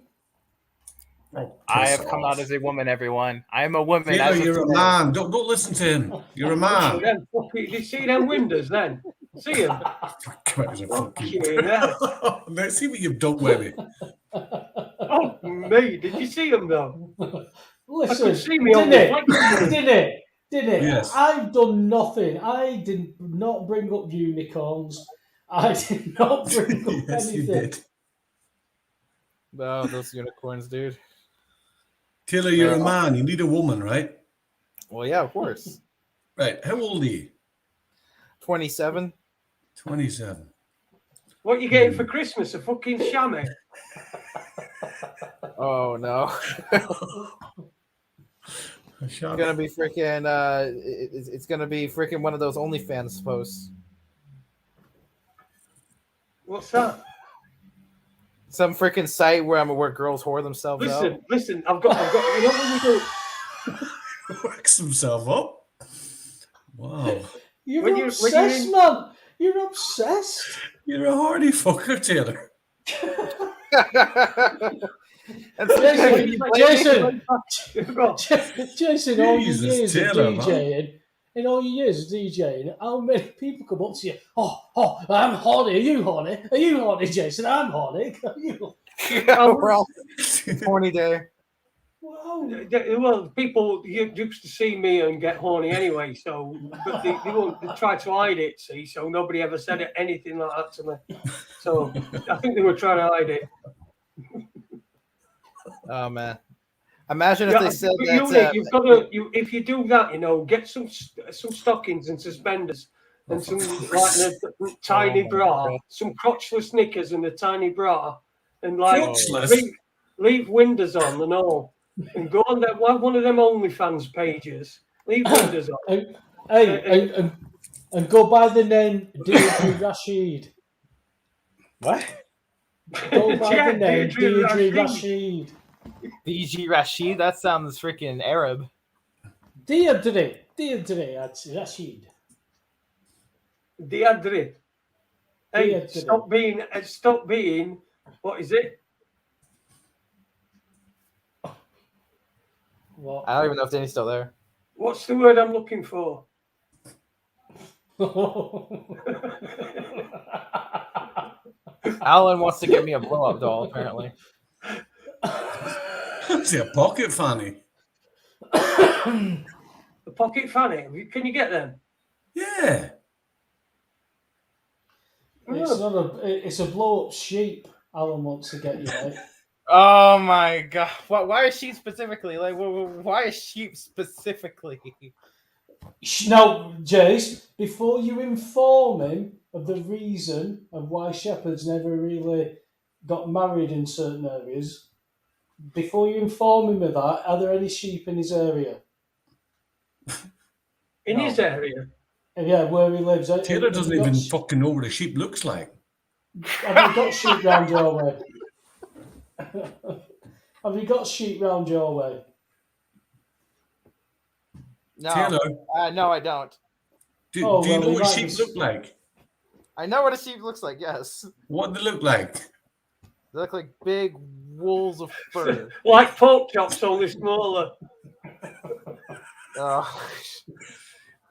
Oh, I piss have come off. out as a woman, everyone. I am a woman. Taylor, as of you're a today. man. Don't listen to him. You're a man. Did you see them windows then? See them? Fucking Fucking hell. Let's see what you've done with it. Oh, me. Did you see them though? Listen, I could see me on did reflection. it? Did it? Yes. I've done nothing. I did not bring up unicorns. I did not bring up Yes, you anything. did. Oh, those unicorns, dude. Taylor, you're a man. You need a woman, right? Well, yeah, of course. Right. How old are you? 27. 27. What are you getting for Christmas? A fucking chamois? Oh no. It's gonna be freaking. It's gonna be freaking one of those OnlyFans posts. What's that? Some freaking site where girls whore themselves out. Listen. I've got. You know when you do. Works himself up. Wow. You're When you're obsessed, in- man. You're obsessed. You're a hardy fucker, Taylor. Jason, all your Jesus, years Taylor, of DJing, in all your years of DJing, how many people come up to you? Oh, I'm horny. Are you horny? Are you horny, Jason? I'm horny. Are you? We're all horny day. Wow. Well, people used to see me and get horny anyway, so but they won't. They try to hide it, see. So nobody ever said anything like that to me. So I think they were trying to hide it. Oh man! Imagine if they said but that. you've got to. If you do that, get some stockings and suspenders and some like a tiny bra, God. some crotchless knickers and a tiny bra, and Crotchless? leave windows on and all. And go on one of them OnlyFans pages. Leave windows on. And go by the name Deirdre Rashid. What? Go by Yeah, the name Deirdre Deirdre Rashid. Rashid. DG Rashid? That sounds freaking Arab. Deirdre Rashid. Deirdre. Hey, Deirdre. stop being. What is it? What? I don't even know if Danny's still there. What's the word I'm looking for? Alan wants to get me a blow-up doll, apparently. It's a pocket fanny. The pocket fanny. Can you get them? Yeah. It's a blow-up sheep. Alan wants to get you, mate. Oh my god! Why is sheep specifically? Like, why is sheep specifically? No, Jace, before you inform him of the reason of why shepherds never really got married in certain areas, before you inform him of that, are there any sheep in his area? In his area? Yeah, where he lives. Taylor doesn't even fucking know what a sheep looks like. Have you got sheep round your way? Have you got sheep round your way? No, Taylor, no, I don't. do you know what sheep look like? I know what a sheep looks like. Yes, What they look like? they look like big wolves of fur. Like pork chops, only smaller.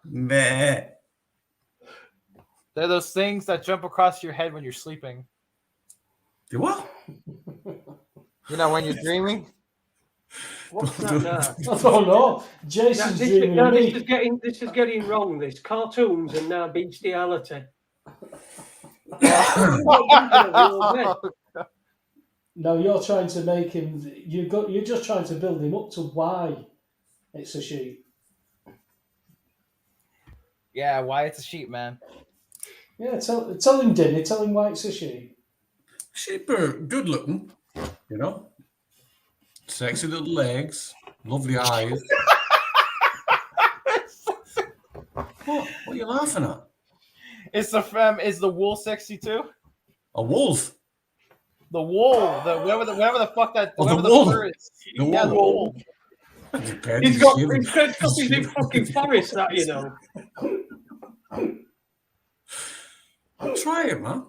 Meh. They're those things that jump across your head when you're sleeping. Do what? You know, when you're dreaming. What's that now? I don't know. Jason's dreaming of me. This is getting wrong. This cartoons and now bestiality. No, you're trying to make him. You're just trying to build him up to why it's a sheep. Yeah, why it's a sheep, man. Yeah, tell him, Denny. Tell him why it's a sheep. Sheep are good looking, you know. Sexy little legs, lovely eyes. What are you laughing at? Is the wool sexy too? A wolf. The wool, whatever the fuck that Oh, the whatever wool. fur is. The Yeah, the wool. wool. Depends. He's got stuff in fucking forest, that you know. Try it, man.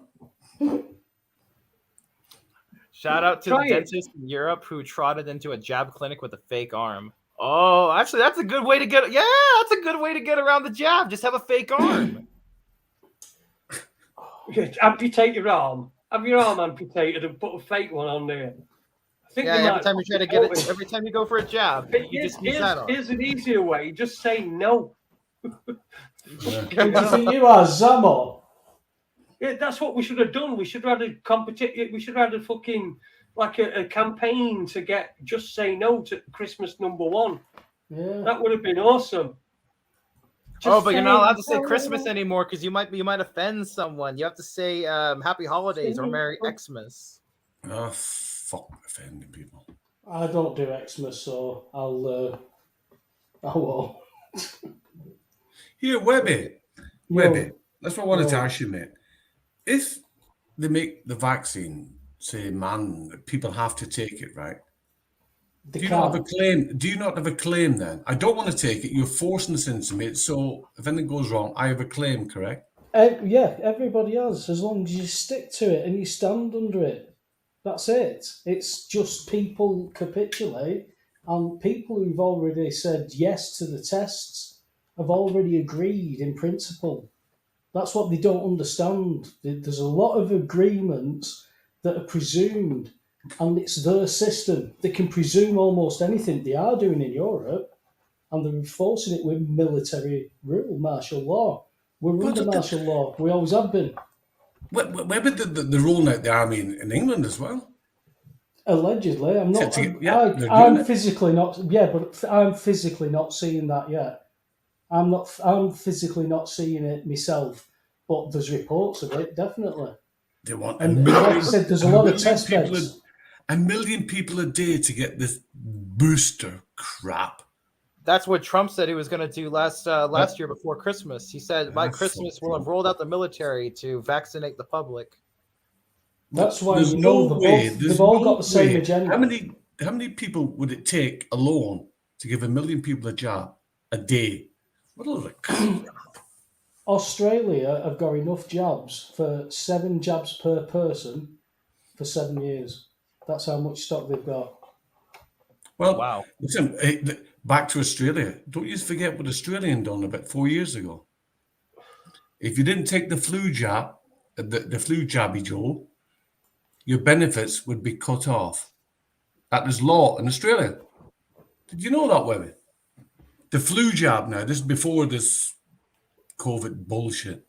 Shout out to Try the it. dentist in Europe who trotted into a jab clinic with a fake arm. Oh, actually, that's a good way to get. Yeah, that's a good way to get around the jab. Just have a fake arm. Amputate your arm. Have your arm amputated and put a fake one on there. I think Yeah, they every might time you try to get it, every time you go for a jab, But you just use that on. here's an easier way. Just say no. Do you think you are Zamo? Yeah, that's what we should have done. We should have had a competition. We should have had a fucking like a campaign to get just say no to Christmas #1. Yeah. That would have been awesome. But you're not allowed to say no. Christmas anymore because you might offend someone. You have to say Happy Holidays or Merry Xmas. Oh, fuck offending people. I don't do Xmas, so I won't. Here, Webby. That's what I wanted to ask you, mate. If they make the vaccine, say, people have to take it, right? Do you not have a claim? Do you not have a claim then? I don't want to take it. You're forcing this into me. So if anything goes wrong, I have a claim, correct? Yeah, everybody has, as long as you stick to it and you stand under it. That's it. It's just people capitulate, and people who've already said yes to the tests have already agreed in principle. That's what they don't understand. There's a lot of agreements that are presumed, and it's their system. They can presume almost anything. They are doing in Europe, and they're enforcing it with military rule, martial law. We're under martial law. We always have been. Where would the rolling out the army in England as well? Allegedly, I'm not. they're I'm doing it. physically not. Yeah, but I'm physically not seeing that yet. I'm physically not seeing it myself, but there's reports of it, definitely. They want And like I said, there's a lot of test beds. A million people a day to get this booster crap. That's what Trump said he was going to do last year before Christmas. He said by Christmas we'll have rolled out the military to vaccinate the public. That's why There's they've all got the same agenda. How many people would it take alone to give a million people a jab a day? What a load of crap. Australia have got enough jabs for 7 jabs per person for 7 years. That's how much stock they've got. Well, wow. Listen, back to Australia. Don't you forget what Australia done about 4 years ago. If you didn't take the flu jab, the flu jabby, Joe, your benefits would be cut off. That is law in Australia. Did you know that, Webby? The flu jab now, this is before this COVID bullshit.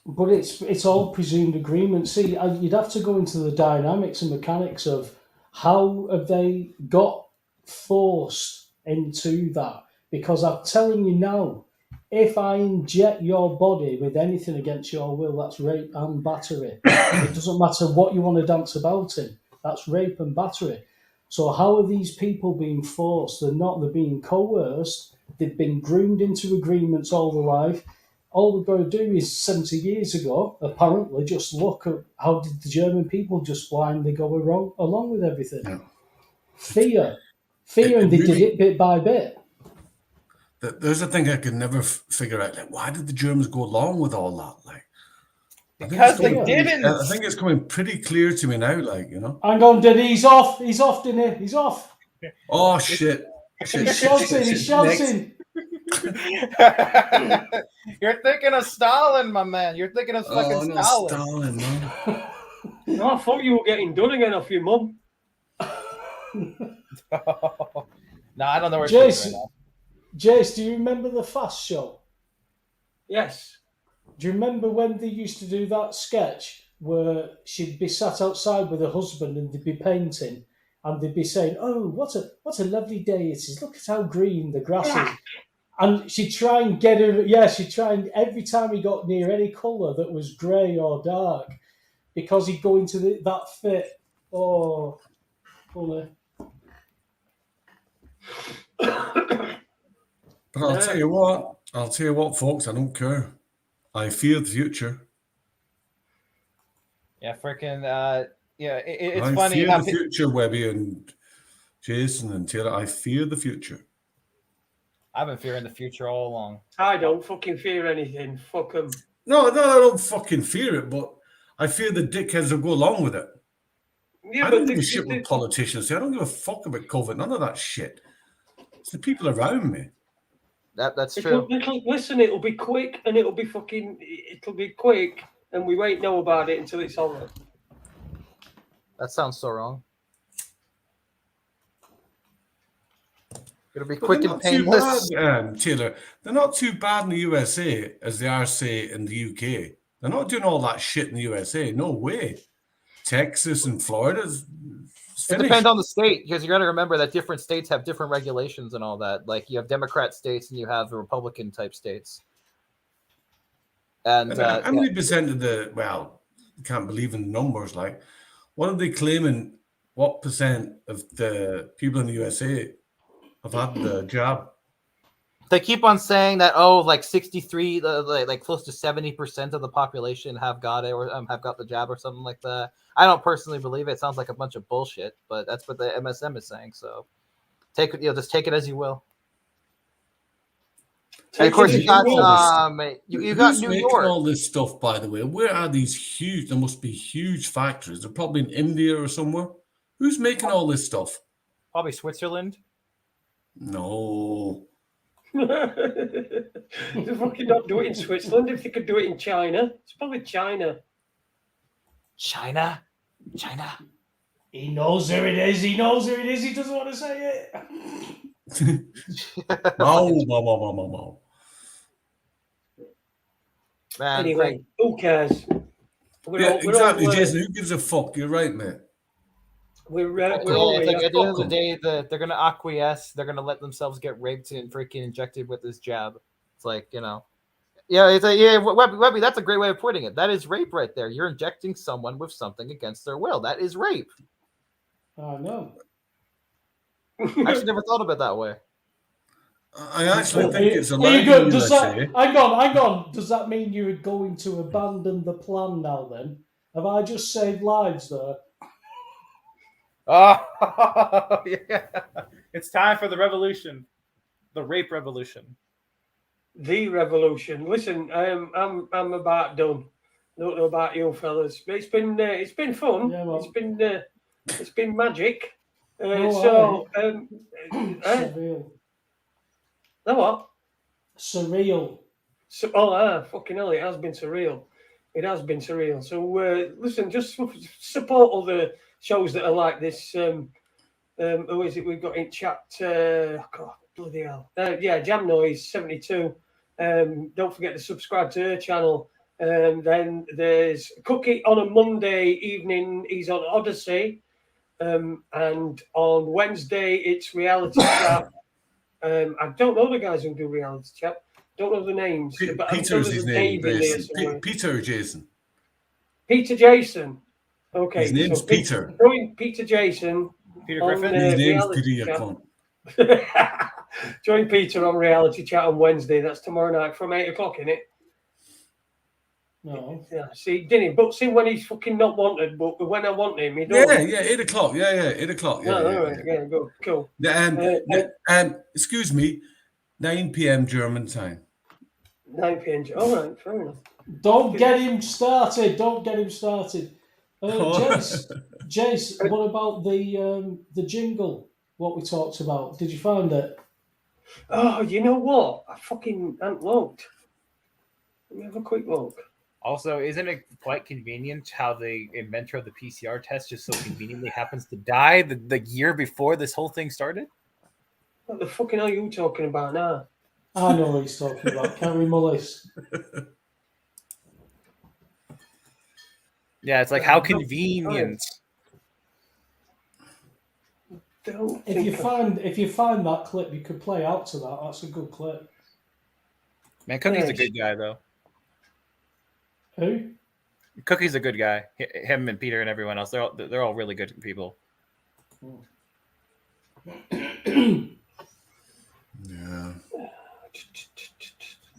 But it's all presumed agreement. See, you'd have to go into the dynamics and mechanics of how have they got forced into that. Because I'm telling you now, if I inject your body with anything against your will, that's rape and battery. It doesn't matter what you want to dance about in. That's rape and battery. So how are these people being forced? They're being coerced. They've been groomed into agreements all their life. All we've got to do is 70 years ago, apparently, just look at how did the German people just blindly go along with everything. Yeah. Fear, and they did it bit by bit. There's a thing I could never figure out. Like, why did the Germans go along with all that? Like, because they didn't. I think it's coming pretty clear to me now. Like, you know. Hang on, Diddy, he's off. He's off, Diddy. He's off. Oh shit! He's shouting. You're thinking of Stalin, my man. You're thinking of fucking Stalin. Stalin, man. No, I thought you were getting done again off your mum. No, I don't know where she's right now. Jace, do you remember the Fast Show? Yes. Do you remember when they used to do that sketch where she'd be sat outside with her husband and they'd be painting and they'd be saying, "Oh, what a lovely day it is. Look at how green the grass is." And she'd try and get him, she'd try and every time he got near any colour that was grey or dark, because he'd go into that fit. Oh, funny. But I'll tell you what, folks, I don't care. I fear the future. Yeah, freaking. Yeah, it's I funny fear how the future, Webby and Jason and Taylor. I fear the future. I've been fearing the future all along. I don't fucking fear anything. Fuck them. No, I don't fucking fear it, but I fear the dickheads will go along with it. Yeah, I but don't give a shit what politicians say. I don't give a fuck about COVID. None of that shit. It's the people around me. That's true. Listen, it'll be quick and it'll be quick, and we won't know about it until it's over. That sounds so wrong. It'll be But quick they're and not too painless. bad, Taylor. They're not too bad in the USA as they are, say, in the UK. They're not doing all that shit in the USA. No way. Texas and Florida's It depends on the state, because you got to remember that different states have different regulations and all that. Like you have Democrat states and you have the Republican type states. And how many percent of the, well, I can't believe in the numbers, like, what are they claiming? What percent of the people in the USA have had the jab? they keep on saying that, oh, like 63, like close to 70% of the population have got it or have got the jab or something like that. I don't personally believe it. It sounds like a bunch of bullshit, but that's what the MSM is saying. So take it, just take it as you will. And of course, you got you got Who's New making York. all this stuff, by the way? Where are these huge? There must be huge factories. They're probably in India or somewhere. Who's making all this stuff? Probably Switzerland. No. They fucking not do it in Switzerland. If they could do it in China, it's probably China. China. He knows who it is. He knows who it is. He doesn't want to say it. Wow. Man, Anyway, who cares? Exactly, Jason. Who gives a fuck? You're right, mate. We're it's like at the end of the day, they're gonna acquiesce. They're gonna let themselves get raped and freaking injected with this jab. It's like, you know, yeah, it's like, yeah, Webby, that's a great way of putting it. That is rape right there. You're injecting someone with something against their will. That is rape. I know. I actually never thought of it that way. I actually think it's a Hang lie. on. Does that mean you're going to abandon the plan now? Then have I just saved lives there? Oh, yeah. It's time for the revolution. The rape revolution. The revolution. Listen, I'm about done. Don't know about you fellas, but it's been fun. Yeah, well. It's been magic. Surreal. No what? Surreal. So, fucking hell! It has been surreal. It has been surreal. So listen, just support other shows that are like this. Who is it we've got in chat? God, bloody hell! Yeah, Jam Noise 72. Don't forget to subscribe to her channel. Then there's Cookie on a Monday evening. He's on Odyssey. And on Wednesday it's Reality Chat. I don't know the guys who do Reality Chat. Don't know the names. But Peter is his name. Peter or Jason? Peter Jason. Okay. His name's Peter. Join Peter Jason. Peter Griffin. His name's Peter. Join Peter on Reality Chat on Wednesday. That's tomorrow night from 8 o'clock, innit? No. Yeah, see, didn't he? But see, when he's fucking not wanted, but when I want him, he don't. Yeah, 8 o'clock. Yeah, 8 o'clock. Yeah, good, cool. Excuse me, 9 p.m. German time. 9 p.m. All right, fair enough. Don't get him started. Jace, what about the jingle? What we talked about? Did you find it? Oh, you know what? I fucking haven't looked. Let me have a quick look. Also, isn't it quite convenient how the inventor of the PCR test just so conveniently happens to die the year before this whole thing started? What the fucking are you talking about now? I know what he's talking about. Carrie Mullis. Yeah, it's like how convenient. If you find that clip, you could play out to that. That's a good clip. Man, Cookie's a good guy though. Who? Cookie's a good guy. Him and Peter and everyone else. They're all really good people. Yeah.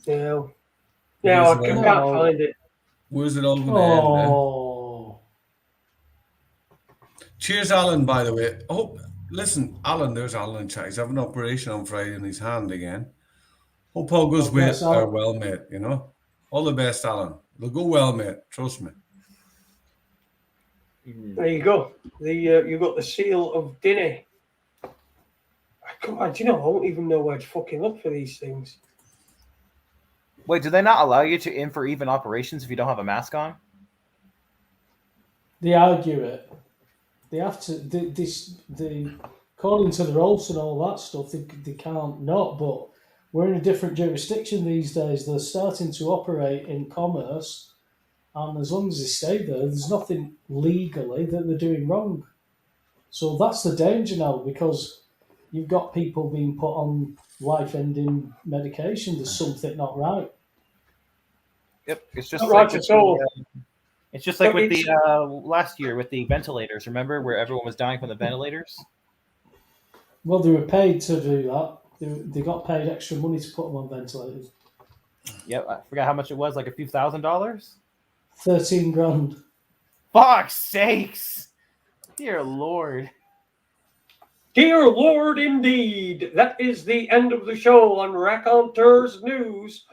Yeah. No, I Where's it can't all- find it. Where's it all going to end? Eh? Oh, Cheers, Alan, by the way. Oh, listen, Alan, there's Alan in chat. He's having an operation on Friday in his hand again. Hope all goes Oh, yes, Alan. well, mate, you know. All the best, Alan. It'll go well, mate. Trust me. There you go. You got the seal of Dinny. God, do you know, I don't even know where to fucking look for these things. Wait, do they not allow you to in for even operations if you don't have a mask on? they argue it. They have to. According to the rules and all that stuff, they can't not. But we're in a different jurisdiction these days. They're starting to operate in commerce, and as long as they stay there, there's nothing legally that they're doing wrong. So that's the danger now, because you've got people being put on life-ending medication. There's something not right. Yep, it's just Not like right with at all. it's just like So with the it's- last year with the ventilators. Remember where everyone was dying from the ventilators? Well, they were paid to do that. They got paid extra money to put them on ventilators. Yep, I forgot how much it was, like a few $1,000s. 13 grand. Fuck's sakes! Dear Lord. Dear Lord, indeed. That is the end of the show on Raconteurs News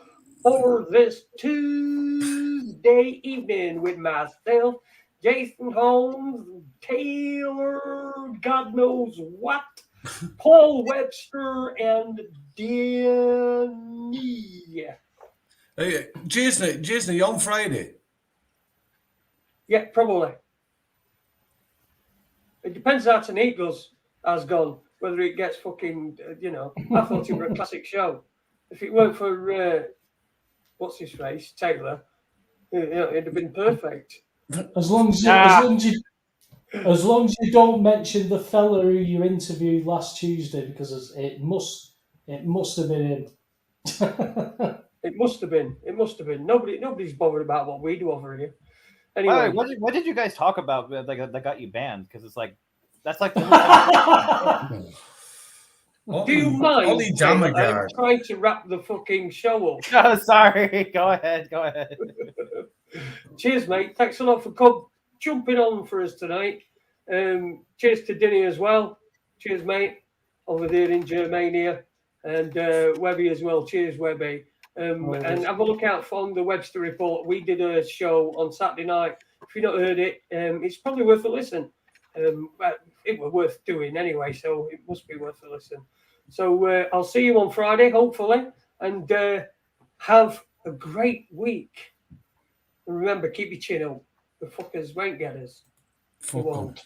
for this Tuesday evening with myself, Jason Holmes, Taylor, God knows what, Paul Webster, and Danny. Hey, Jason, are you on Friday? Yeah, probably. It depends how tonight has gone, whether it gets fucking, I thought it were a classic show. If it weren't for, what's his face, Taylor, it'd have been perfect. As long as you don't mention the fella who you interviewed last Tuesday, because it must have been him. It must have been. Nobody's bothered about what we do over here. By Anyway, the way, what did you guys talk about that got you banned? Because it's like that's like the do you mind? Ollie Taylor? I'm Damagard. trying to wrap the fucking show up. Oh, sorry. Go ahead. Cheers, mate. Thanks a lot for jumping on for us tonight. Cheers to Dinny as well. Cheers, mate, over there in Germania. And Webby as well. Cheers, Webby. And have a look out for the Webster Report. We did a show on Saturday night. If you've not heard it, it's probably worth a listen. It was worth doing anyway, so it must be worth a listen. So I'll see you on Friday, hopefully, and have a great week. And remember, keep your chin up. The fuckers won't get us. They Fuck 'em. won't.